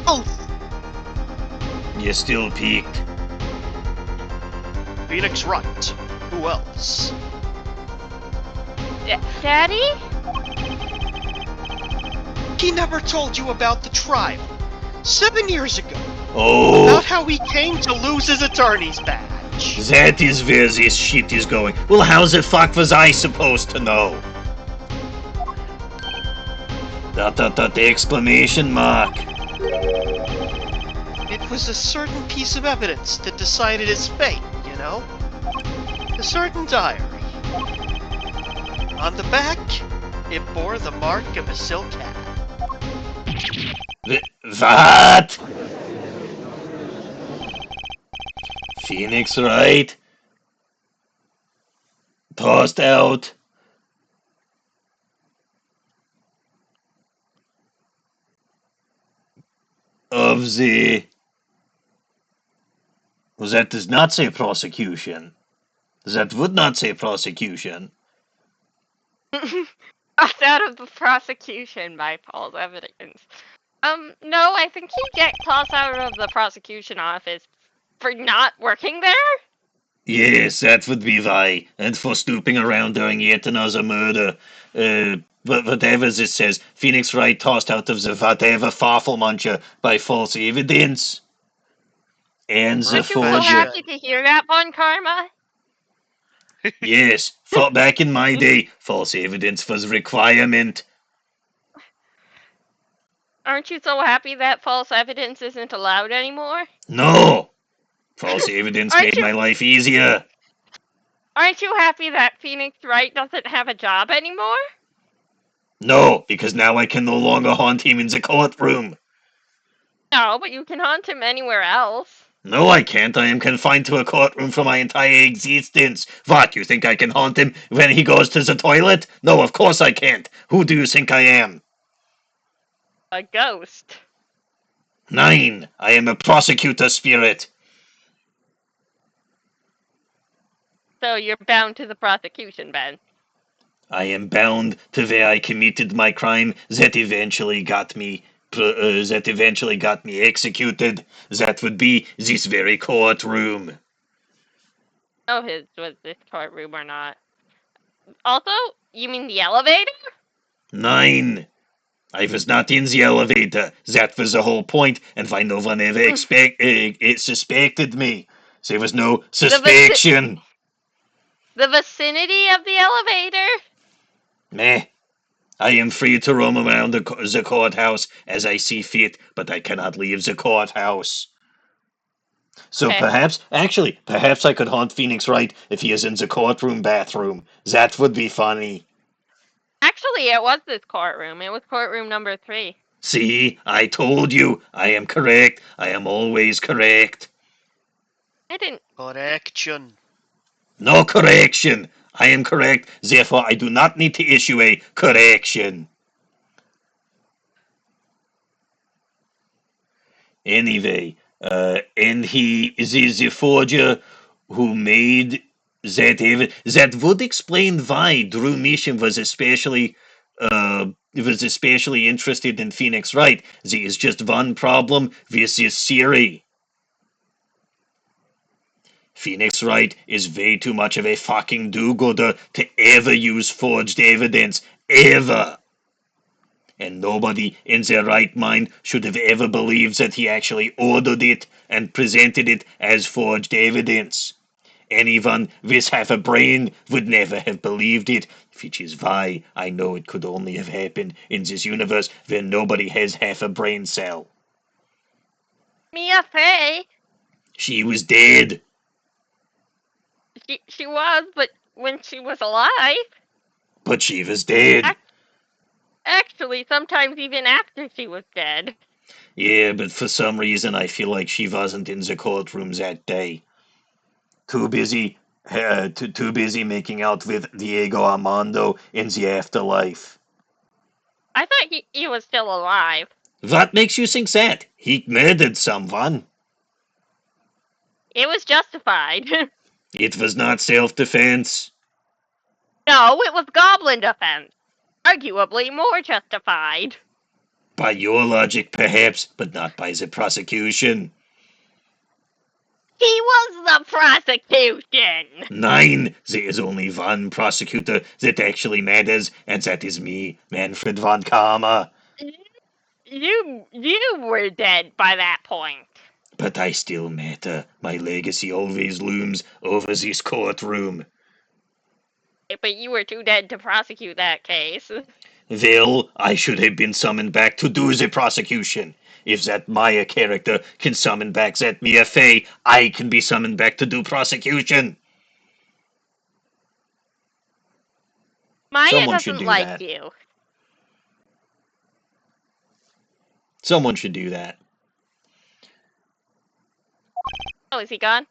Oh. You're still peaked. Phoenix Wright. Who else? Daddy? He never told you about the trial. 7 years ago. Oh, About how he came to lose his attorney's badge. that is where this shit is going. Well, how the fuck was I supposed to know? Exclamation mark. It was a certain piece of evidence that decided his fate, you know? A certain diary. On the back, it bore the mark of a silk hat. What? Phoenix Wright? Tossed out. Of the... Well, that does not say prosecution. That would not say prosecution. Opt out of the prosecution by Paul's evidence. No, I think you get tossed out of the prosecution office for not working there? Yes, that would be why. And for snooping around during yet another murder. But whatever this says, Phoenix Wright tossed out of the whatever Farfelmuncher by false evidence. And the Aren't you so forger. happy to hear that, Von Karma? Yes, for back in my day, false evidence was requirement. Aren't you so happy that false evidence isn't allowed anymore? No! False evidence Aren't made you- my life easier. Aren't you happy that Phoenix Wright doesn't have a job anymore? No, because now I can no longer haunt him in the courtroom. No, but you can haunt him anywhere else. No, I can't. I am confined to a courtroom for my entire existence. What, you think I can haunt him when he goes to the toilet? No, of course I can't. Who do you think I am? A ghost. 9. I am a prosecutor spirit. So you're bound to the prosecution, Ben. I am bound to where I committed my crime that eventually got me executed. That would be this very courtroom. Oh, was this courtroom or not? Also, you mean the elevator? 9. I was not in the elevator. That was the whole point, and why no one ever suspected me. There was no suspicion. The vicinity of the elevator? Meh. I am free to roam around the courthouse as I see fit, but I cannot leave the courthouse. So Okay. perhaps I could haunt Phoenix Wright if he is in the courtroom bathroom. That would be funny. Actually, it was this courtroom. It was courtroom number 3. See, I told you. I am correct. I am always correct. I didn't. Correction. No correction. I am correct. Therefore, I do not need to issue a correction. Anyway, and he is the forger who made that would explain why Drew Misham was especially interested in Phoenix Wright. There is just one problem with this theory. Phoenix Wright is way too much of a fucking do-gooder to ever use forged evidence, ever. And nobody in their right mind should have ever believed that he actually ordered it and presented it as forged evidence. Anyone with half a brain would never have believed it, which is why I know it could only have happened in this universe where nobody has half a brain cell. Mia Fey? She was dead. She was, but when she was alive. But she was dead. Actually, sometimes even after she was dead. Yeah, but for some reason I feel like she wasn't in the courtroom that day. Too busy making out with Diego Armando in the afterlife. I thought he was still alive. What makes you think that? He murdered someone. It was justified. It was not self-defense. No, it was goblin defense. Arguably more justified. By your logic, perhaps, but not by the prosecution. He was the prosecution! 9. There is only one prosecutor that actually matters, and that is me, Manfred von Karma. You were dead by that point. But I still matter. My legacy always looms over this courtroom. But you were too dead to prosecute that case. Well, I should have been summoned back to do the prosecution. If that Maya character can summon back that Mia Fey, I can be summoned back to do prosecution. Maya Someone should doesn't do like that. you. Someone should do that. Oh, is he gone?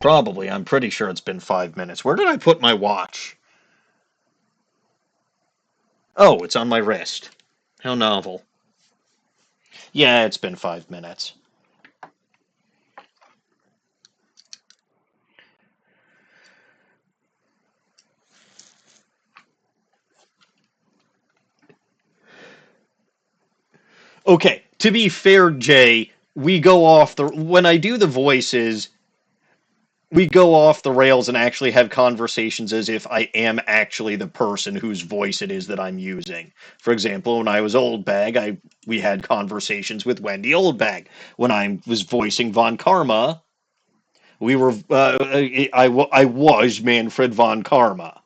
Probably. I'm pretty sure it's been 5 minutes. Where did I put my watch? Oh, it's on my wrist. How novel. Yeah, it's been 5 minutes. Okay, to be fair, Jay, we go off the... When I do the voices, we go off the rails and actually have conversations as if I am actually the person whose voice it is that I'm using. For example, when I was Oldbag, we had conversations with Wendy Oldbag. When I was voicing Von Karma, we were I was Manfred Von Karma.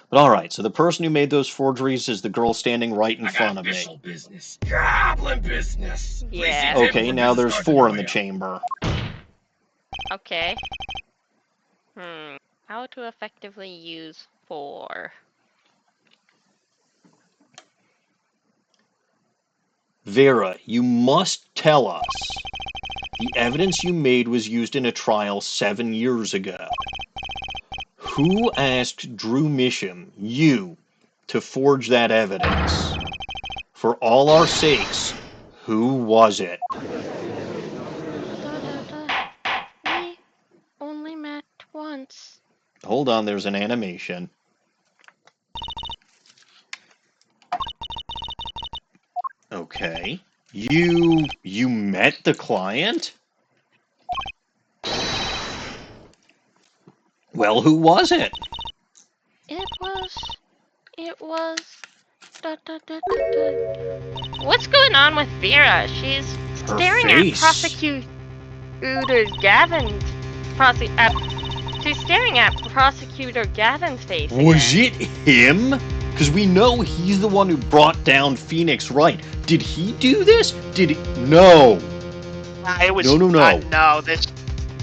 But all right, so the person who made those forgeries is the girl standing right in front of me. Official business. Goblin business. Yeah. Okay, now there's 4 in the chamber. Okay. How to effectively use 4? Vera, you must tell us. The evidence you made was used in a trial 7 years ago. Who asked Drew Misham, you, to forge that evidence? For all our sakes, who was it? We only met once. Hold on, there's an animation. Okay. You met the client? Well, who was it? It was. What's going on with Vera? She's Her staring face. at prosecutor Gavin's she's staring at prosecutor Gavin's face. Was again. it him? Because we know he's the one who brought down Phoenix Wright. Did he do this? Did he? No. It was No. no.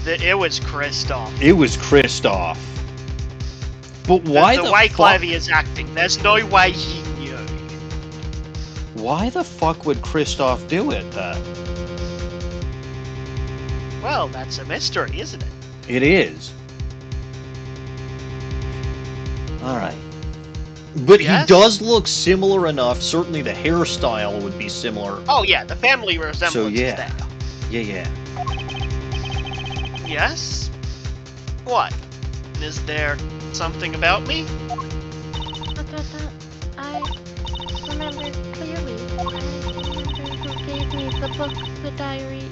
It was Kristoff. It was Kristoff. But why the the way fuck? Klavier is acting, there's no way he knew. Why the fuck would Kristoff do it then? Well, that's a mystery, isn't it? It is. All right. But Yes? he does look similar enough. Certainly the hairstyle would be similar. Oh yeah, the family resemblance So, yeah. is there. Yeah. Yes? What? Is there something about me? I remember clearly. I remember who gave me the book, the diary.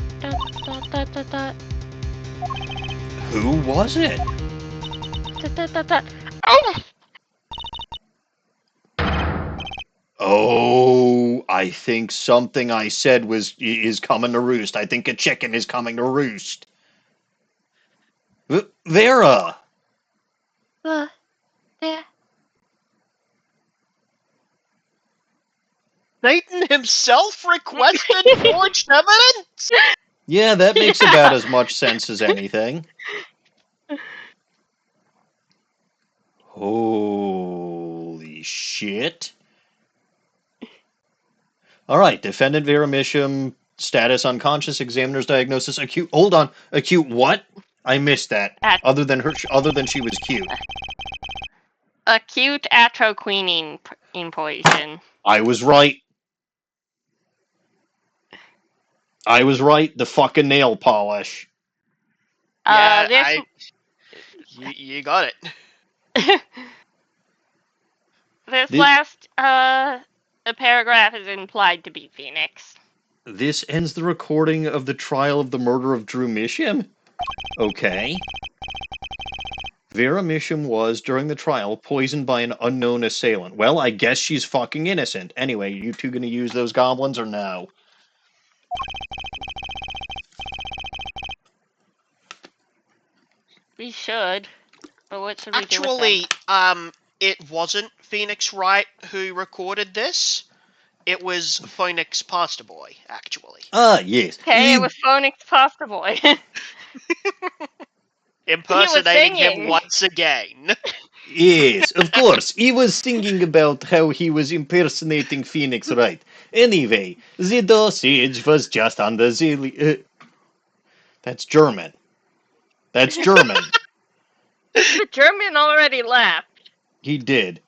Who was it? Oh, I think something I said is coming to roost. I think a chicken is coming to roost. Vera! There. Nathan himself requested forged evidence? Yeah, that makes about as much sense as anything. Holy shit. All right, defendant Vera Misham, status unconscious, examiner's diagnosis, acute. Hold on, acute what? I missed that. Other than she was cute. Acute atroquinine poison. I was right. The fucking nail polish. Yeah, you got it. This last paragraph is implied to be Phoenix. This ends the recording of the trial of the murder of Drew Misham? Okay. Vera Misham was, during the trial, poisoned by an unknown assailant. Well, I guess she's fucking innocent. Anyway, you two gonna use those goblins or no? We should. But what should we do with Actually, them? it wasn't Phoenix Wright who recorded this. It was Phoenix Pasta Boy, actually. Ah, yes. Okay, it was Phoenix Pasta Boy. Impersonating him singing. once again. Yes, of course. He was thinking about how he was impersonating Phoenix Wright. Anyway, the dosage was just under the... that's German. That's German. The German already left. He did.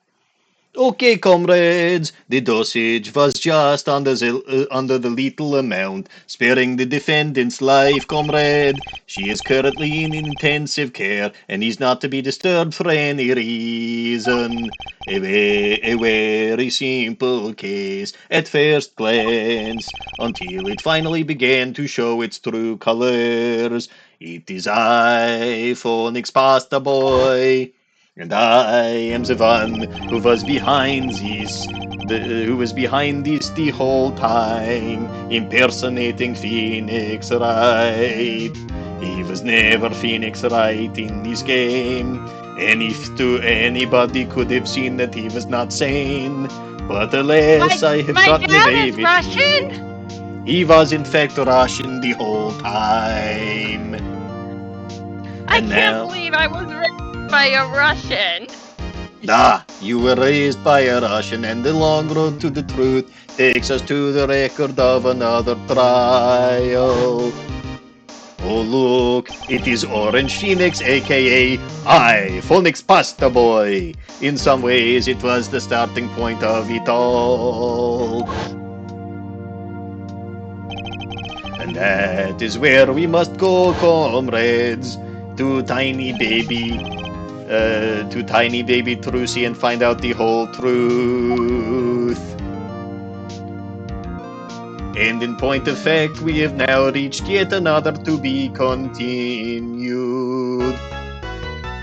Okay, comrades, the dosage was just under the lethal amount, sparing the defendant's life, comrade. She is currently in intensive care, and is not to be disturbed for any reason. A very simple case at first glance, until it finally began to show its true colors. It is I, Phoenix Pasta Boy. And I am the one who was behind this, the whole time, impersonating Phoenix Wright. He was never Phoenix Wright in this game, and if to anybody could have seen that he was not sane, but alas, I have gotten away with Russian? it. He was in fact Russian the whole time. I And can't now- believe I was raised by a Russian. Ah, you were raised by a Russian, and the long road to the truth takes us to the record of another trial. Oh look, it is Orange Phoenix, aka I, Phoenix Pasta Boy. In some ways, it was the starting point of it all. And that is where we must go, comrades, to Tiny Baby Trucy and find out the whole truth. And in point of fact, we have now reached yet another to be continued.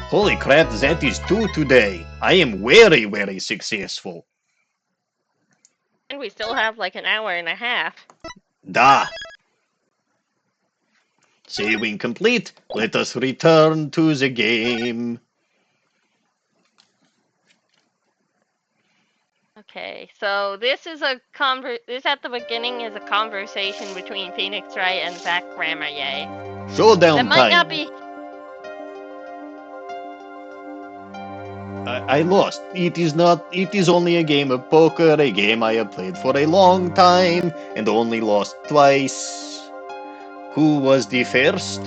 Holy crap, that is 2 today. I am very, very successful. And we still have like an hour and a half. Da. Saving complete. Let us return to the game. Okay, so this is a this at the beginning is a conversation between Phoenix Wright and Zach Gramaye. Showdown That might not time. be. I lost. It is not. It is only a game of poker, a game I have played for a long time and only lost twice. Who was the first?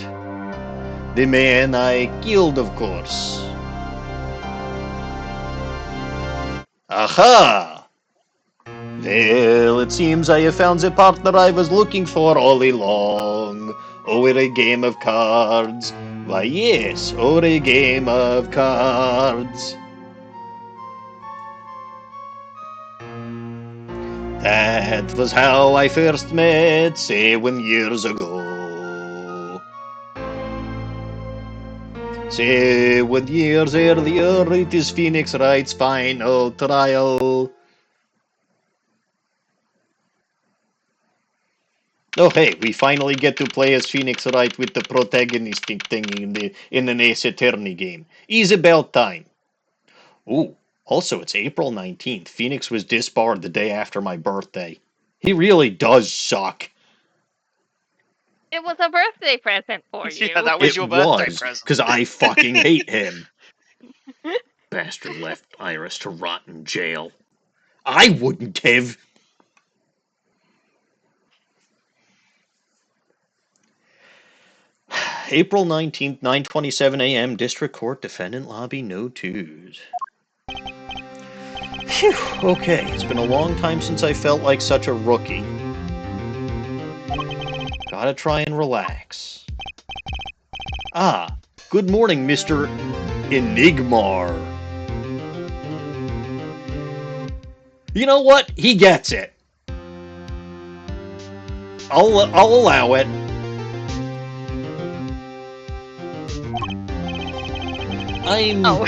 The man I killed, of course. Aha! Well, it seems I have found the partner I was looking for all along. Over a game of cards. Why, yes, over a game of cards. That was how I first met 7 years ago. 7 years earlier, it is Phoenix Wright's final trial. Oh hey, we finally get to play as Phoenix Wright with the protagonistic thing in an Ace Attorney game. Is about time. Ooh. Also, it's April 19th. Phoenix was disbarred the day after my birthday. He really does suck. It was a birthday present for you. Yeah, that was your birthday present. Because I fucking hate him. Bastard left Iris to rot in jail. I wouldn't have. April 19th, 9:27 a.m. District Court Defendant Lobby, no twos. Phew, okay, it's been a long time since I felt like such a rookie. Gotta try and relax. Ah, good morning, Mr. Enigmar. You know what? He gets it. I'll allow it. Oh.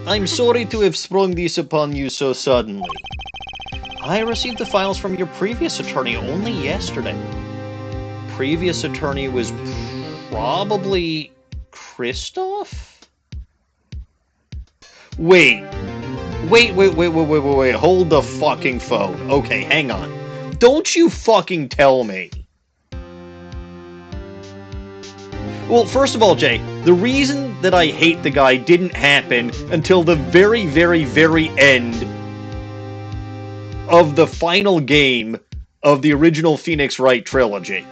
I'm sorry to have sprung this upon you so suddenly. I received the files from your previous attorney only yesterday. Previous attorney was probably Christoph? Wait, hold the fucking phone. Okay, hang on. Don't you fucking tell me. Well, first of all, Jay, the reason that I hate the guy didn't happen until the very, very, very end of the final game of the original Phoenix Wright trilogy.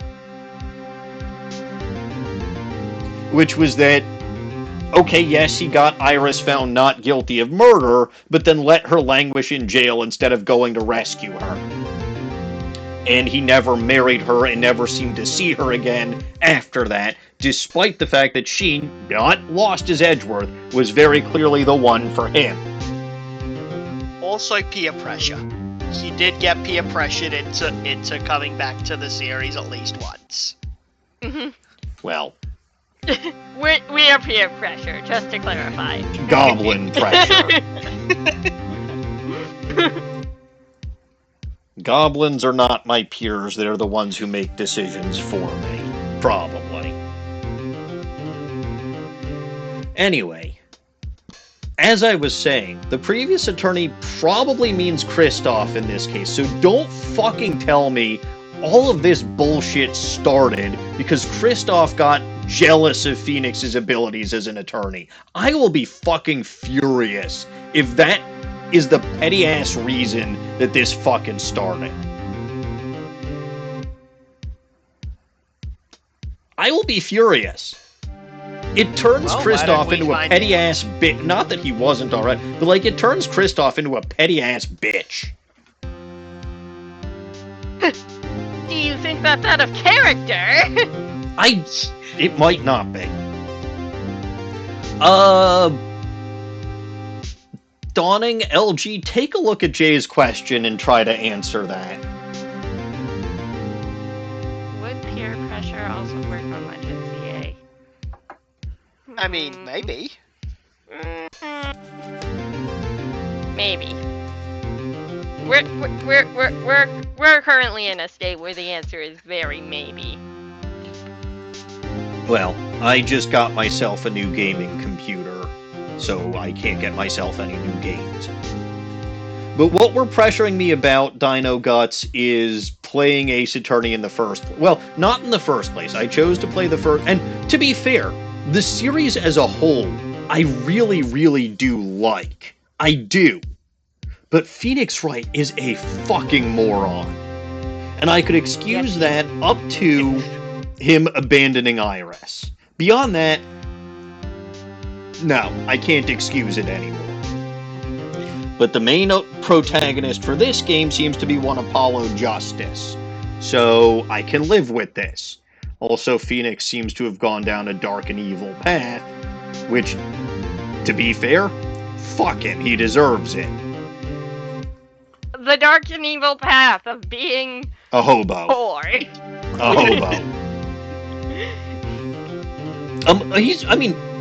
Which was that, okay, yes, he got Iris found not guilty of murder, but then let her languish in jail instead of going to rescue her. And he never married her and never seemed to see her again after that, despite the fact that she, not lost as Edgeworth, was very clearly the one for him. Also peer pressure. He did get peer pressured into coming back to the series at least once. Well, we are peer pressure, just to clarify. Goblin pressure. Goblins are not my peers, they're the ones who make decisions for me. Probably. Anyway, as I was saying, the previous attorney probably means Christoph in this case, so don't fucking tell me all of this bullshit started because Christoph got jealous of Phoenix's abilities as an attorney. I will be fucking furious if that is the petty-ass reason that this fucking started. I will be furious. It turns Christoph into a petty-ass bitch. Not that he wasn't alright, but like, it turns Christoph into a petty-ass bitch. Do you think that's out of character? It might not be. Dawning, LG, take a look at Jay's question and try to answer that. Would peer pressure also work on Legend CA? I mean, maybe. Maybe. We're currently in a state where the answer is very maybe. Well, I just got myself a new gaming computer, so I can't get myself any new games. But what we're pressuring me about, Dino Guts, is playing Ace Attorney in the first place. Well, not in the first place. I chose to play the first... And to be fair, the series as a whole, I really, really do like. I do. But Phoenix Wright is a fucking moron. And I could excuse that up to him abandoning Iris. Beyond that, no, I can't excuse it anymore. But the main protagonist for this game seems to be one Apollo Justice. So I can live with this. Also, Phoenix seems to have gone down a dark and evil path, which, to be fair, fuck him, he deserves it. The dark and evil path of being a hobo. Poor. A hobo.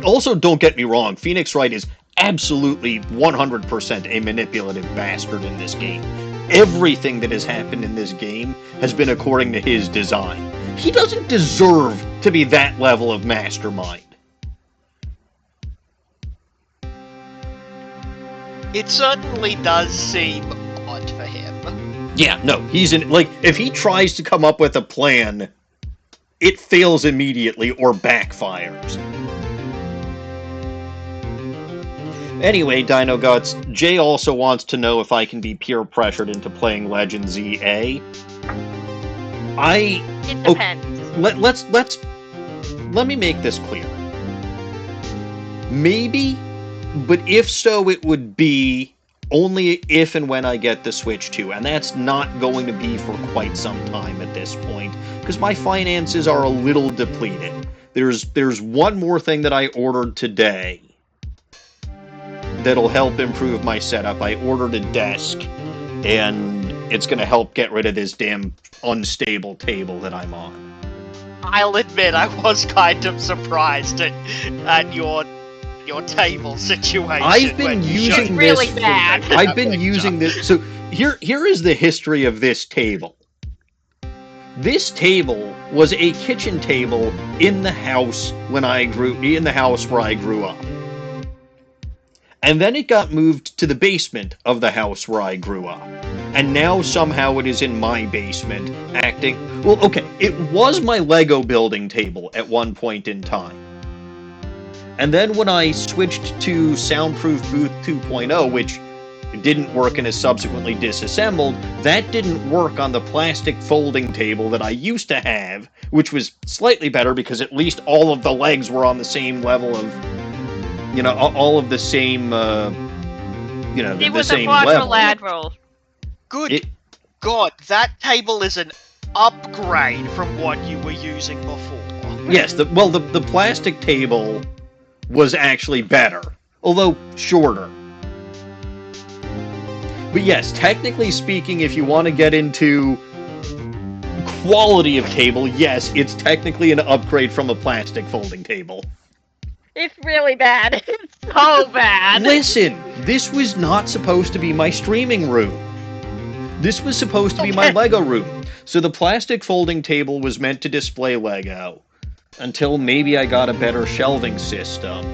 Also, don't get me wrong, Phoenix Wright is absolutely 100% a manipulative bastard in this game. Everything that has happened in this game has been according to his design. He doesn't deserve to be that level of mastermind. It certainly does seem odd for him. Yeah, no, if he tries to come up with a plan, it fails immediately or backfires. Anyway, Dino Guts, Jay also wants to know if I can be peer pressured into playing Legend ZA. It depends. Let me make this clear. Maybe, but if so, it would be only if and when I get the Switch 2, and that's not going to be for quite some time at this point, because my finances are a little depleted. There's one more thing that I ordered today that'll help improve my setup. I ordered a desk, and it's going to help get rid of this damn unstable table that I'm on. I'll admit, I was kind of surprised at your your table situation. I've been when you using showed me really this. bad. I've been picture. using this. So here is the history of this table. This table was a kitchen table in the house where I grew up. And then it got moved to the basement of the house where I grew up. And now somehow it is in my basement acting. Well, okay, it was my Lego building table at one point in time. And then when I switched to Soundproof Booth 2.0, which didn't work and is subsequently disassembled, that didn't work on the plastic folding table that I used to have, which was slightly better because at least all of the legs were on the same level of, all of the same, It the was same a level. quadrilateral. Good God, that table is an upgrade from what you were using before. Yes, the plastic table was actually better, although shorter. But yes, technically speaking, if you want to get into quality of table, yes, it's technically an upgrade from a plastic folding table. It's really bad. It's so bad. Listen, this was not supposed to be my streaming room. This was supposed to be my Lego room. So the plastic folding table was meant to display Lego, until maybe I got a better shelving system.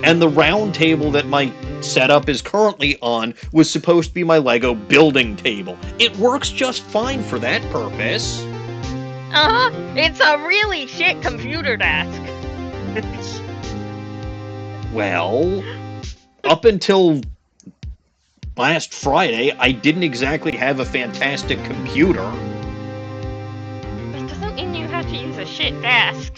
And the round table that my setup is currently on was supposed to be my Lego building table. It works just fine for that purpose. Uh-huh. It's a really shit computer desk. Well, up until last Friday, I didn't exactly have a fantastic computer. It doesn't mean you have to use a shit desk.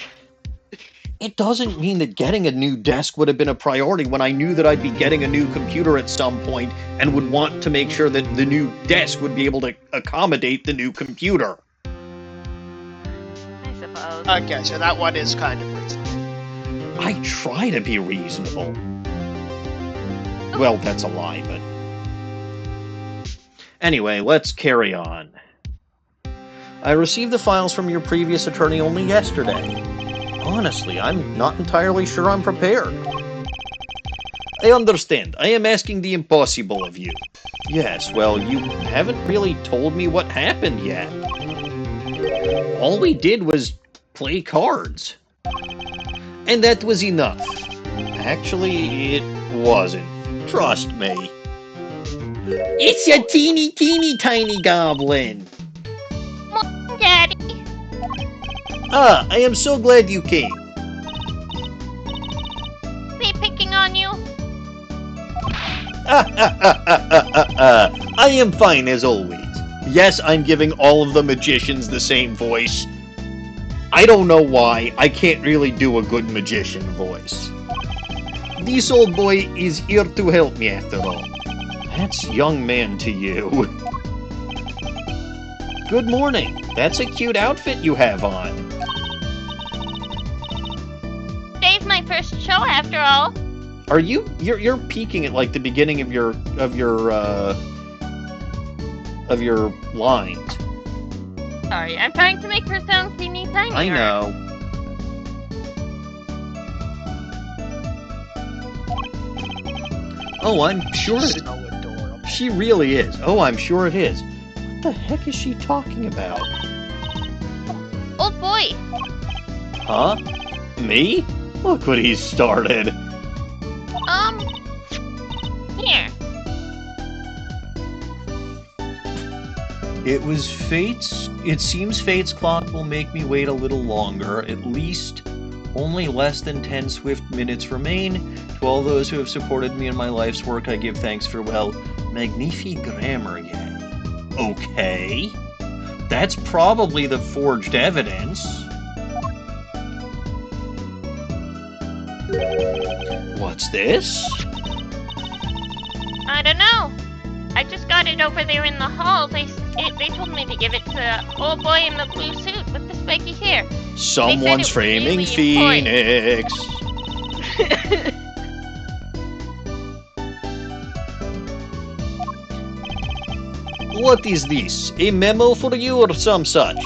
It doesn't mean that getting a new desk would have been a priority when I knew that I'd be getting a new computer at some point and would want to make sure that the new desk would be able to accommodate the new computer. I suppose. Okay, so that one is kind of reasonable. I try to be reasonable. Well, that's a lie, but... Anyway, let's carry on. I received the files from your previous attorney only yesterday. Honestly, I'm not entirely sure I'm prepared. I understand. I am asking the impossible of you. Yes, well, you haven't really told me what happened yet. All we did was play cards. And that was enough. Actually, it wasn't. Trust me. It's a teeny tiny goblin. Mom, Daddy. Ah, I am so glad you came. They picking on you? I am fine as always. Yes, I'm giving all of the magicians the same voice. I don't know why, I can't really do a good magician voice. This old boy is here to help me after all. That's young man to you. Good morning. That's a cute outfit you have on. Today's my first show after all. Are you're peeking at like the beginning of your lines. Sorry, I'm trying to make her sound teeny tiny. I know. Oh, I'm sure So adorable. she really is. Oh, I'm sure it is. What the heck is she talking about? Oh boy. Huh? Me? Look what he's started. Here. It seems fate's clock will make me wait a little longer. At least only less than 10 swift minutes remain. To all those who have supported me in my life's work, I give thanks for, well, magnifique grammar yet. Okay. That's probably the forged evidence. What's this? I don't know. I just got it over there in the hall. They told me to give it to the old boy in the blue suit with the spiky hair. Someone's was framing really important. Phoenix. What is this? A memo for you or some such?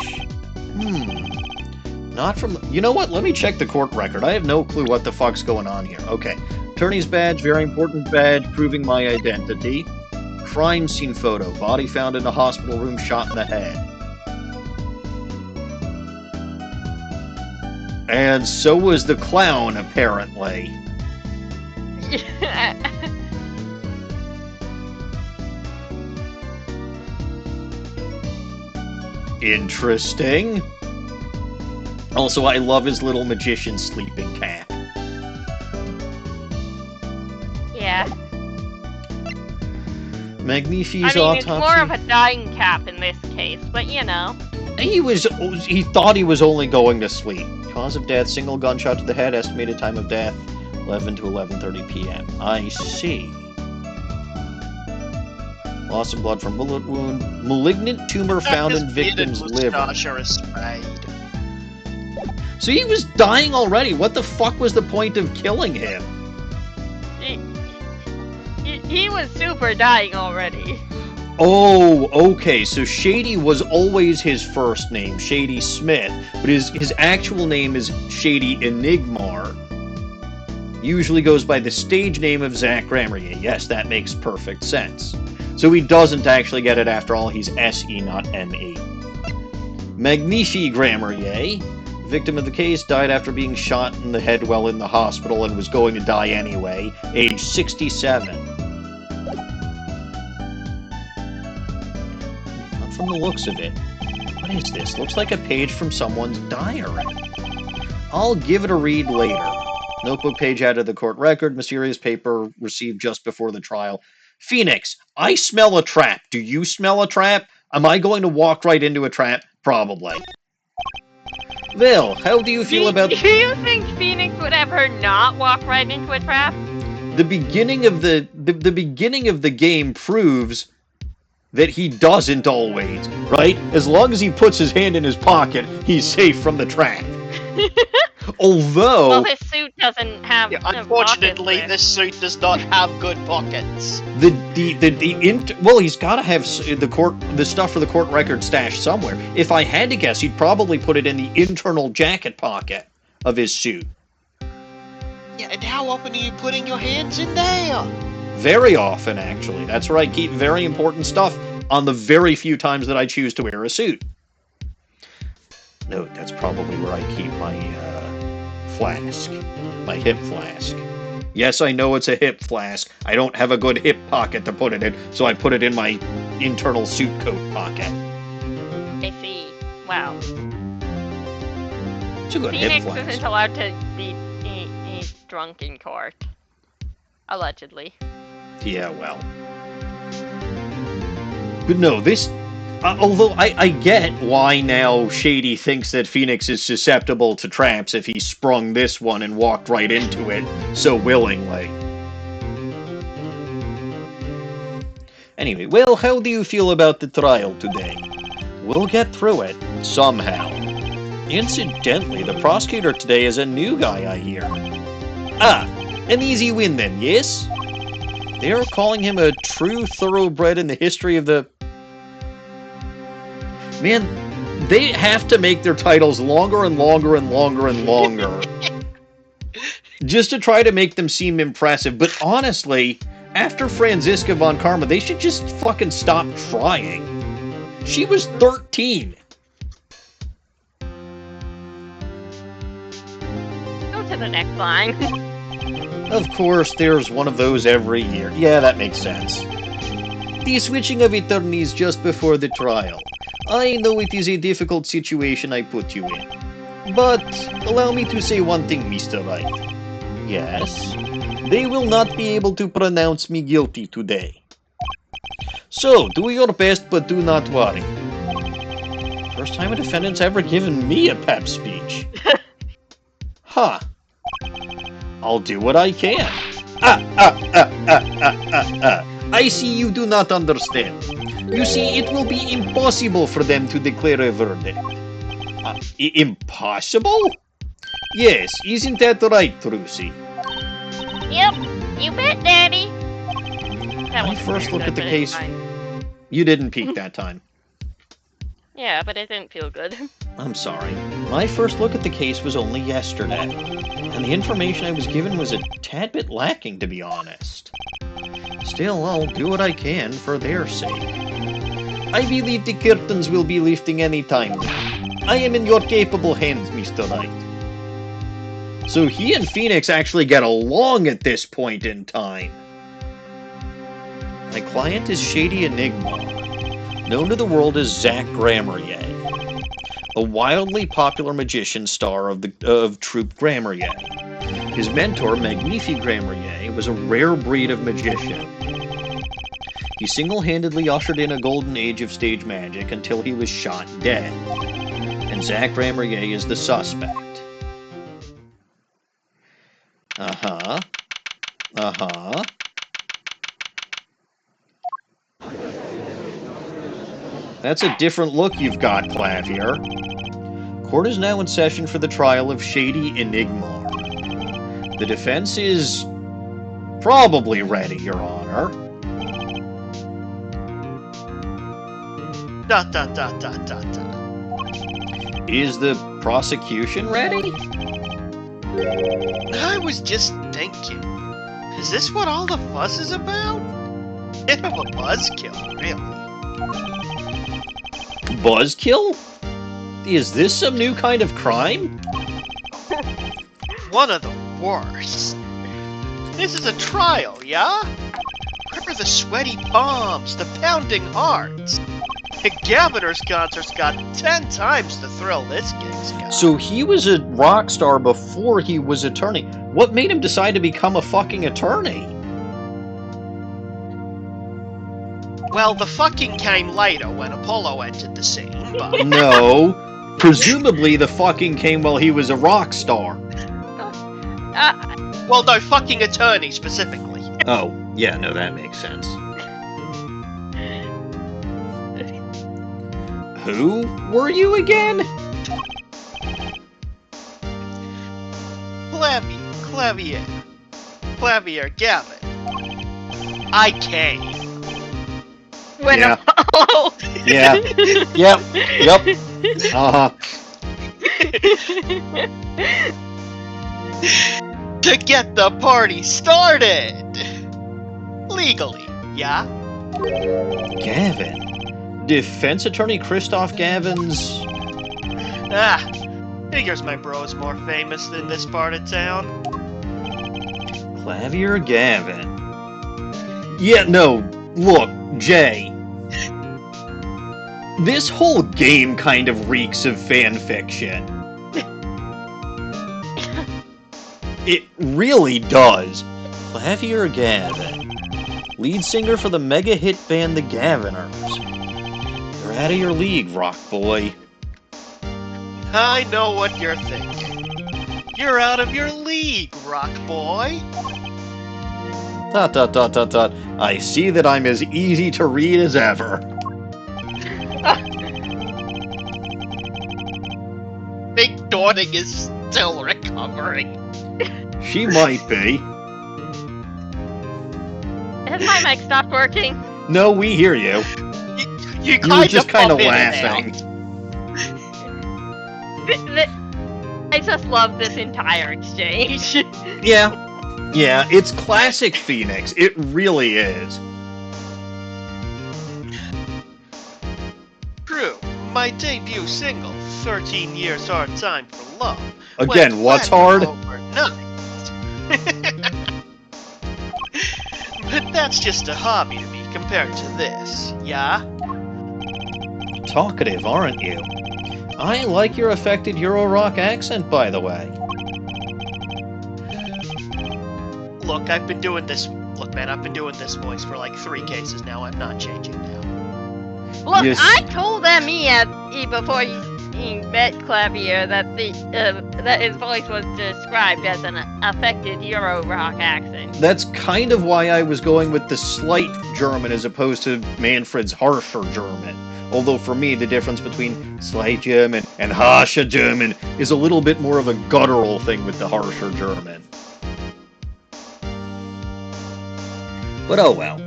Not from... You know what? Let me check the court record. I have no clue what the fuck's going on here. Okay. Attorney's badge, very important badge, proving my identity. Crime scene photo, body found in a hospital room, shot in the head. And so was the clown, apparently. Interesting. Also, I love his little magician sleeping cap. Yeah. Magnifi's I mean, autopsy. it's more of a dying cap in this case, but you know. He thought he was only going to sleep. Cause of death, single gunshot to the head, estimated time of death, 11 to 11:30 p.m. I see. Loss of blood from bullet wound. Malignant tumor found in victim's liver. So he was dying already. What the fuck was the point of killing him? He was super dying already. Oh, okay. So Shady was always his first name, Shady Smith, but his actual name is Shady Enigmar. Usually goes by the stage name of Zach Gramerier. Yes, that makes perfect sense. So he doesn't actually get it after all. He's S.E., not M.E. Magnifi Gramerier, victim of the case, died after being shot in the head while in the hospital and was going to die anyway, age 67. From the looks of it. What is this? Looks like a page from someone's diary. I'll give it a read later. Notebook page added to the court record. Mysterious paper received just before the trial. Phoenix, I smell a trap. Do you smell a trap? Am I going to walk right into a trap? Probably. Well, how do you feel about... Do you think Phoenix would ever not walk right into a trap? The beginning of the beginning of the game proves that he doesn't always, right? As long as he puts his hand in his pocket, he's safe from the trap. Although... Well, his suit doesn't have... Yeah, unfortunately, this suit does not have good pockets. Well, he's got to have the stuff for the court record stashed somewhere. If I had to guess, he'd probably put it in the internal jacket pocket of his suit. Yeah, and how often are you putting your hands in there? Very often, actually. That's where I keep very important stuff on the very few times that I choose to wear a suit. No, that's probably where I keep my flask. My hip flask. Yes, I know it's a hip flask. I don't have a good hip pocket to put it in, so I put it in my internal suit coat pocket. I see. Wow. It's a good Phoenix hip flask. isn't allowed to be drunk in court. Allegedly. Yeah, well. But no, this... although I get why now Shady thinks that Phoenix is susceptible to traps if he sprung this one and walked right into it so willingly. Anyway, well, how do you feel about the trial today? We'll get through it, somehow. Incidentally, the prosecutor today is a new guy, I hear. Ah, an easy win then, yes? They're calling him a true thoroughbred in the history of the... Man, they have to make their titles longer and longer and longer and longer. Just to try to make them seem impressive. But honestly, after Franziska von Karma, they should just fucking stop trying. She was 13. Go to the next line. Of course, there's one of those every year. Yeah, that makes sense. The switching of attorneys just before the trial. I know it is a difficult situation I put you in. But allow me to say one thing, Mr. Wright. Yes, they will not be able to pronounce me guilty today. So, do your best, but do not worry. First time a defendant's ever given me a pep speech. Huh. I'll do what I can. I see you do not understand. You see, it will be impossible for them to declare a verdict. Impossible? Yes, isn't that right, Trucy? Yep, you bet, Daddy. When I first looked at the case... You didn't peek that time. Yeah, but it didn't feel good. I'm sorry. My first look at the case was only yesterday, and the information I was given was a tad bit lacking, to be honest. Still, I'll do what I can for their sake. I believe the curtains will be lifting any time now. I am in your capable hands, Mr. Wright. So he and Phoenix actually get along at this point in time. My client is Shady Enigma, known to the world as Zach Grammarier, a wildly popular magician star of Troupe Grammarier. His mentor, Magnifique Grammarier, was a rare breed of magician. He single-handedly ushered in a golden age of stage magic until he was shot dead. And Zach Grammarier is the suspect. Uh-huh. Uh-huh. That's a different look you've got, Klavier. Court is now in session for the trial of Shady Enigma. The defense is probably ready, Your Honor. ... Is the prosecution ready? I was just thinking, is this what all the fuss is about? Bit of a buzzkill, really. Buzzkill? Is this some new kind of crime? One of the worst. This is a trial, yeah? Where are the sweaty palms, the pounding hearts? The Governor's concert's got 10 times the thrill this gig's got. So he was a rock star before he was attorney. What made him decide to become a fucking attorney? Well, the fucking came later when Apollo entered the scene, but... No. Presumably the fucking came while he was a rock star. Well, no, fucking attorney specifically. Oh, yeah, no, that makes sense. Who were you again? Klavier, Gavin. I came. When Yeah. Apollo. Yeah. Yep. Uh-huh. To get the party started! Legally, yeah? Gavin. Defense attorney Christoph Gavin's... Ah, figures my bro's more famous than this part of town. Klavier Gavin. Yeah, no, look, Jay. This whole game kind of reeks of fan fiction. It really does. Klavier Gavin. Lead singer for the mega hit band The Gaviners. You're out of your league, rock boy. I know what you're thinking. You're out of your league, rock boy. ... I see that I'm as easy to read as ever. Big Dawning is still recovering. She might be. Has my mic stopped working? No, we hear you. You You were just kind of laughing. I just love this entire exchange. Yeah. Yeah, it's classic Phoenix. It really is. True, my debut single, 13 Years Hard Time for Love. Again, went what's platinum hard? overnight. But that's just a hobby to me compared to this, yeah? Talkative, aren't you? I like your affected Euro rock accent, by the way. Look, I've been doing this voice for like 3 cases now. I'm not changing now. Look, Yes. I told Emmy before he met Klavier that that his voice was described as an affected Euro rock accent. That's kind of why I was going with the slight German as opposed to Manfred's harsher German. Although for me, the difference between slight German and harsher German is a little bit more of a guttural thing with the harsher German. But oh well.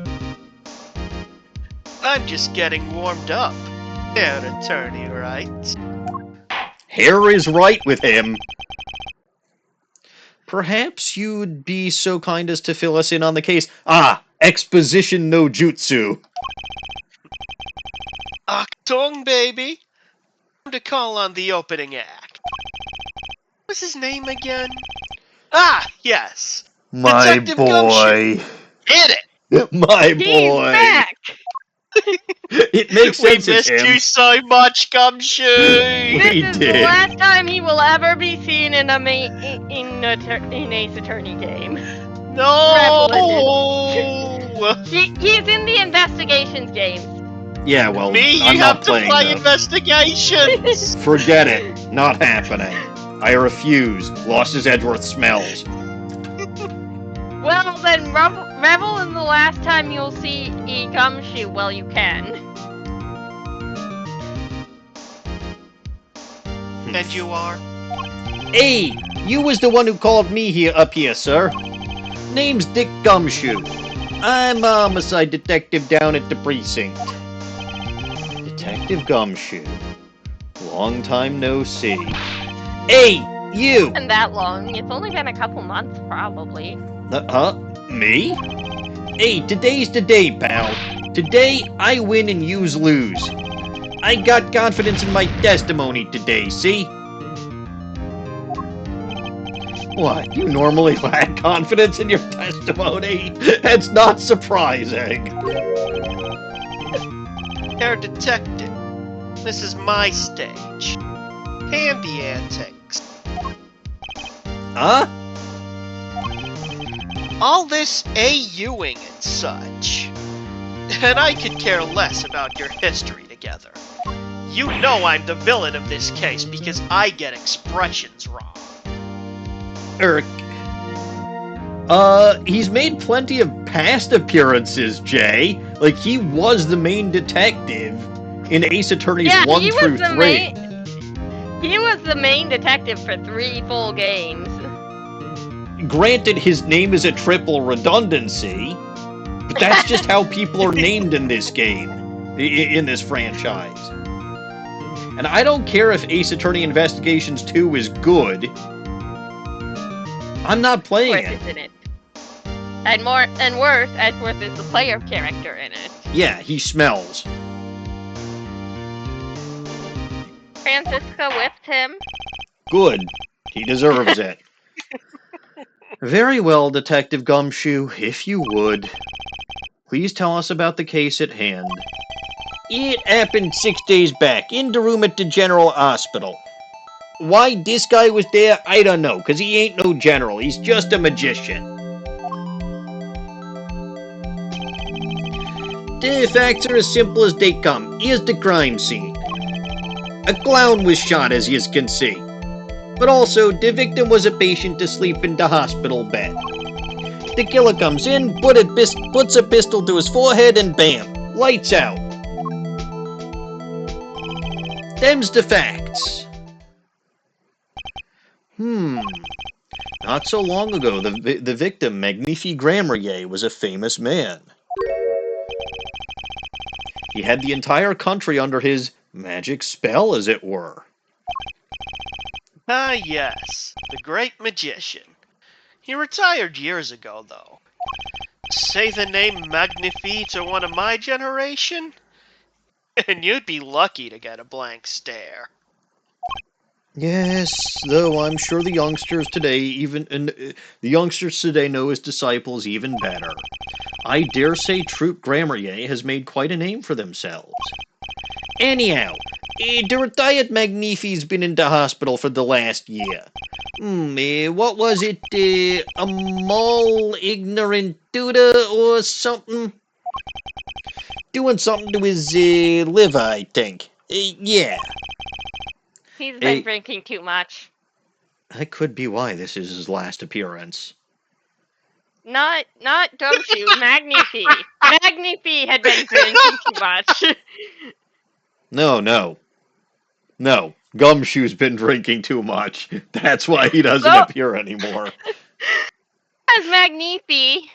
I'm just getting warmed up. There, Attorney Wright. Hair is right with him. Perhaps you'd be so kind as to fill us in on the case. Exposition no jutsu. Achtung, baby. Time to call on the opening act. What's his name again? Yes. My Detective Gumshoe. boy. Hit it. My He's boy. back! It makes We sense it's missed him. you so much, Gumshoe. This He is did. the last time he will ever be seen in a Ace Attorney game. No. He's in the investigations games. Yeah, well, Me, I'm you not have to playing play those. investigations. Forget it. Not happening. I refuse. Lost as Edgeworth smells. Well, then revel in the last time you'll see E. Gumshoe while you can. And you are? Hey, you was the one who called me up here, sir. Name's Dick Gumshoe. I'm a homicide detective down at the precinct. Detective Gumshoe. Long time no see. Hey, you! Isn't that long? It's only been a couple months, probably. Me? Hey, today's the day, pal. Today, I win and yous lose. I got confidence in my testimony today, see? What, you normally lack confidence in your testimony? That's not surprising. Herr Detective, this is my stage. Handy antics. Huh? All this AUing and such. And I could care less about your history together. You know I'm the villain of this case because I get expressions wrong. He's made plenty of past appearances, Jay. Like, he was the main detective in Ace Attorneys 1 through 3. He was the main detective for 3 full games. Granted, his name is a triple redundancy, but that's just how people are named in this game, in this franchise. And I don't care if Ace Attorney Investigations 2 is good. I'm not playing Edgeworth is in it. And worse, Edgeworth is the player character in it. Yeah, he smells. Francisca whipped him. Good. He deserves it. Very well, Detective Gumshoe, if you would. Please tell us about the case at hand. It happened 6 days back, in the room at the General Hospital. Why this guy was there, I don't know, because he ain't no general. He's just a magician. The facts are as simple as they come. Here's the crime scene. A clown was shot, as you can see. But also, the victim was a patient asleep in the hospital bed. The killer comes in, puts a pistol to his forehead, and bam, lights out. Them's the facts. Not so long ago, the victim, Magnifique Grammarier, was a famous man. He had the entire country under his magic spell, as it were. Ah, yes, the great magician. He retired years ago, though. Say the name Magnifique to one of my generation, and you'd be lucky to get a blank stare. Yes, though I'm sure the youngsters today know his disciples even better. I dare say Troop Grammarier has made quite a name for themselves. Anyhow, the retired Magnifique's been in the hospital for the last year. What was it? A mall ignorant tutor or something? Doing something to his liver, I think. Yeah. He's been drinking too much. That could be why this is his last appearance. Not Gumshoe, Magnifique. Magnifique had been drinking too much. No. Gumshoe's been drinking too much. That's why he doesn't appear anymore. As Magnifique.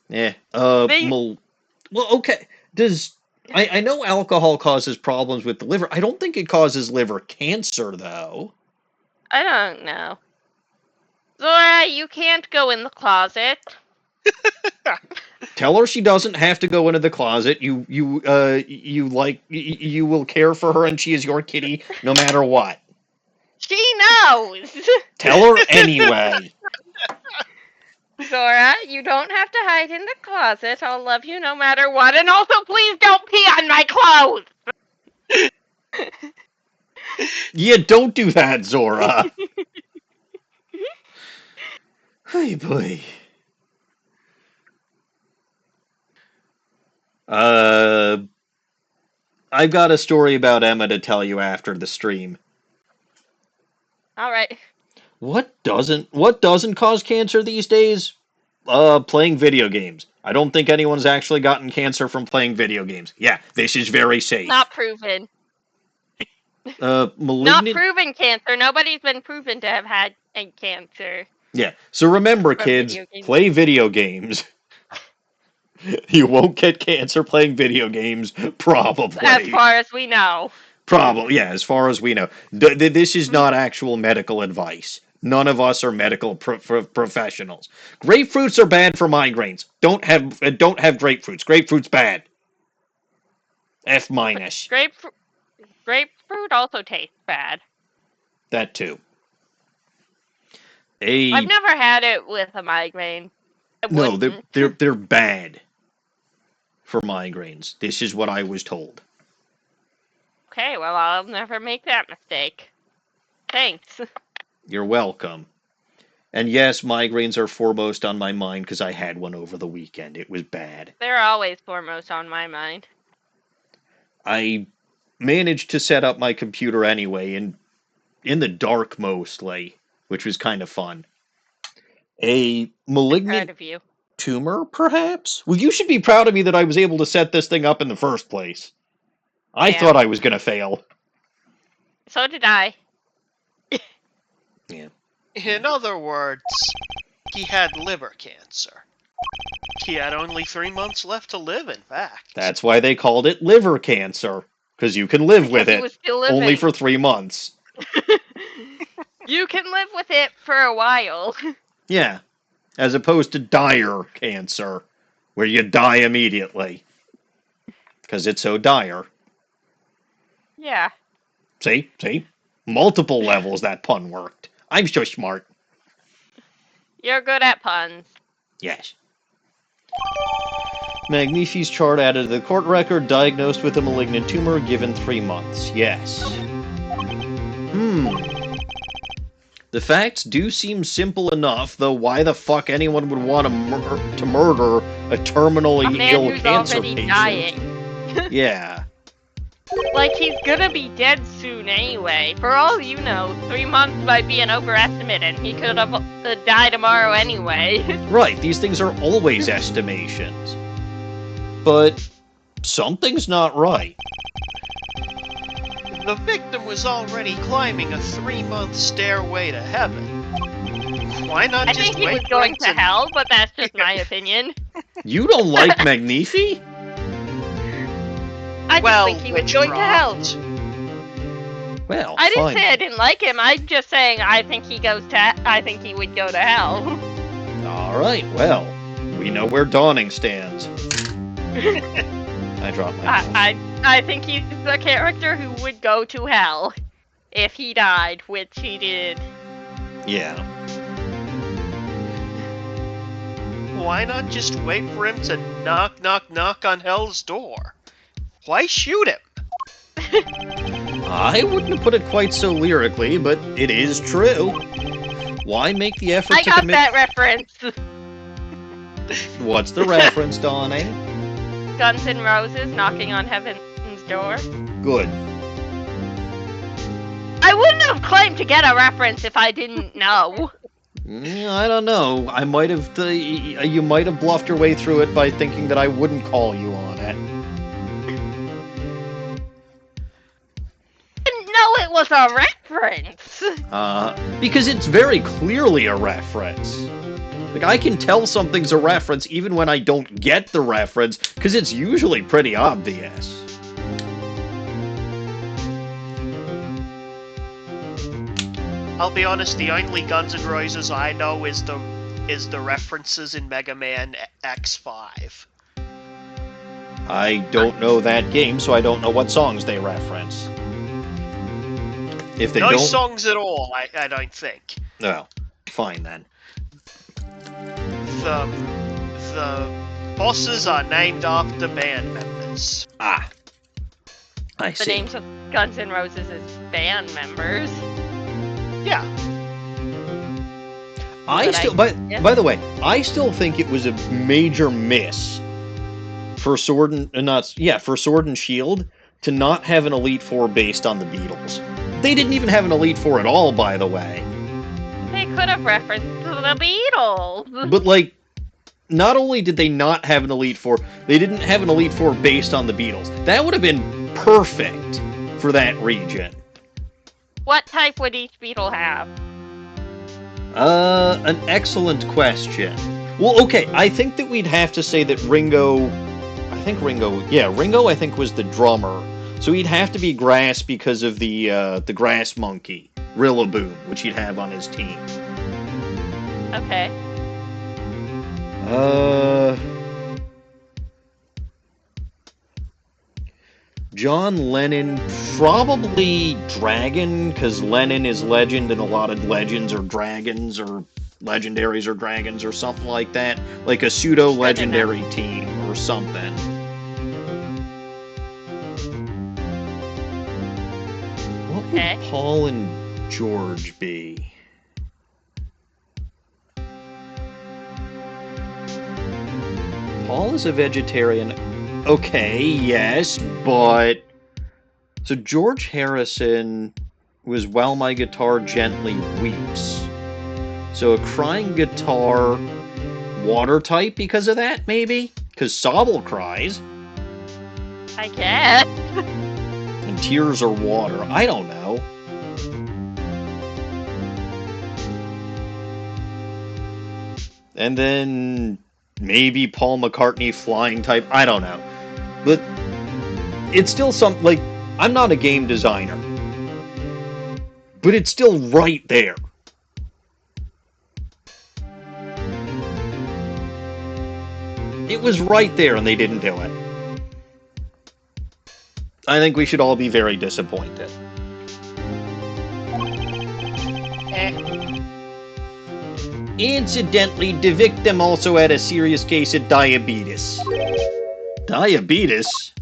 Well, okay. Does I know alcohol causes problems with the liver. I don't think it causes liver cancer, though. I don't know. Zora, you can't go in the closet. Tell her she doesn't have to go into the closet. You will care for her, and she is your kitty no matter what. She knows! Tell her anyway. Zora, you don't have to hide in the closet. I'll love you no matter what. And also, please don't pee on my clothes! Yeah, don't do that, Zora. Hey, boy. I've got a story about Emma to tell you after the stream. Alright. What doesn't cause cancer these days? Playing video games. I don't think anyone's actually gotten cancer from playing video games. Yeah, this is very safe. Not proven. Malignant... Not proven cancer. Nobody's been proven to have had cancer. Yeah, so remember, From kids, video games. play video games. You won't get cancer playing video games, probably. As far as we know. Probably, yeah, as far as we know. This is not actual medical advice. None of us are medical professionals. Grapefruits are bad for migraines. Don't have grapefruits. Grapefruit's bad. F minus. Grapefruit also tastes bad. That too. I've never had it with a migraine. No, they're bad for migraines. This is what I was told. Okay, well, I'll never make that mistake. Thanks. You're welcome. And yes, migraines are foremost on my mind because I had one over the weekend. It was bad. They're always foremost on my mind. I managed to set up my computer anyway, in the dark mostly, which was kind of fun. A malignant tumor, perhaps? Well, you should be proud of me that I was able to set this thing up in the first place. I thought I was going to fail. So did I. Yeah. In other words, he had liver cancer. He had only 3 months left to live, in fact. That's why they called it liver cancer. Because you can live with it. Only for 3 months. You can live with it for a while. Yeah. As opposed to dire cancer, where you die immediately. Because it's so dire. Yeah. See? Multiple levels that pun worked. I'm so smart. You're good at puns. Yes. Magnifi's chart added to the court record, diagnosed with a malignant tumor, given 3 months. Yes. The facts do seem simple enough, though why the fuck anyone would want to murder a terminally ill cancer patient? Dying. Yeah. Like, he's gonna be dead soon anyway. For all you know, 3 months might be an overestimate, and he could have died tomorrow anyway. Right, these things are always estimations. But something's not right. The victim was already climbing a 3-month stairway to heaven. Why not just wait? I think he was going to hell, but that's just my opinion. You don't like Magnifi? I just think he was going to hell. Well, I didn't say I didn't like him. I'm just saying I think he would go to hell. All right. Well, we know where Dawning stands. I dropped my. I think he's the character who would go to hell if he died, which he did. Yeah. Why not just wait for him to knock, knock, knock on hell's door? Why shoot him? I wouldn't have put it quite so lyrically, but it is true. Why make the effort to commit... I got that reference. What's the reference, Dawning? Guns N' Roses knocking on heaven's door. Good. I wouldn't have claimed to get a reference if I didn't know. I don't know. I might have. You might have bluffed your way through it by thinking that I wouldn't call you on it. Didn't know it was a reference. Because it's very clearly a reference. Like, I can tell something's a reference even when I don't get the reference, because it's usually pretty obvious. I'll be honest, the only Guns N' Roses I know is the references in Mega Man X5. I don't know that game, so I don't know what songs they reference. If they No don't... songs at all, I don't think. No. Fine, then. The bosses are named after band members. Ah. I The see. names of Guns N' Roses as band members. Yeah. By the way, I still think it was a major miss for Sword and Shield to not have an Elite Four based on the Beatles. They didn't even have an Elite Four at all, by the way. They could have referenced the Beatles. But, like, not only did they not have an Elite Four, they didn't have an Elite Four based on the Beatles. That would have been perfect for that region. What type would each Beatle have? An excellent question. Well, okay, I think that we'd have to say that Ringo, I think was the drummer. So he'd have to be Grass because of the Grass Monkey, Rillaboom, which he'd have on his team. Okay. John Lennon, probably Dragon, because Lennon is legend and a lot of legends are dragons or legendaries or dragons or something like that. Like a pseudo-legendary team or something. What would Paul and George be? Paul is a vegetarian. Okay, yes, but... So George Harrison was While My Guitar Gently Weeps. So a crying guitar, water type because of that, maybe? Because Sobble cries. I guess. And tears are water. I don't know. And then maybe Paul McCartney flying type. I don't know. But it's still something, like, I'm not a game designer. But it's still right there. It was right there and they didn't do it. I think we should all be very disappointed. Incidentally, the victim also had a serious case of diabetes. Diabetes?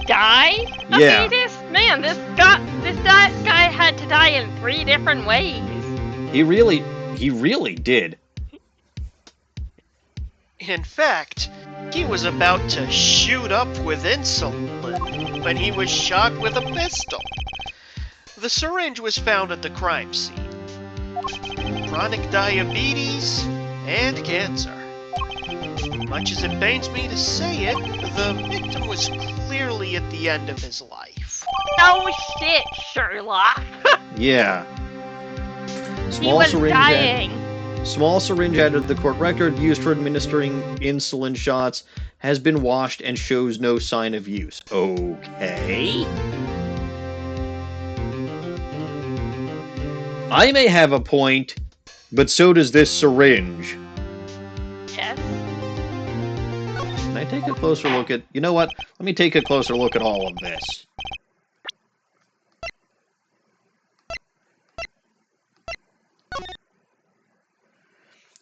Die? Yeah. Man, this guy had to die in 3 different ways. He really did. In fact, he was about to shoot up with insulin when he was shot with a pistol. The syringe was found at the crime scene. Chronic diabetes and cancer. Much as it pains me to say it, the victim was clearly at the end of his life. No shit, Sherlock. Yeah. He was dying. Small syringe added to the court record used for administering insulin shots has been washed and shows no sign of use. Okay. I may have a point, but so does this syringe. Yes. Can I take a closer look at... You know what? Let me take a closer look at all of this.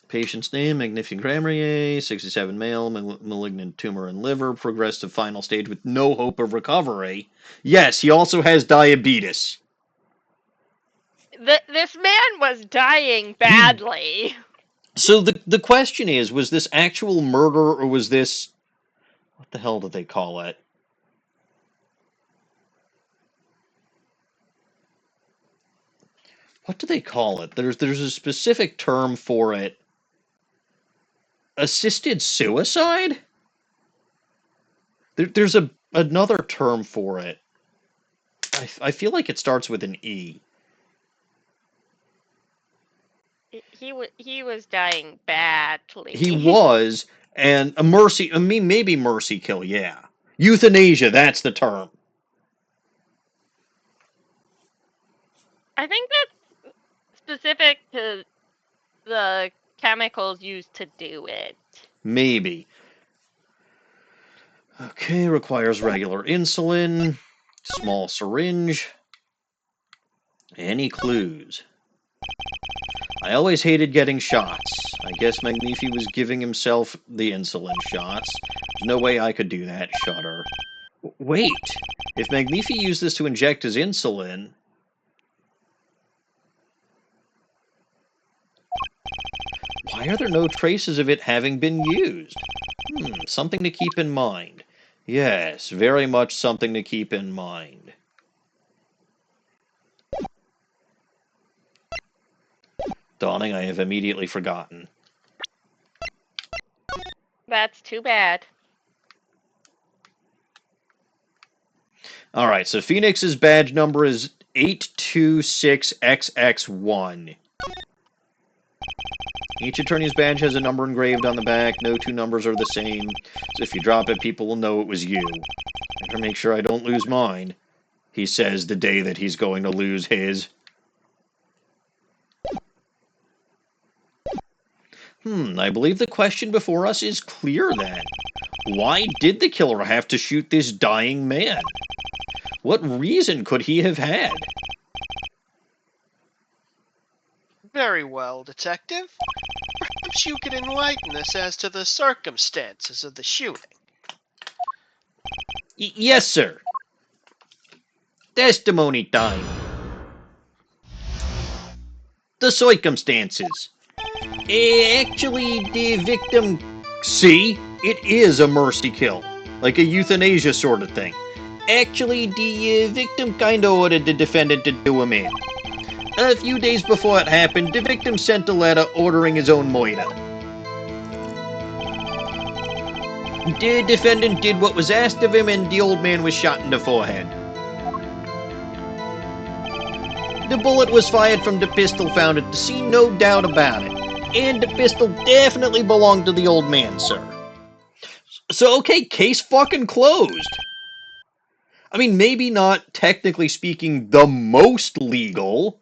Patient's name, Magnificent Grammarier, 67 male, malignant tumor in liver, progressed to final stage with no hope of recovery. Yes, he also has diabetes. This man was dying badly. So the question is, was this actual murder or was this... What the hell did they call it? What do they call it? There's a specific term for it. Assisted suicide? There's another term for it. I feel like it starts with an E. he was dying badly. He was, and a mercy, I mean, maybe mercy kill, yeah. Euthanasia, that's the term. I think that's specific to the chemicals used to do it. Maybe. Okay, requires regular insulin, small syringe. Any clues? I always hated getting shots. I guess Magnifi was giving himself the insulin shots. There's no way I could do that, Shudder. Wait, if Magnifi used this to inject his insulin... Why are there no traces of it having been used? Something to keep in mind. Yes, very much something to keep in mind. Dawning, I have immediately forgotten. That's too bad. Alright, so Phoenix's badge number is 826XX1. Each attorney's badge has a number engraved on the back. No two numbers are the same. So if you drop it, people will know it was you. I better make sure I don't lose mine, he says the day that he's going to lose his. I believe the question before us is clear then. Why did the killer have to shoot this dying man? What reason could he have had? Very well, Detective. Perhaps you could enlighten us as to the circumstances of the shooting. Yes, sir. Testimony time. The circumstances. Actually, the victim... See? It is a mercy kill. Like a euthanasia sort of thing. Actually, the victim kinda ordered the defendant to do him in. A few days before it happened, the victim sent a letter ordering his own murder. The defendant did what was asked of him, and the old man was shot in the forehead. The bullet was fired from the pistol found at the scene, no doubt about it. And the pistol definitely belonged to the old man, sir. So, okay, case fucking closed. I mean, maybe not, technically speaking, the most legal,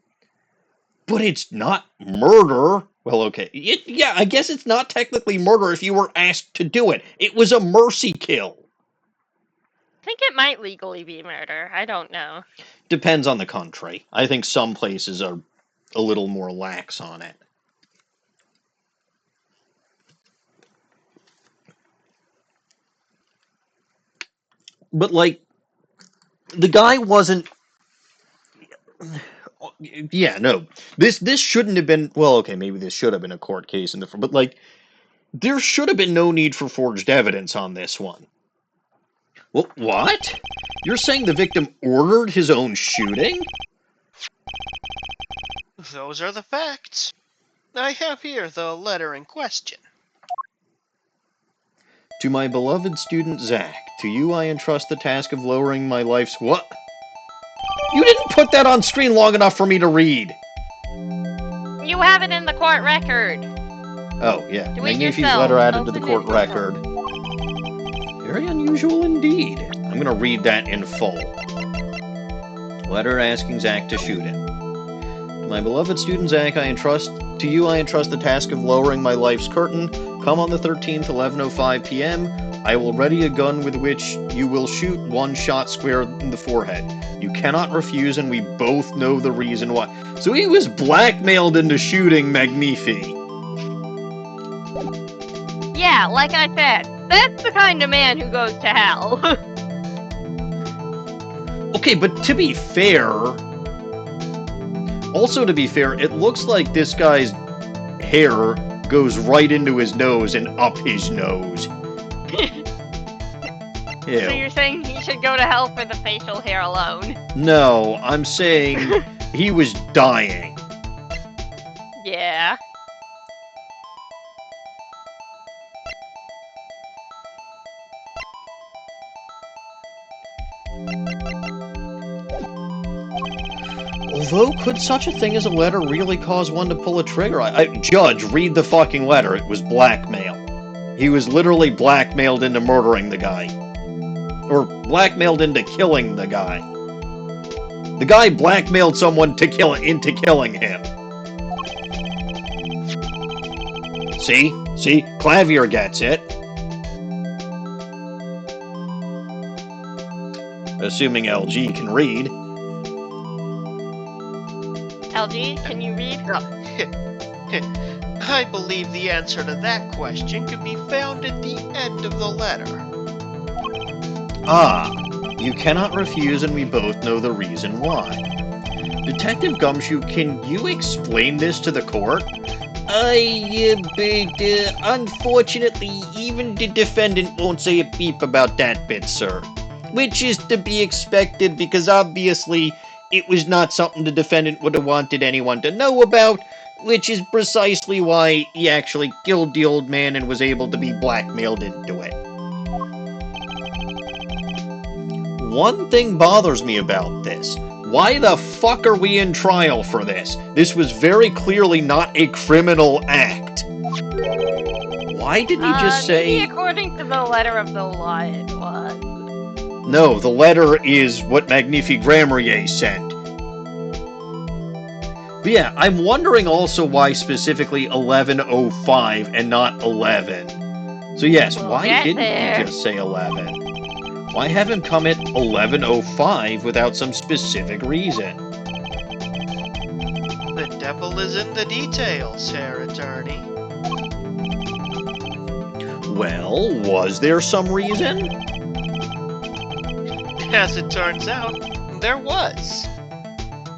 but it's not murder. Well, okay. Yeah, I guess it's not technically murder if you were asked to do it. It was a mercy kill. I think it might legally be murder. I don't know. Depends on the country. I think some places are a little more lax on it. But, like, the guy wasn't... Yeah, no. This shouldn't have been... Well, okay, maybe this should have been a court case in the... But, like, there should have been no need for forged evidence on this one. Well, what? You're saying the victim ordered his own shooting? Those are the facts. I have here the letter in question. To my beloved student Zach, to you I entrust the task of lowering my life's... What? You didn't put that on screen long enough for me to read. You have it in the court record. Oh, yeah. Do it Magnifi's yourself. letter added to the Open court it yourself. record. Very unusual indeed. I'm going to read that in full. Letter asking Zach to shoot him. To my beloved student Zach, I entrust the task of lowering my life's curtain. Come on the 13th, 11:05 p.m. I will ready a gun with which you will shoot one shot square in the forehead. You cannot refuse, and we both know the reason why. So he was blackmailed into shooting Magnifi. Yeah, like I said, that's the kind of man who goes to hell. Okay, but to be fair... Also, to be fair, it looks like this guy's hair goes right into his nose and up his nose. Ew. So you're saying he should go to hell for the facial hair alone? No, I'm saying he was dying. Yeah. Although, could such a thing as a letter really cause one to pull a trigger? Judge, read the fucking letter. It was blackmail. He was literally blackmailed into murdering the guy. Or blackmailed into killing the guy. The guy blackmailed someone into killing him. See? See? Klavier gets it. Assuming LG can read. LG, can you read? I believe the answer to that question could be found at the end of the letter. Ah, you cannot refuse, and we both know the reason why. Detective Gumshoe, can you explain this to the court? Unfortunately, even the defendant won't say a peep about that bit, sir. Which is to be expected, because obviously it was not something the defendant would have wanted anyone to know about, which is precisely why he actually killed the old man and was able to be blackmailed into it. One thing bothers me about this. Why the fuck are we in trial for this? This was very clearly not a criminal act. Why didn't he just say... Maybe according to the letter of the law, it was. No, the letter is what Magnifique Grammarier sent. But yeah, I'm wondering also why specifically 11:05 and not 11. So yes, why didn't he just say 11? Why have him come at 11:05 without some specific reason? The devil is in the details, Herr Attorney. Well, was there some reason? As it turns out, there was.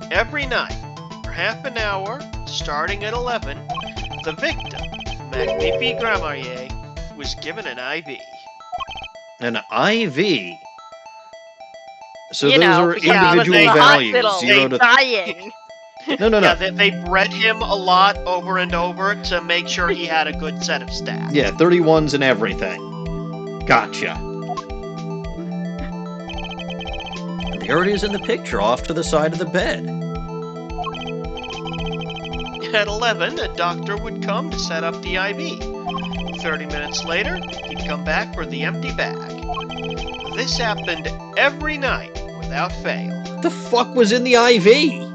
Every night, for half an hour, starting at 11, the victim, Magnifique Grammarier, was given an IV. An IV? So You those know, are because individual he was in the values. hospital, 0 to... dying. No. Yeah, they bred him a lot over and over to make sure he had a good set of stats. Yeah, 31s and everything. Gotcha. And there it is in the picture off to the side of the bed. At 11, a doctor would come to set up the IV. 30 minutes later, he'd come back for the empty bag. This happened every night without fail. What the fuck was in the IV?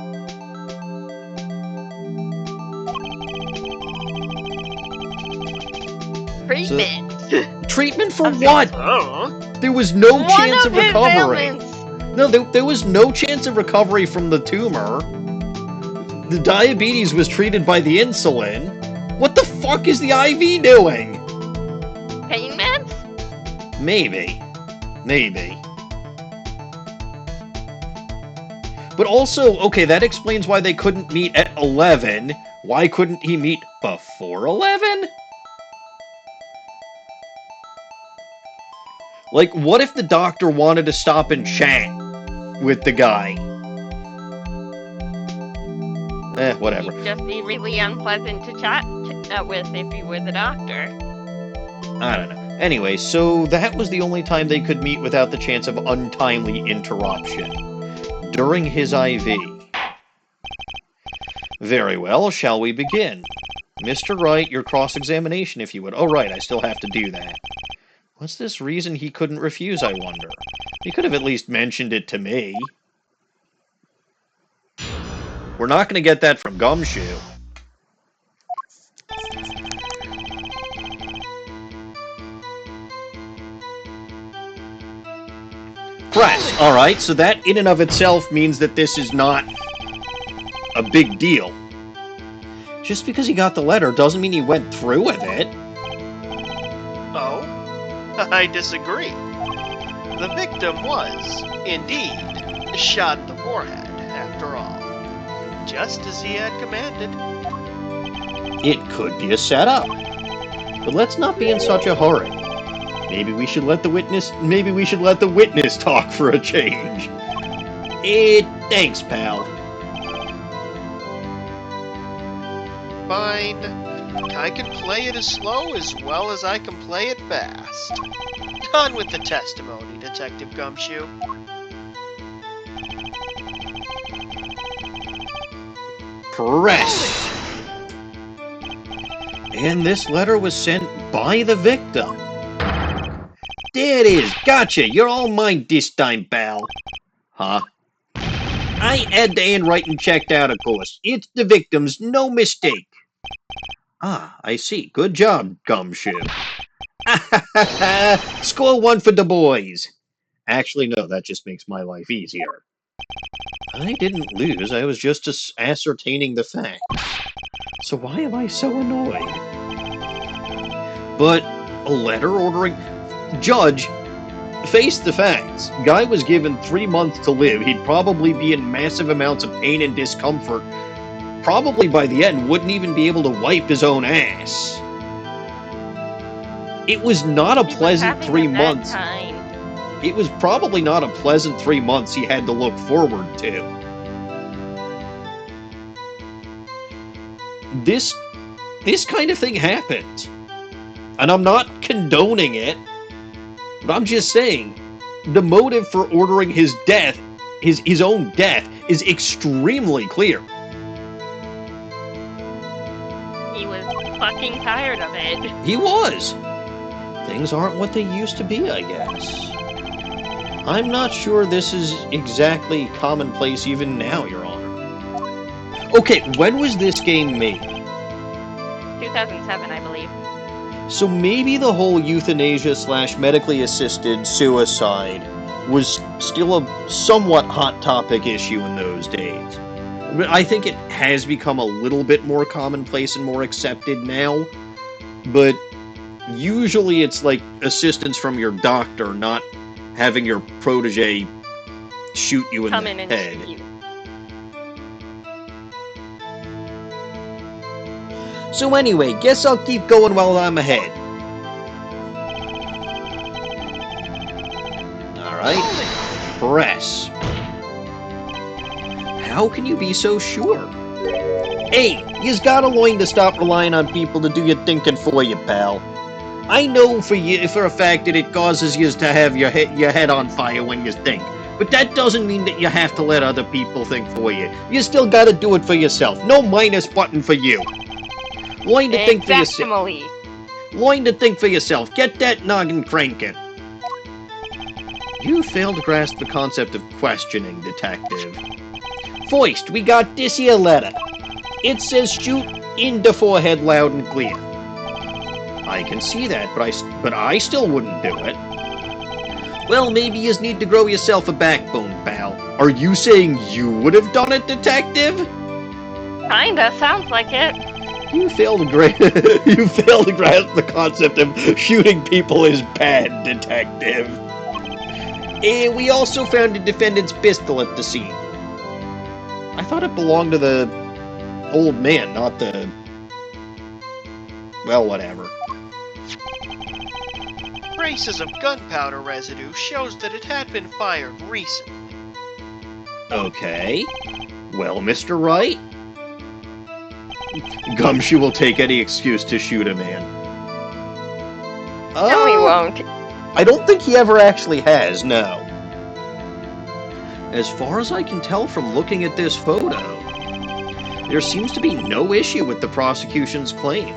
Treatment. Treatment for what? Oh, There was no One chance of of his recovery. ailments. No, there was no chance of recovery from the tumor. The diabetes was treated by the insulin. What the fuck is the IV doing? Pain meds? Maybe. But also, okay, that explains why they couldn't meet at 11. Why couldn't he meet before 11? Like, what if the doctor wanted to stop and chat with the guy? Whatever. He'd just be really unpleasant to chat with if you were the doctor. I don't know. Anyway, so that was the only time they could meet without the chance of untimely interruption. During his IV. Very well, shall we begin? Mr. Wright, your cross-examination, if you would. Oh, right, I still have to do that. What's this reason he couldn't refuse, I wonder? He could have at least mentioned it to me. We're not going to get that from Gumshoe. Press. Alright, so that in and of itself means that this is not a big deal. Just because he got the letter doesn't mean he went through with it. oh? I disagree. The victim was, indeed, shot in the forehead, after all. Just as he had commanded. It could be a setup. But let's not be in such a hurry. Maybe we should let the witness talk for a change. Thanks, pal. Fine. I can play it as slow as well as I can play it fast. On with the testimony, Detective Gumshoe. Press. And this letter was sent by the victim. There it is. Gotcha. You're all mine this time, pal. Huh? I had the handwriting checked out, of course. It's the victim's, no mistake. Ah, I see. Good job, Gumshoe. Score 1 for the boys. Actually, no, that just makes my life easier. I didn't lose. I was just ascertaining the facts. So why am I so annoyed? But a letter ordering... Judge, face the facts. Guy was given 3 months to live. He'd probably be in massive amounts of pain and discomfort. Probably by the end wouldn't even be able to wipe his own ass. It was not a pleasant 3 months. It was probably not a pleasant 3 months he had to look forward to. This kind of thing happens. And I'm not condoning it. But I'm just saying, the motive for ordering his death, his own death, is extremely clear. He was fucking tired of it. He was. Things aren't what they used to be, I guess. I'm not sure this is exactly commonplace even now, Your Honor. Okay, when was this game made? 2007, I believe. So maybe the whole euthanasia/medically assisted suicide was still a somewhat hot topic issue in those days. But I think it has become a little bit more commonplace and more accepted now. But usually it's like assistance from your doctor, not having your protege shoot you in the head. Shoot you. So anyway, guess I'll keep going while I'm ahead. Alright. Press. How can you be so sure? Hey, you's gotta learn to stop relying on people to do your thinking for you, pal. I know for a fact that it causes you to have your head on fire when you think. But that doesn't mean that you have to let other people think for you. You still gotta do it for yourself. No minus button for you. Learn to think for yourself. Learn to think for yourself. Get that noggin cranking. You fail to grasp the concept of questioning, detective. First, we got this here letter. It says shoot in the forehead loud and clear. I can see that, but I still wouldn't do it. Well, maybe you need to grow yourself a backbone, pal. Are you saying you would have done it, detective? Kinda, sounds like it. You fail to grasp the concept of shooting people is bad, detective. And we also found the defendant's pistol at the scene. I thought it belonged to the old man, not the... Well, whatever. Traces of gunpowder residue shows that it had been fired recently. Okay. Well, Mr. Wright? Gumshoe will take any excuse to shoot a man. No, he won't. I don't think he ever actually has, no. As far as I can tell from looking at this photo, there seems to be no issue with the prosecution's claim.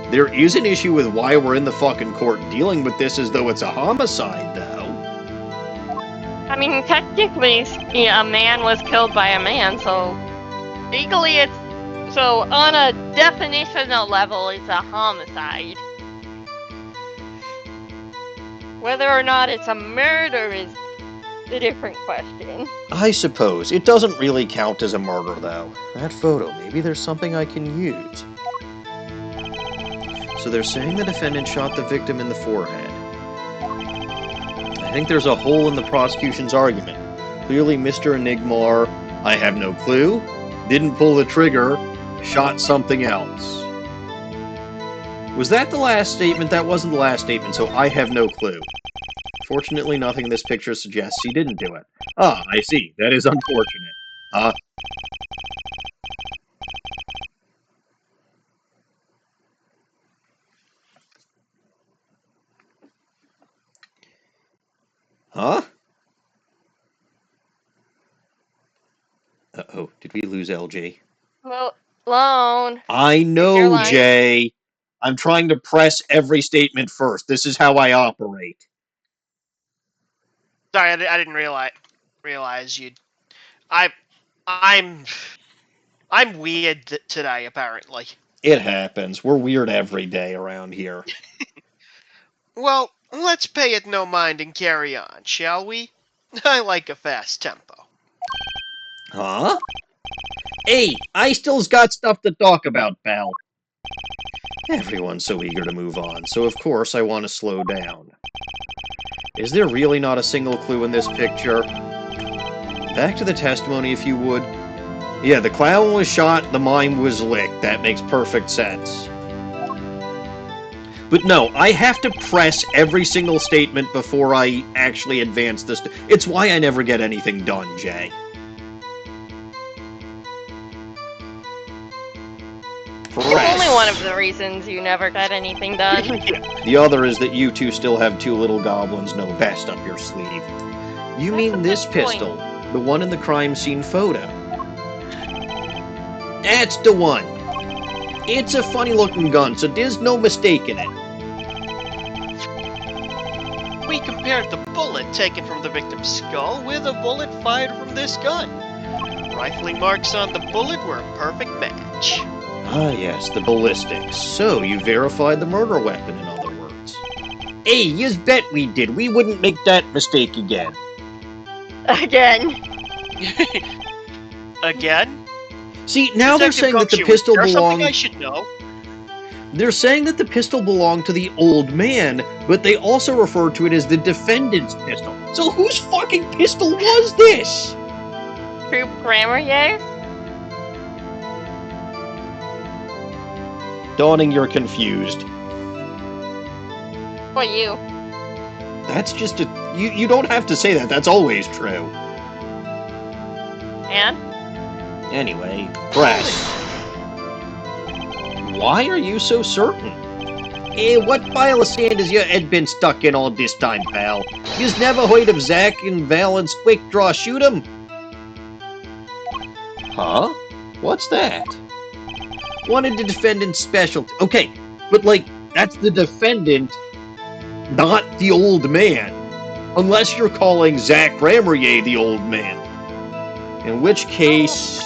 There is an issue with why we're in the fucking court dealing with this as though it's a homicide, though. I mean, technically, a man was killed by a man, so legally it's... So, on a definitional level, it's a homicide. Whether or not it's a murder is a different question. I suppose. It doesn't really count as a murder, though. That photo, maybe there's something I can use. So they're saying the defendant shot the victim in the forehead. I think there's a hole in the prosecution's argument. Clearly, Mr. Enigmar, I have no clue, didn't pull the trigger, shot something else. Was that the last statement? That wasn't the last statement, so I have no clue. Fortunately, nothing in this picture suggests he didn't do it. Ah, I see. That is unfortunate. Huh? Uh-oh, did we lose LJ? Well, Lone. I your know, line. Jay. I'm trying to press every statement first. This is how I operate. Sorry, I didn't realize you'd. I'm weird today, apparently. It happens. We're weird every day around here. Well, let's pay it no mind and carry on, shall we? I like a fast tempo. Huh? Hey, I still's got stuff to talk about, pal. Everyone's so eager to move on, so of course I want to slow down. Is there really not a single clue in this picture? Back to the testimony, if you would. Yeah, the clown was shot, the mime was licked. That makes perfect sense. But no, I have to press every single statement before I actually advance this. It's why I never get anything done, Jay. It's only one of the reasons you never got anything done. The other is that you two still have two little goblins know best up your sleeve. You mean this pistol, the one in the crime scene photo? That's the one. It's a funny-looking gun, so there's no mistaking it. We compared the bullet taken from the victim's skull with a bullet fired from this gun. Rifling marks on the bullet were a perfect match. Ah, yes, the ballistics. So, you verified the murder weapon, in other words. Hey, you bet we did. We wouldn't make that mistake again. Again. Again? See, now they're saying that the Detective pistol Coach, is there something I belonged... should know? They're saying that the pistol belonged to the old man, but they also refer to it as the defendant's pistol. So whose fucking pistol was this? Troop grammar, yes? Dawning, you're confused. What you? That's just a... You don't have to say that. That's always true. And? Anyway, press. Why are you so certain? What pile of sand has your head been stuck in all this time, pal? You've never heard of Zack and Val's quick draw shoot 'em? Huh? What's that? One of the defendant's specialty. Okay, but that's the defendant, not the old man. Unless you're calling Zach Ramrier the old man. In which case...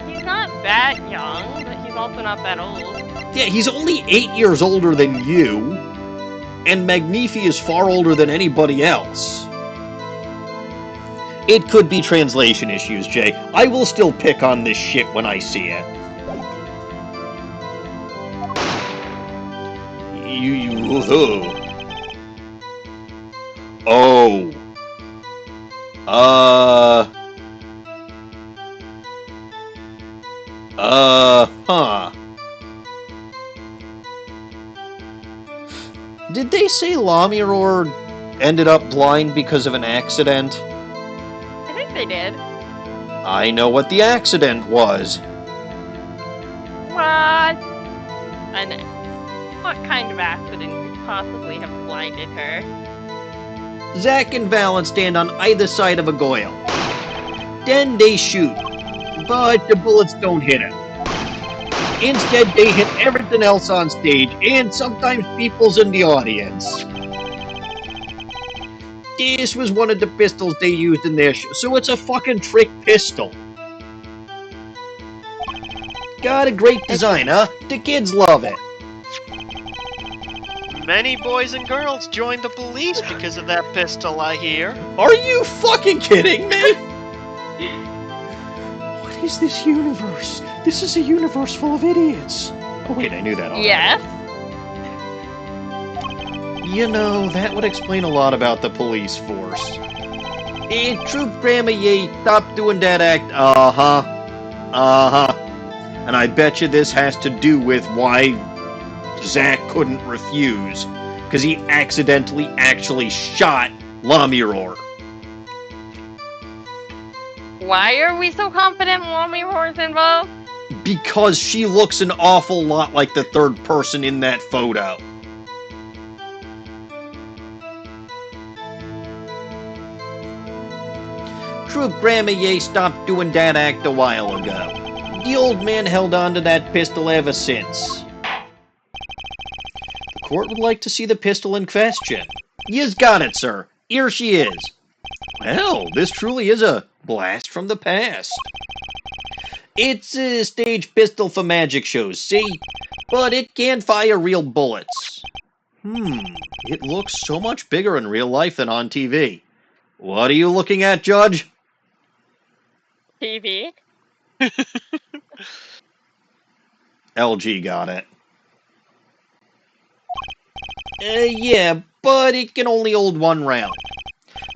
He's not that young, but he's also not that old. Yeah, he's only 8 years older than you, and Magnifi is far older than anybody else. It could be translation issues, Jay. I will still pick on this shit when I see it. Oh. Huh. Did they say Lamiror ended up blind because of an accident? I think they did. I know what the accident was. What? And what kind of accident could possibly have blinded her? Zack and Valen stand on either side of a goyle. Then they shoot, but the bullets don't hit him. Instead, they hit everything else on stage, and sometimes people's in the audience. This was one of the pistols they used in their show, so it's a fucking trick pistol. Got a great design, huh? The kids love it. Many boys and girls joined the police because of that pistol, I hear. Are you fucking kidding me? What is this universe? This is a universe full of idiots. Oh wait, I knew that already. Yes. You know, that would explain a lot about the police force. Troop Grandma Ye, stop doing that act. Uh-huh. And I bet you this has to do with why Zack couldn't refuse. Because he accidentally actually shot Lamiror. Why are we so confident Lamiror's involved? Because she looks an awful lot like the third person in that photo. Troop Grandma Ye stopped doing that act a while ago. The old man held on to that pistol ever since. The court would like to see the pistol in question. You've got it, sir. Here she is. Well, this truly is a blast from the past. It's a stage pistol for magic shows, see? But it can fire real bullets. It looks so much bigger in real life than on TV. What are you looking at, Judge? TV. LG got it. Yeah, but it can only hold one round.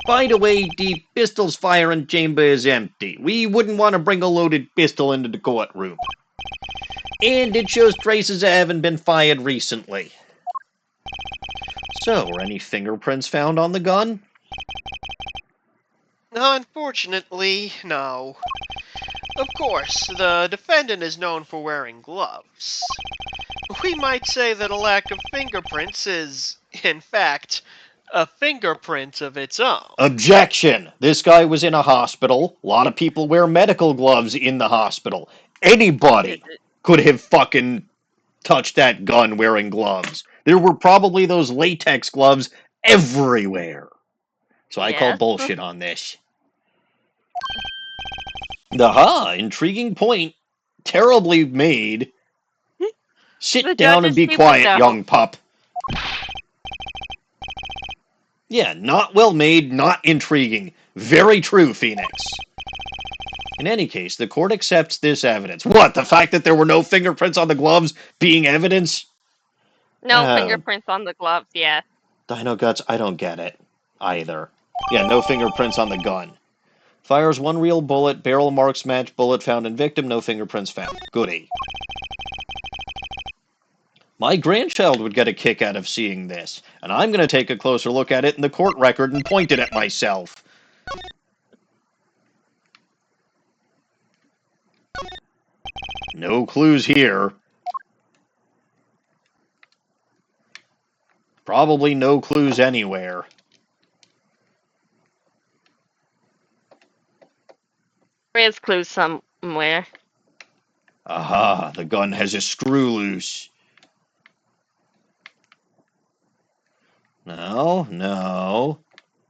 By the way, the pistol's firing chamber is empty. We wouldn't want to bring a loaded pistol into the courtroom. And it shows traces haven't been fired recently. So, were any fingerprints found on the gun? Unfortunately, no. Of course, the defendant is known for wearing gloves. We might say that a lack of fingerprints is, in fact, a fingerprint of its own. Objection! This guy was in a hospital. A lot of people wear medical gloves in the hospital. Anybody could have fucking touched that gun wearing gloves. There were probably those latex gloves everywhere. So I call bullshit on this. Aha, intriguing point. Terribly made. Sit down and be quiet, young pup. Yeah, not well made, not intriguing. Very true, Phoenix. In any case, the court accepts this evidence. What, the fact that there were no fingerprints on the gloves being evidence? No fingerprints on the gloves, yeah. Dino Guts, I don't get it either. Yeah, no fingerprints on the gun. Fires one real bullet, barrel marks match bullet found in victim, no fingerprints found. Goody. My grandchild would get a kick out of seeing this, and I'm going to take a closer look at it in the court record and point it at myself. No clues here. Probably no clues anywhere. There is clues somewhere. Aha, the gun has a screw loose. No,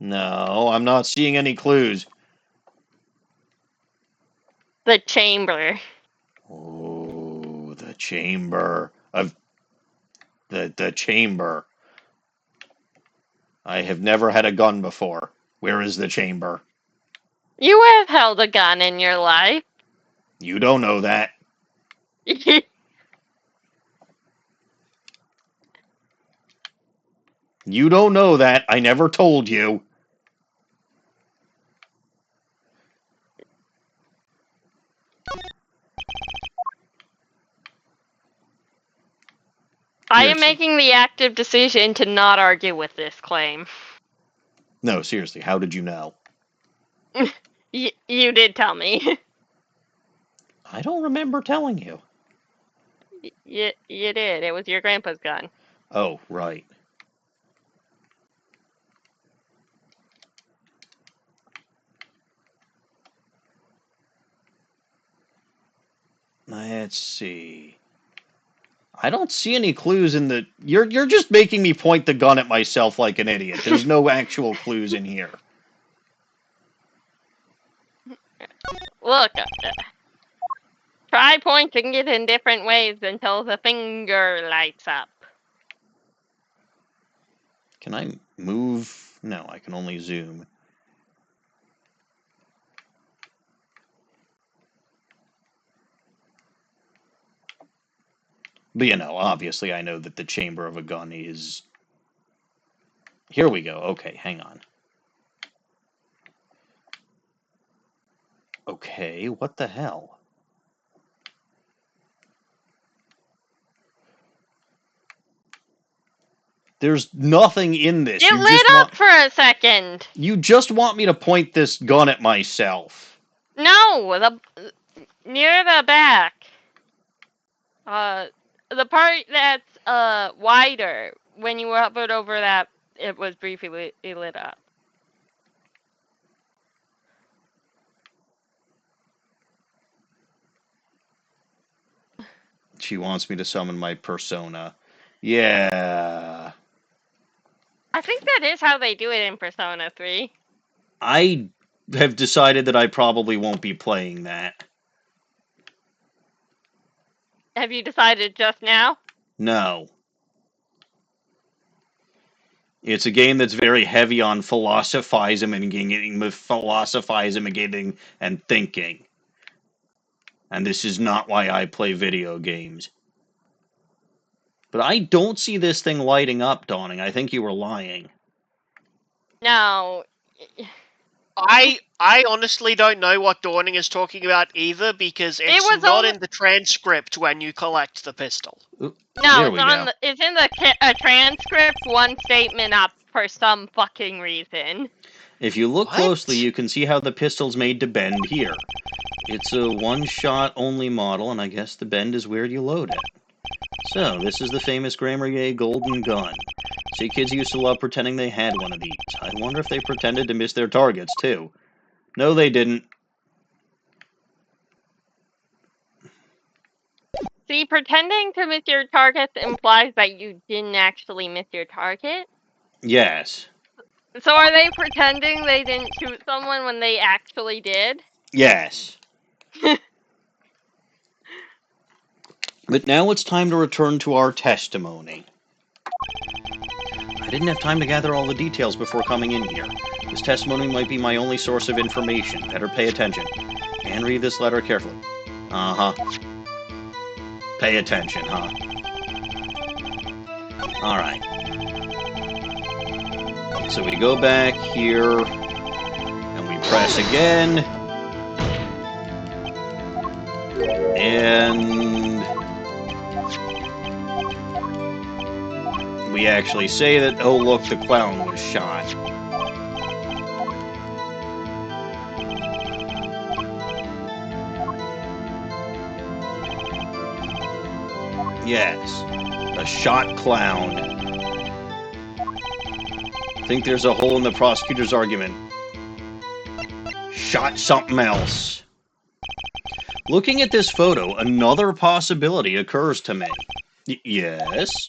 I'm not seeing any clues. The chamber. Oh, the chamber of the chamber. I have never had a gun before. Where is the chamber? You have held a gun in your life. You don't know that. You don't know that. I never told you. I am making the active decision to not argue with this claim. No, seriously, how did you know? You did tell me. I don't remember telling you. You did. It was your grandpa's gun. Oh, right. Let's see. I don't see any clues in the... You're just making me point the gun at myself like an idiot. There's no actual clues in here. Look, try pointing it in different ways until the finger lights up. Can I move? No, I can only zoom. But, obviously I know that the chamber of a gun is... Here we go. Okay, hang on. Okay, what the hell? There's nothing in this. You lit up for a second. You just want me to point this gun at myself. No, near the back. The part that's wider. When you hovered over that, it was briefly lit up. She wants me to summon my persona. Yeah. I think that is how they do it in Persona 3. I have decided that I probably won't be playing that. Have you decided just now? No. It's a game that's very heavy on philosophizing and thinking. And this is not why I play video games. But I don't see this thing lighting up, Dawning. I think you were lying. No. I honestly don't know what Dawning is talking about either, because it's was not only- in the transcript when you collect the pistol. No, There it's we on. go. It's in the transcript. One statement up for some fucking reason. If you look What? closely, you can see how the pistol's made to bend here. It's a one-shot only model, and I guess the bend is where you load it. So, this is the famous Grammar golden gun. See, kids used to love pretending they had one of these. I wonder if they pretended to miss their targets, too. No, they didn't. See, pretending to miss your targets implies that you didn't actually miss your target. Yes. So are they pretending they didn't shoot someone when they actually did? Yes. But now it's time to return to our testimony. I didn't have time to gather all the details before coming in here. This testimony might be my only source of information. Better pay attention. And read this letter carefully. Uh-huh. Pay attention, huh? Alright. So we go back here, and we press again. And we actually say that, oh look, the clown was shot. Yes, a shot clown. Think there's a hole in the prosecutor's argument. Shot something else. Looking at this photo, another possibility occurs to me. Yes?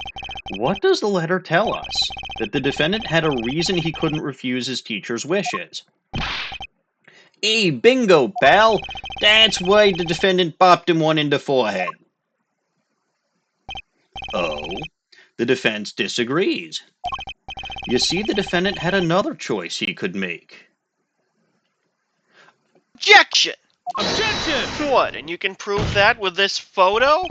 What does the letter tell us? That the defendant had a reason he couldn't refuse his teacher's wishes. Hey, bingo, pal! That's why the defendant bopped him one in the forehead. Oh? The defense disagrees. You see, the defendant had another choice he could make. Objection! Objection! What, and you can prove that with this photo?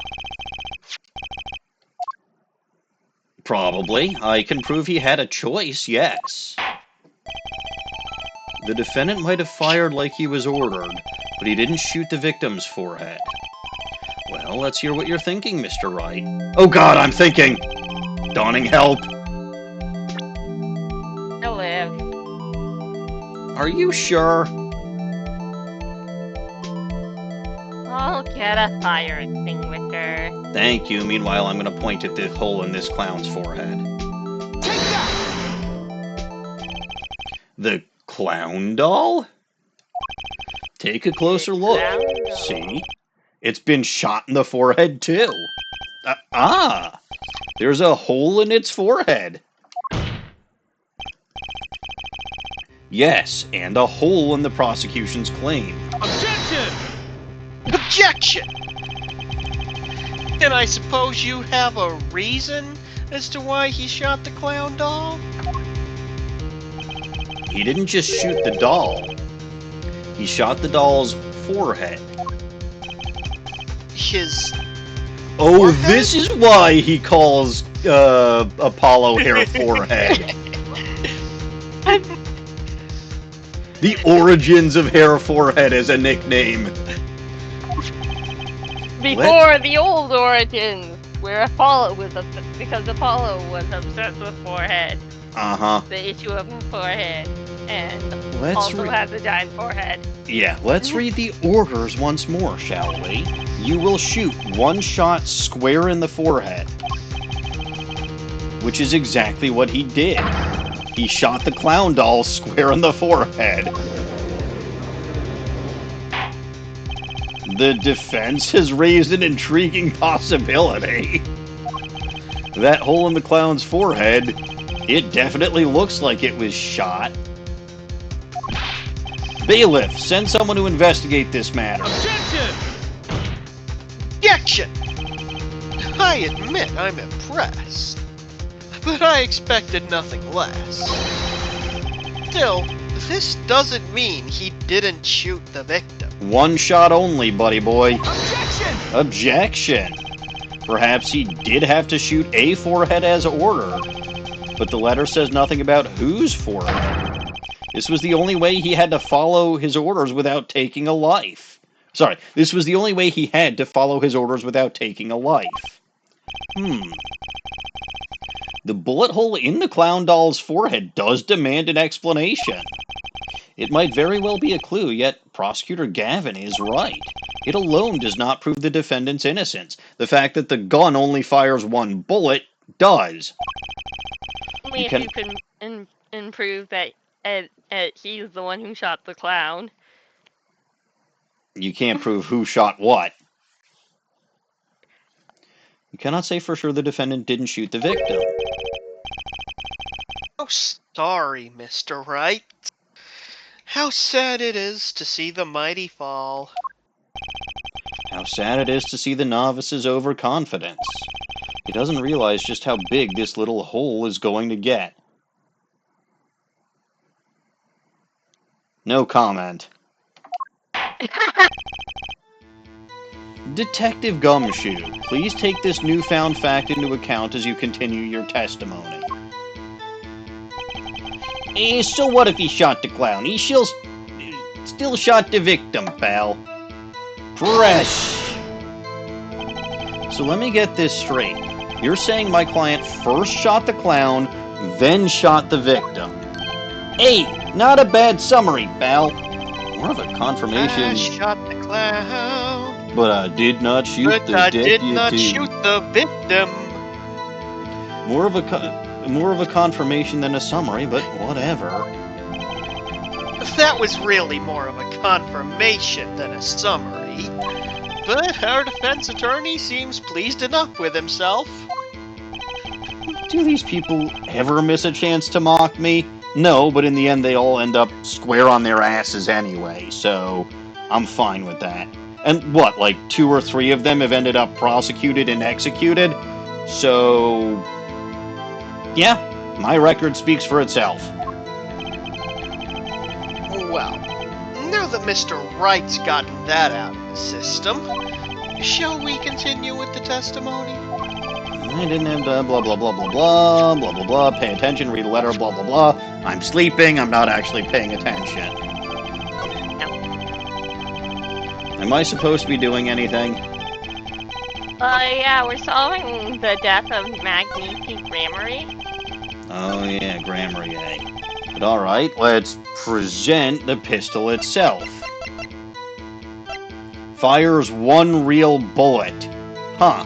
Probably. I can prove he had a choice, yes. The defendant might have fired like he was ordered, but he didn't shoot the victim's forehead. Well, let's hear what you're thinking, Mr. Wright. Oh God, I'm thinking! Dawning, help! I live. Are you sure? I'll get a fire extinguisher. Thank you. Meanwhile, I'm going to point at the hole in this clown's forehead. Take that! The clown doll? Take a closer look. Clown doll. See? It's been shot in the forehead, too. There's a hole in its forehead. Yes, and a hole in the prosecution's claim. Objection! Objection! And I suppose you have a reason as to why he shot the clown doll? He didn't just shoot the doll. He shot the doll's forehead. His... Oh, Forehead? this is why he calls Apollo hair forehead. The origins of hair forehead as a nickname. Before the old origins, where Apollo was because Apollo was obsessed with forehead. Uh-huh. The issue of the forehead, and Let's also has a giant forehead. Yeah, let's read the orders once more, shall we? You will shoot one shot square in the forehead. Which is exactly what he did. He shot the clown doll square in the forehead. The defense has raised an intriguing possibility. That hole in the clown's forehead, it definitely looks like it was shot. Bailiff, send someone to investigate this matter. Objection! Objection! I admit I'm impressed, but I expected nothing less. Still, this doesn't mean he didn't shoot the victim. One shot only, buddy boy. Objection! Objection! Perhaps he did have to shoot a forehead as ordered, but the letter says nothing about whose forehead. This was the only way he had to follow his orders without taking a life. Sorry, this was the only way he had to follow his orders without taking a life. The bullet hole in the clown doll's forehead does demand an explanation. It might very well be a clue, yet Prosecutor Gavin is right. It alone does not prove the defendant's innocence. The fact that the gun only fires one bullet does. Only if you can prove that he's the one who shot the clown. You can't prove who shot what. You cannot say for sure the defendant didn't shoot the victim. Oh, sorry, Mr. Wright. How sad it is to see the mighty fall. How sad it is to see the novice's overconfidence. He doesn't realize just how big this little hole is going to get. No comment. Detective Gumshoe, please take this newfound fact into account as you continue your testimony. So what if he shot the clown? He still shot the victim, pal. Fresh. So let me get this straight. You're saying my client first shot the clown, then shot the victim. Hey, not a bad summary, pal. More of a confirmation. I shot the clown, But I did not shoot but the I deputy. did not shoot the victim. More of a confirmation than a summary, but whatever. That was really more of a confirmation than a summary. But our defense attorney seems pleased enough with himself. Do these people ever miss a chance to mock me? No, but in the end they all end up square on their asses anyway, so I'm fine with that. And what, like 2 or 3 of them have ended up prosecuted and executed? So, yeah, my record speaks for itself. Well, now that Mr. Wright's gotten that out of the system, shall we continue with the testimony? I didn't have blah blah blah blah blah blah blah blah. Pay attention, read a letter, blah blah blah. I'm sleeping, I'm not actually paying attention. Am I supposed to be doing anything? Yeah, we're solving the death of Magnifique Grammary. Oh yeah, Grammary, eh? But alright, let's present the pistol itself. Fires 1 real bullet. Huh.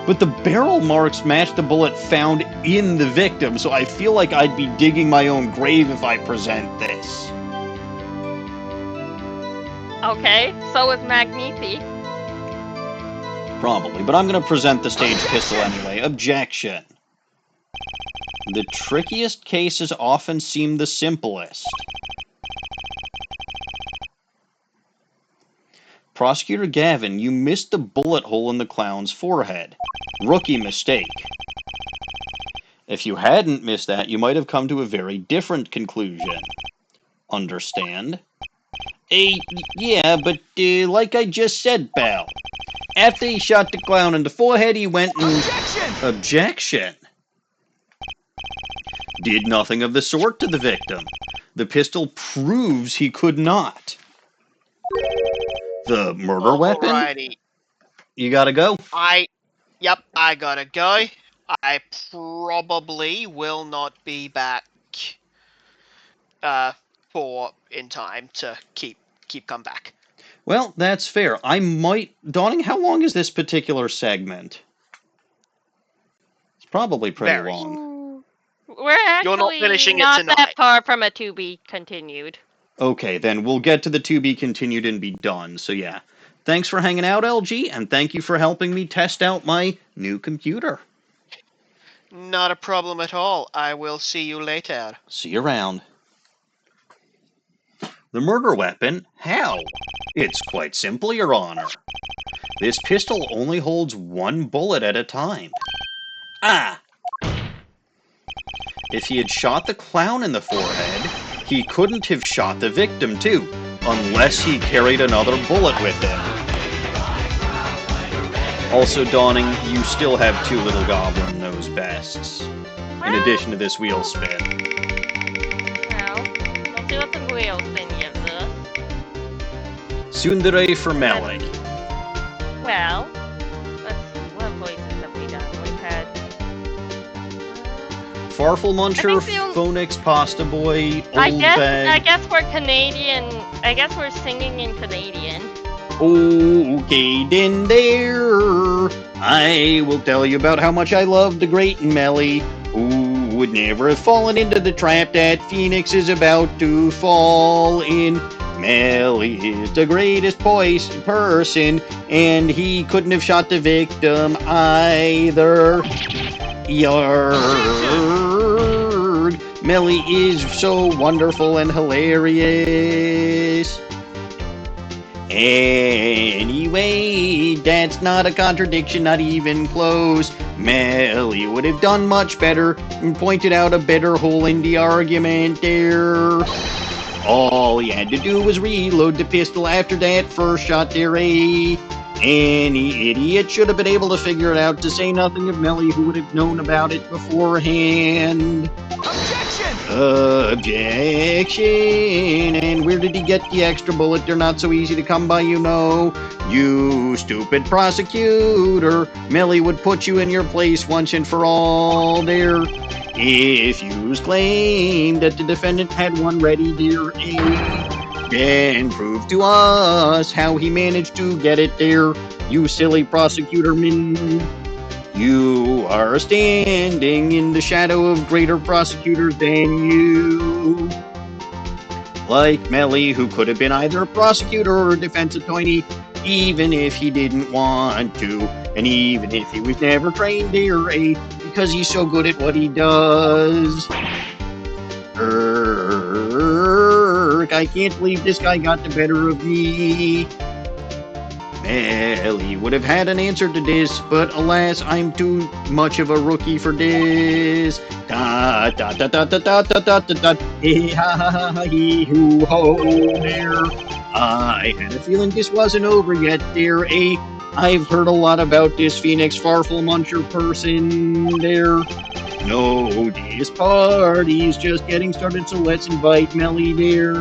But the barrel marks match the bullet found in the victim, so I feel like I'd be digging my own grave if I present this. Okay, so is Magnifique. Probably, but I'm going to present the staged pistol anyway. Objection. The trickiest cases often seem the simplest. Prosecutor Gavin, you missed the bullet hole in the clown's forehead. Rookie mistake. If you hadn't missed that, you might have come to a very different conclusion. Understand? Yeah, but like I just said, pal. After he shot the clown in the forehead, he went and... Objection! Objection! Did nothing of the sort to the victim. The pistol proves he could not. The murder weapon? Alrighty. You gotta go. Yep, I gotta go. I probably will not be back in time to keep come back. Well, that's fair. I might... Dawning, how long is this particular segment? It's probably pretty Very. long. We're actually You're not finishing it not tonight. that far from a to be continued. Okay, then we'll get to the to be continued and be done. So yeah, thanks for hanging out, LG, and thank you for helping me test out my new computer. Not a problem at all. I will see you later. See you around. The murder weapon? How? It's quite simple, Your Honor. This pistol only holds one bullet at a time. Ah! If he had shot the clown in the forehead, he couldn't have shot the victim too, unless he carried another bullet with him. Also, Dawning, you still have 2 little goblin nose vests, in addition to this wheel spin. Well, we'll see what the wheel spin gives us. Tsundere for Melee. Well, let's see, what voices have we done? We've had... Farfel Muncher, I think the only- Phoenix Pasta Boy, Old I Bag. guess we're Canadian. I guess we're singing in Canadian. Okay, then there. I will tell you about how much I love the great Melly, who would never have fallen into the trap that Phoenix is about to fall in. Melly is the greatest person, and he couldn't have shot the victim either. Yarg. Melly is so wonderful and hilarious. Anyway, that's not a contradiction, not even close. Melly would have done much better and pointed out a better hole in the argument there. All he had to do was reload the pistol after that first shot there, eh? Any idiot should have been able to figure it out, to say nothing of Melly, who would have known about it beforehand. Objection! Objection! And where did he get the extra bullet? They're not so easy to come by, you know. You stupid prosecutor. Melly would put you in your place once and for all there. If you claim that the defendant had one ready, dear A, then prove to us how he managed to get it there, you silly prosecutor man. You are standing in the shadow of greater prosecutors than you. Like Melly, who could have been either a prosecutor or a defense attorney, even if he didn't want to, and even if he was never trained there, because he's so good at what he does. I can't believe this guy got the better of me. Melly would have had an answer to this, but alas, I'm too much of a rookie for this. Da da da da da da da da da da. Hey ha ha ha hee hoo ho there. I had a feeling this wasn't over yet there, I've heard a lot about this Phoenix Farfel Muncher person there. No, this party's just getting started, so let's invite Melly there.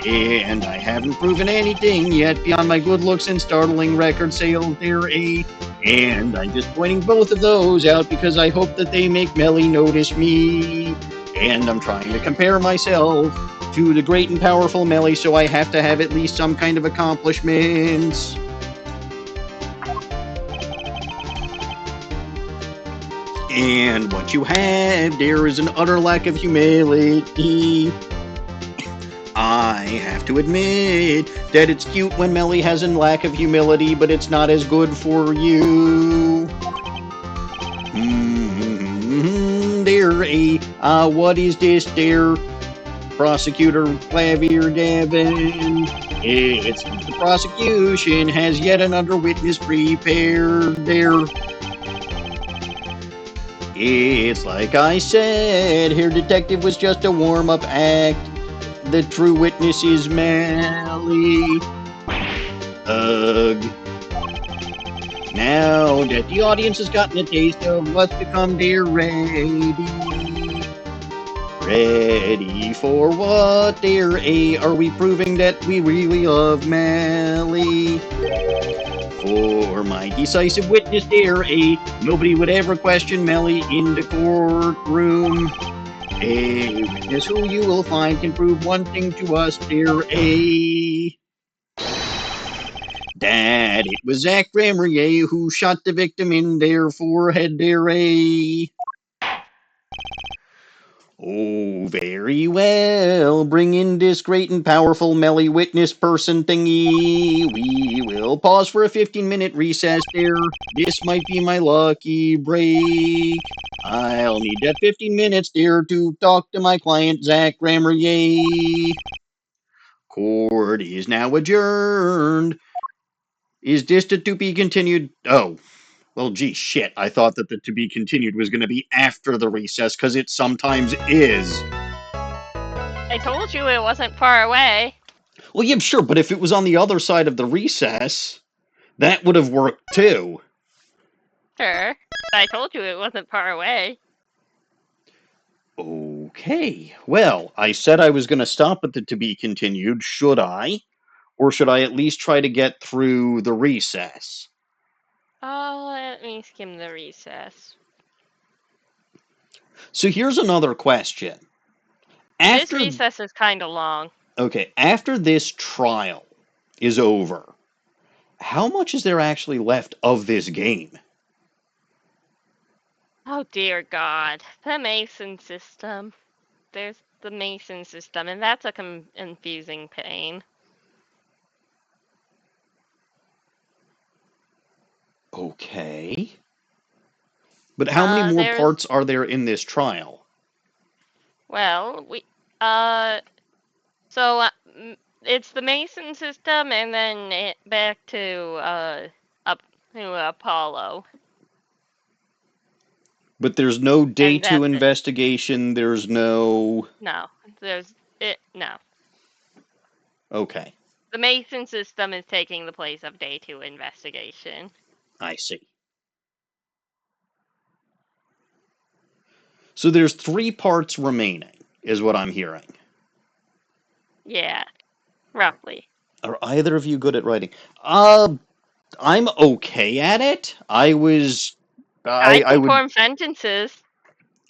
And I haven't proven anything yet beyond my good looks and startling record sales there, and I'm just pointing both of those out because I hope that they make Melly notice me. And I'm trying to compare myself to the great and powerful Melly, so I have to have at least some kind of accomplishments. And what you have there is an utter lack of humility. I have to admit that it's cute when Melly has a lack of humility, but it's not as good for you. There, what is this there? Prosecutor Klavier Gavin. It's the prosecution has yet another witness prepared there. It's like I said, here detective was just a warm-up act. The true witness is Melly. Ugh. Now that the audience has gotten a taste of what's to come, they're ready. Ready for what? There, are we proving that we really love Melly? For my decisive witness there, nobody would ever question Melly in the courtroom. A witness who you will find can prove one thing to us, dear that it was Zach Ramrier who shot the victim in their forehead, dear Oh, very well. Bring in this great and powerful Melly witness person thingy. We will pause for a 15-minute recess there. This might be my lucky break. I'll need that 15 minutes there to talk to my client, Zach Grammer. Yay. Court is now adjourned. Is this the to be continued? Oh. Well, gee, shit. I thought that the to be continued was going to be after the recess, because it sometimes is. I told you it wasn't far away. Well, yeah, sure, but if it was on the other side of the recess, that would have worked too. Sure. I told you it wasn't far away. Okay. Well, I said I was going to stop at the to be continued. Should I? Or should I at least try to get through the recess? Oh, let me skim the recess. So here's another question. This recess is kind of long. Okay, after this trial is over, how much is there actually left of this game? Oh dear God. The Mason system. There's the Mason system, and that's a confusing pain. Okay. But how many more parts are there in this trial? Well, it's the Mason system, and then back to up to Apollo. But there's no day 2 investigation. There's no. No, no. Okay. The Mason system is taking the place of day 2 investigation. I see. So there's 3 parts remaining, is what I'm hearing. Yeah, roughly. Are either of you good at writing? I'm okay at it. I can form sentences.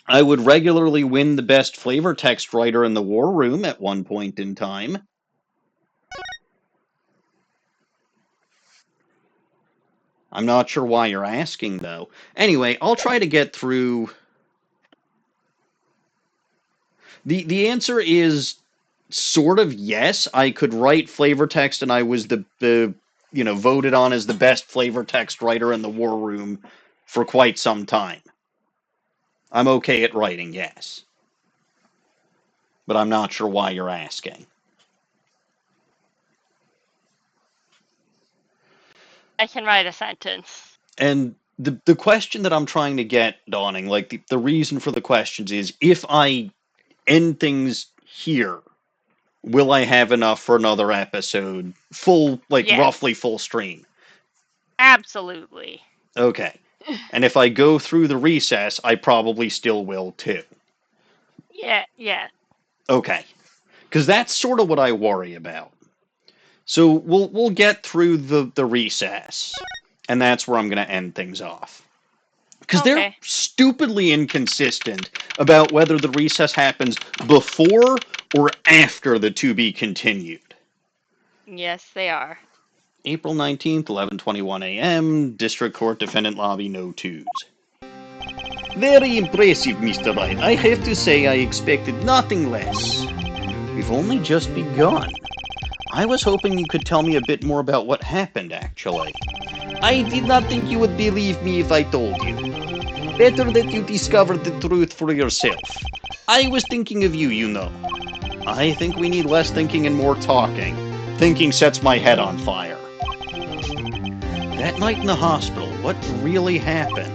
I would regularly win the best flavor text writer in the war room at one point in time. I'm not sure why you're asking, though. Anyway, I'll try to get through. The answer is sort of yes. I could write flavor text, and I was the voted on as the best flavor text writer in the war room for quite some time. I'm okay at writing, yes. But I'm not sure why you're asking. I can write a sentence. And the question that I'm trying to get, Dawning, like the reason for the questions is, if I end things here, will I have enough for another episode? Full, yes. Roughly full stream? Absolutely. Okay. And if I go through the recess, I probably still will too. Yeah. Okay. Because that's sort of what I worry about. So we'll get through the recess, and that's where I'm going to end things off. Because they're stupidly inconsistent about whether the recess happens before or after the to be continued. Yes, they are. April 19th, 11:21 a.m., District Court Defendant Lobby, no twos. Very impressive, Mr. Wright. I have to say I expected nothing less. We've only just begun. I was hoping you could tell me a bit more about what happened, actually. I did not think you would believe me if I told you. Better that you discovered the truth for yourself. I was thinking of you, you know. I think we need less thinking and more talking. Thinking sets my head on fire. That night in the hospital, what really happened?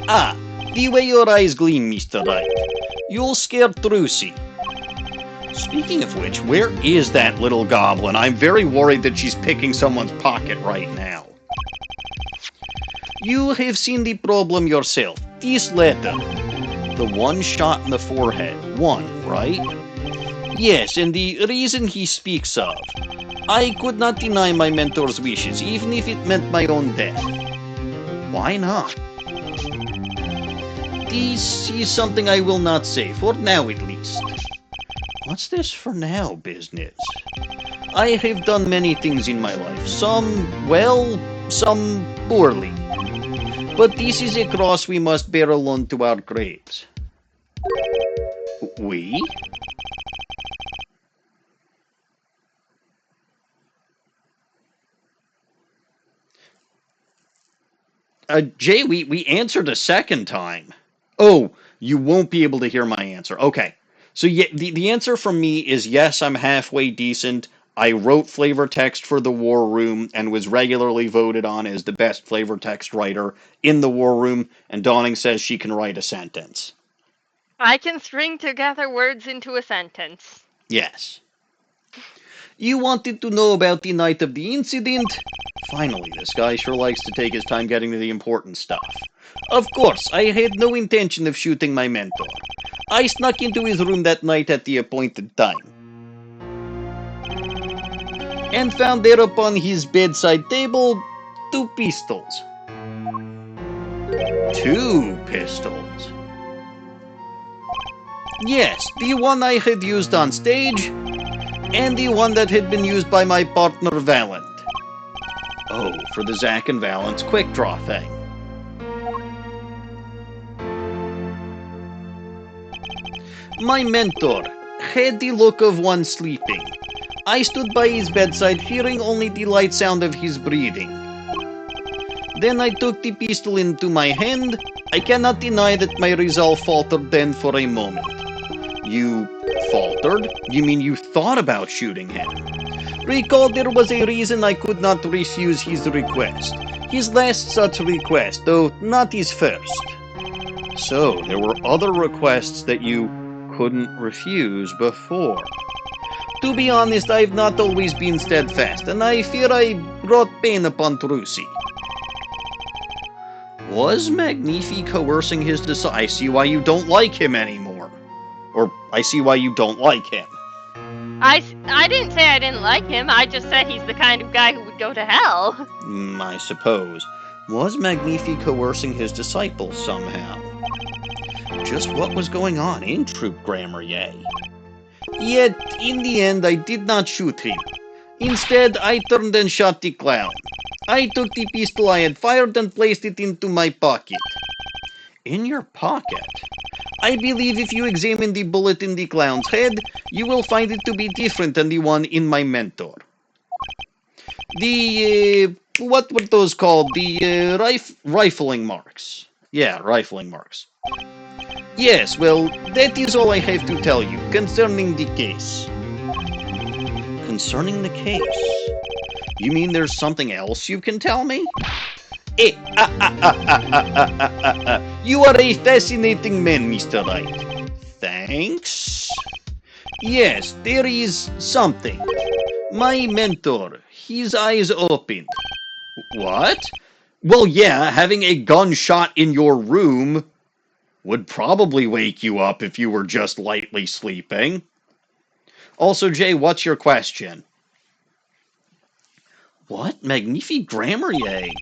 Ah, the way your eyes gleam, Mr. Wright. You'll scare Trucy. Speaking of which, where is that little goblin? I'm very worried that she's picking someone's pocket right now. You have seen the problem yourself. This letter. The one shot in the forehead. One, right? Yes, and the reason he speaks of. I could not deny my mentor's wishes, even if it meant my own death. Why not? This is something I will not say, for now at least. What's this for now business? I have done many things in my life, some well, some poorly. But this is a cross we must bear alone to our graves. We? Jay, we answered a second time. Oh, you won't be able to hear my answer. Okay. So yeah, the answer from me is yes, I'm halfway decent. I wrote flavor text for the War Room and was regularly voted on as the best flavor text writer in the War Room, and Dawning says she can write a sentence. I can string together words into a sentence. Yes. You wanted to know about the night of the incident? Finally, this guy sure likes to take his time getting to the important stuff. Of course, I had no intention of shooting my mentor. I snuck into his room that night at the appointed time and found there upon his bedside table 2 pistols. 2 pistols. Yes, the one I had used on stage, and the one that had been used by my partner Valent. Oh, for the Zack and Valent's quick draw thing. My mentor had the look of one sleeping. I stood by his bedside, hearing only the light sound of his breathing. Then I took the pistol into my hand. I cannot deny that my resolve faltered then for a moment. You faltered? You mean you thought about shooting him? Recall there was a reason I could not refuse his request. His last such request, though not his first. So, there were other requests that you couldn't refuse before. To be honest, I've not always been steadfast, and I fear I brought pain upon Trucy. Was Magnifi coercing his disciple? I see why you don't like him anymore. Or, I see why you don't like him. I didn't say I didn't like him. I just said he's the kind of guy who would go to hell. I suppose. Was Magnifi coercing his disciples somehow? Just what was going on in Troop Grammarier? Yet, in the end, I did not shoot him. Instead, I turned and shot the clown. I took the pistol I had fired and placed it into my pocket. In your pocket? I believe if you examine the bullet in the clown's head, you will find it to be different than the one in my mentor. What were those called? The, rifling marks. Yeah, rifling marks. Yes, well, that is all I have to tell you concerning the case. Concerning the case? You mean there's something else you can tell me? You are a fascinating man, Mr. Wright. Thanks. Yes, there is something. My mentor, his eyes opened. What? Well, yeah, having a gunshot in your room would probably wake you up if you were just lightly sleeping. Also, Jay, what's your question? What? Magnifique Grammarier?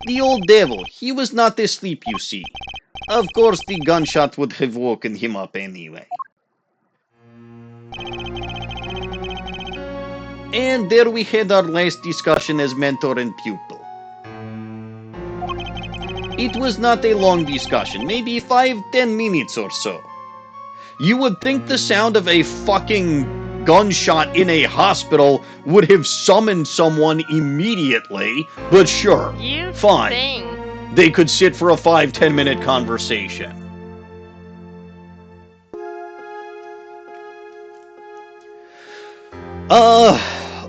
The old devil. He was not asleep, you see. Of course, the gunshot would have woken him up anyway. And there we had our last discussion as mentor and pupil. It was not a long discussion, maybe 5-10 minutes or so. You would think the sound of a fucking gunshot in a hospital would have summoned someone immediately, but sure, fine. They could sit for a 5-10 minute conversation.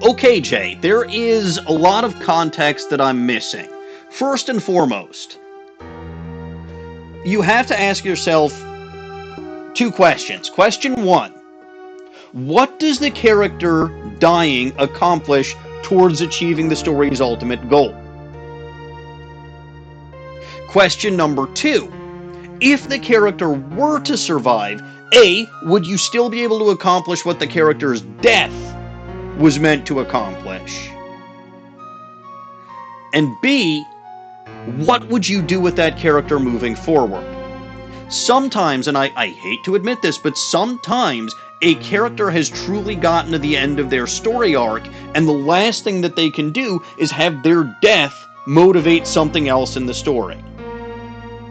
Okay, Jay, there is a lot of context that I'm missing. First and foremost, you have to ask yourself 2 questions. Question 1, what does the character dying accomplish towards achieving the story's ultimate goal? Question number 2, if the character were to survive, A, would you still be able to accomplish what the character's death was meant to accomplish? And B, what would you do with that character moving forward? Sometimes, and I hate to admit this, but sometimes a character has truly gotten to the end of their story arc, and the last thing that they can do is have their death motivate something else in the story.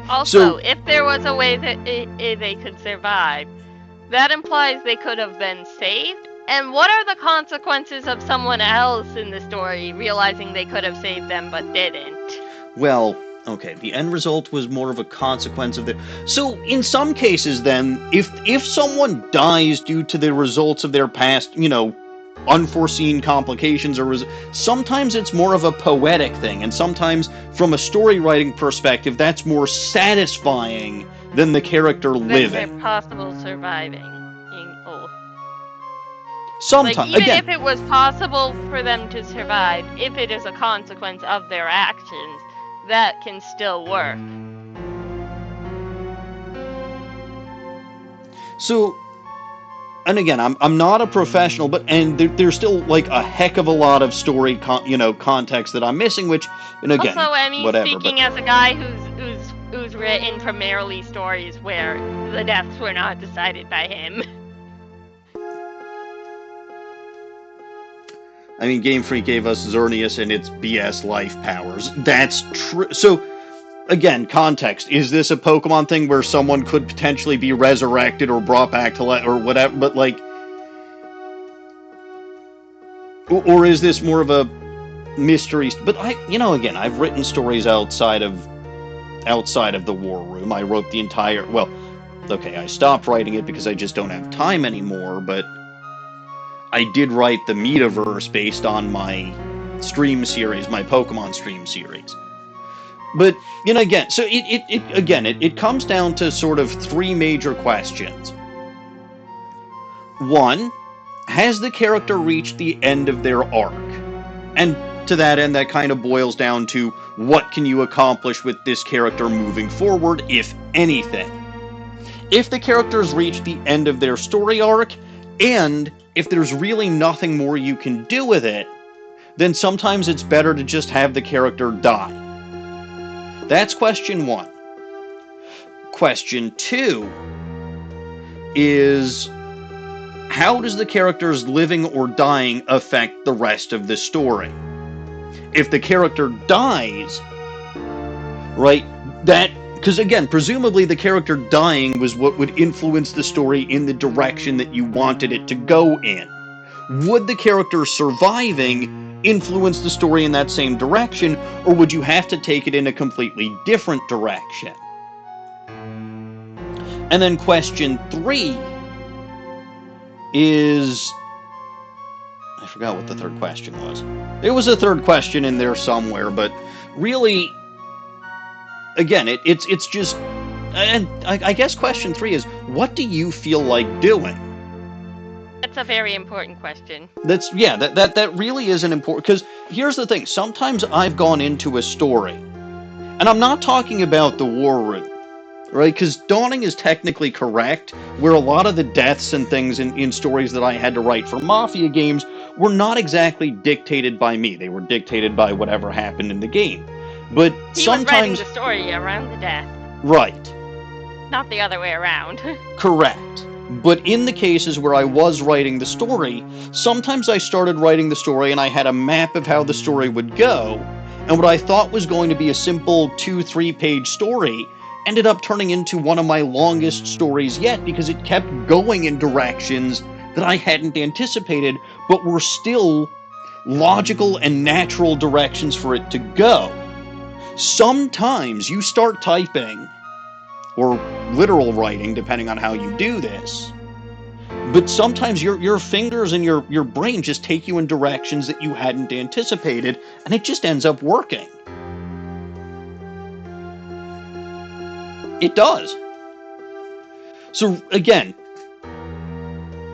Also, if there was a way that they could survive, that implies they could have been saved. And what are the consequences of someone else in the story realizing they could have saved them but didn't? Well, okay, the end result was more of a consequence of the... So, in some cases, then, if someone dies due to the results of their past, unforeseen complications, sometimes it's more of a poetic thing, and sometimes, from a story writing perspective, that's more satisfying than the character living. They're possible surviving. Sometimes, even again, if it was possible for them to survive, if it is a consequence of their actions, that can still work. So, and again, I'm not a professional, but there's still like a heck of a lot of story, context that I'm missing. Which, and again, also, I mean, whatever. Speaking as a guy who's written primarily stories where the deaths were not decided by him. I mean, Game Freak gave us Xerneas and its BS life powers. That's true. So, again, context. Is this a Pokemon thing where someone could potentially be resurrected or brought back to life or whatever? But, like... Or is this more of a mystery? But, again, I've written stories outside of the War Room. I wrote the entire... Well, okay, I stopped writing it because I just don't have time anymore, but... I did write the Metaverse based on my stream series, my Pokemon stream series. But, again, so it comes down to sort of three major questions. One, has the character reached the end of their arc? And to that end, that kind of boils down to what can you accomplish with this character moving forward, if anything? If the character's reached the end of their story arc, and if there's really nothing more you can do with it, then sometimes it's better to just have the character die. That's question one. Question two is, how does the character's living or dying affect the rest of the story? If the character dies, right, because again, presumably the character dying was what would influence the story in the direction that you wanted it to go in. Would the character surviving influence the story in that same direction, or would you have to take it in a completely different direction? And then question three is... I forgot what the third question was. There was a third question in there somewhere, but really... Again, it's just, and I guess question three is, what do you feel like doing? That's a very important question. That really is an important, because here's the thing, sometimes I've gone into a story, and I'm not talking about the War Room, right, because Dawning is technically correct, where a lot of the deaths and things in stories that I had to write for Mafia games were not exactly dictated by me, they were dictated by whatever happened in the game. But he sometimes... was writing the story around the death. Right. Not the other way around. Correct. But in the cases where I was writing the story, sometimes I started writing the story and I had a map of how the story would go, and what I thought was going to be a simple 2-3 page story ended up turning into one of my longest stories yet, because it kept going in directions that I hadn't anticipated, but were still logical and natural directions for it to go. Sometimes you start typing, or literal writing, depending on how you do this, but sometimes your fingers and your brain just take you in directions that you hadn't anticipated, and it just ends up working. It does. So, again,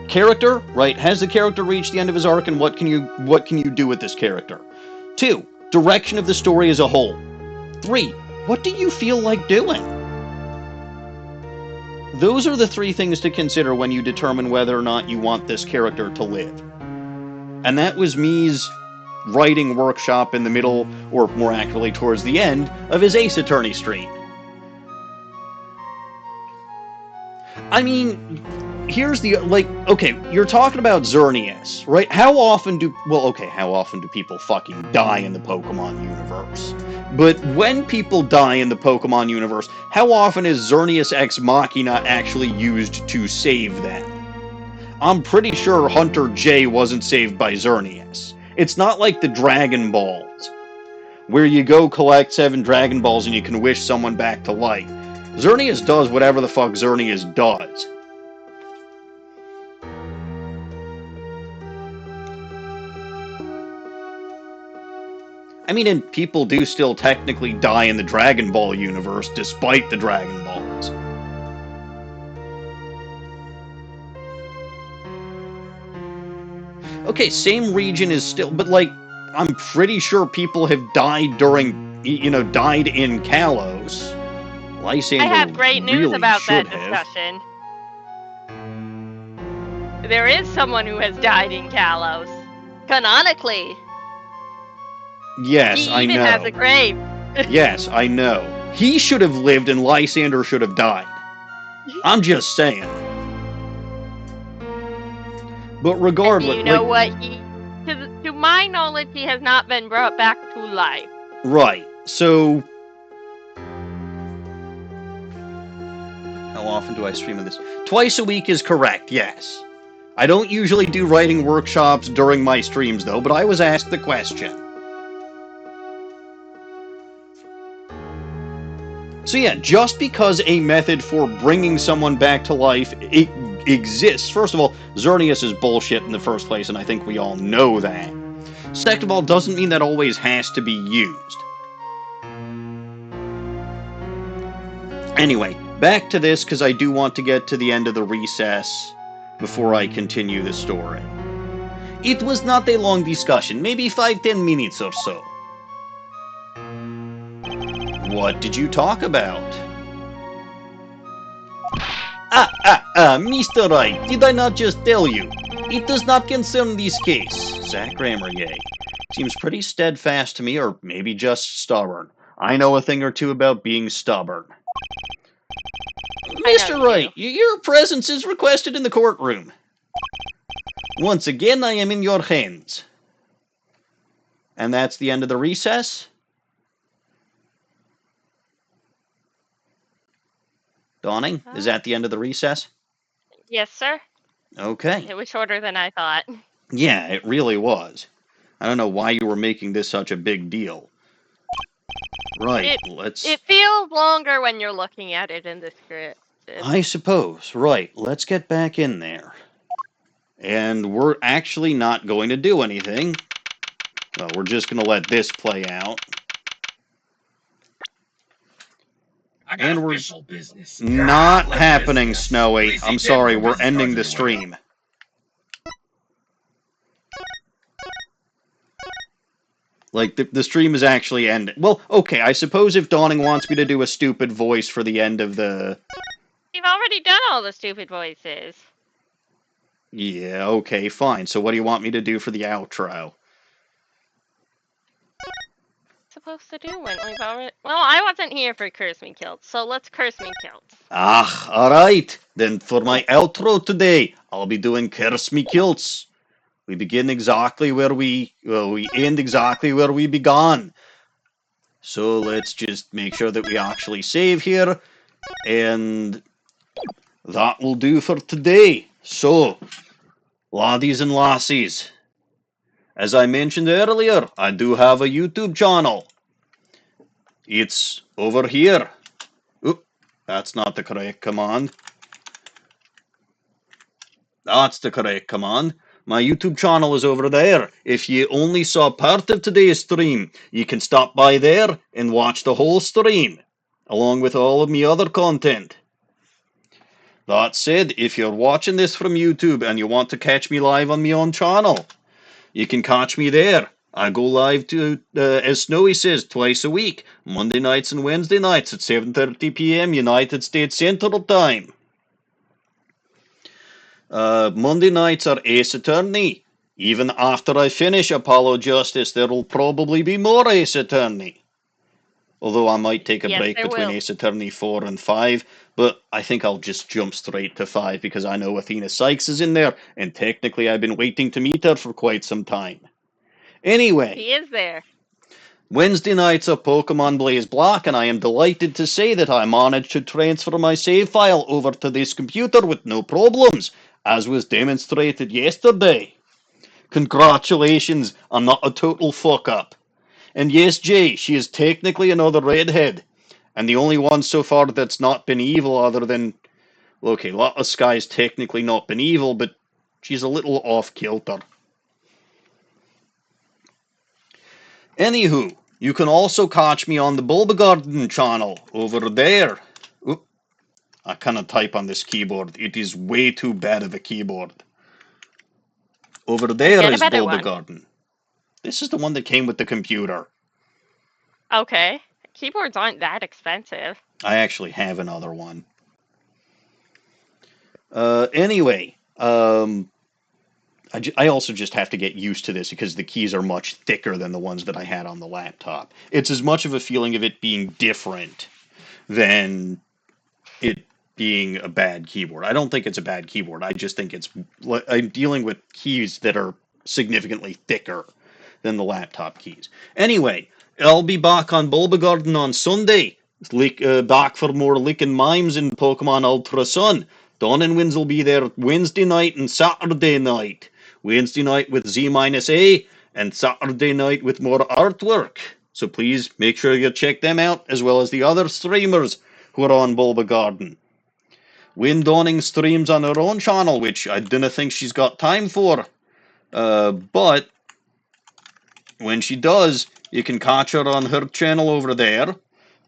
character, right? Has the character reached the end of his arc, and what can you do with this character? 2, direction of the story as a whole. 3, what do you feel like doing? Those are the 3 things to consider when you determine whether or not you want this character to live. And that was me's writing workshop in the middle, or more accurately towards the end, of his Ace Attorney stream. I mean, here's the, like, okay, you're talking about Xerneas, right? How often do people fucking die in the Pokemon universe? But when people die in the Pokemon universe, how often is Xerneas Ex Machina actually used to save them? I'm pretty sure Hunter J wasn't saved by Xerneas. It's not like the Dragon Balls, where you go collect 7 Dragon Balls and you can wish someone back to life. Xerneas does whatever the fuck Xerneas does. I mean, and people do still technically die in the Dragon Ball universe despite the Dragon Balls. Okay, same region is still, but like, I'm pretty sure people have died died in Kalos. Lysander I have great news really about that have. discussion. There is someone who has died in Kalos. Canonically. Yes, I know. He even has a grave. Yes, I know. He should have lived and Lysander should have died. I'm just saying. But regardless... And you know what? To my knowledge, he has not been brought back to life. Right. So... How often do I stream of this? Twice a week is correct, yes. I don't usually do writing workshops during my streams, though, but I was asked the question. So yeah, just because a method for bringing someone back to life exists, first of all, Xerneas is bullshit in the first place, and I think we all know that. Second of all, doesn't mean that always has to be used. Anyway, back to this, because I do want to get to the end of the recess before I continue the story. It was not a long discussion, maybe 5-10 minutes or so. What did you talk about? Mr. Wright, did I not just tell you? It does not concern this case. Zach Rammergay. Seems pretty steadfast to me, or maybe just stubborn. I know a thing or two about being stubborn. Mr. Wright, your presence is requested in the courtroom. Once again, I am in your hands. And that's the end of the recess? Dawning, is that the end of the recess? Yes, sir. Okay. It was shorter than I thought. Yeah, it really was. I don't know why you were making this such a big deal. Right, It feels longer when you're looking at it in the script. I suppose. Right, let's get back in there. And we're actually not going to do anything. Well, we're just going to let this play out. And we're business. not happening, Snowy. I'm sorry, we're ending the stream. Like, the stream is actually ending. Well, okay, I suppose if Dawning wants me to do a stupid voice for the end of the... You've already done all the stupid voices. Yeah, okay, fine. So what do you want me to do for the outro? Supposed to do when we've already... Well, I wasn't here for Curse Me Kilts, so let's Curse Me Kilts. Ah, alright. Then for my outro today, I'll be doing Curse Me Kilts. We begin exactly where we end exactly where we began. So let's just make sure that we actually save here. And that will do for today. So, laddies and lassies, as I mentioned earlier, I do have a YouTube channel. It's over here. Oop, that's not the correct command. That's the correct command. My YouTube channel is over there. If you only saw part of today's stream, you can stop by there and watch the whole stream, along with all of my other content. That said, if you're watching this from YouTube and you want to catch me live on my own channel, you can catch me there. I go live to, as Snowy says, twice a week, Monday nights and Wednesday nights at 7:30 p.m. United States Central Time. Monday nights are Ace Attorney. Even after I finish Apollo Justice, there will probably be more Ace Attorney. Although I might take a Yes, break there between will. Ace Attorney 4 and 5, but I think I'll just jump straight to 5 because I know Athena Sykes is in there, and technically I've been waiting to meet her for quite some time. Anyway, He is there. Wednesday nights are Pokemon Blaze Black, and I am delighted to say that I managed to transfer my save file over to this computer with no problems, as was demonstrated yesterday. Congratulations, I'm not a total fuck-up. And yes, Jay, she is technically another redhead, and the only one so far that's not been evil other than... Okay, Lotta Sky's technically not been evil, but she's a little off-kilter. Anywho, you can also catch me on the Bulbagarden channel over there. Oop, I cannot type on this keyboard. It is way too bad of a keyboard. Over there Get a is better one. Bulbagarden. This is the one that came with the computer. Okay. Keyboards aren't that expensive. I actually have another one. Anyway, I also just have to get used to this because the keys are much thicker than the ones that I had on the laptop. It's as much of a feeling of it being different than it being a bad keyboard. I don't think it's a bad keyboard. I just think I'm dealing with keys that are significantly thicker than the laptop keys. Anyway, I'll be back on Bulbagarden on Sunday. Back for more licking mimes in Pokemon Ultra Sun. DawningWinds will be there Wednesday night and Saturday night. Wednesday night with Z-A, and Saturday night with more artwork. So please make sure you check them out, as well as the other streamers who are on Bulbagarden. Win Dawning streams on her own channel, which I didn't think she's got time for. But when she does, you can catch her on her channel over there.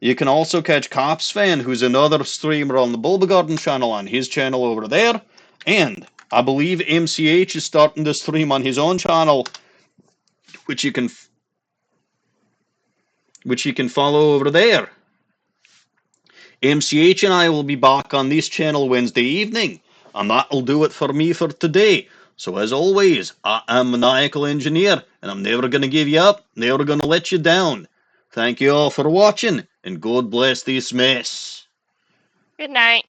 You can also catch Copsfan, who's another streamer on the Bulbagarden channel, on his channel over there. And I believe MCH is starting to stream on his own channel, which you can follow over there. MCH and I will be back on this channel Wednesday evening, and that'll do it for me for today. So as always, I am Maniacal Engineer, and I'm never going to give you up, never going to let you down. Thank you all for watching, and God bless this mess. Good night.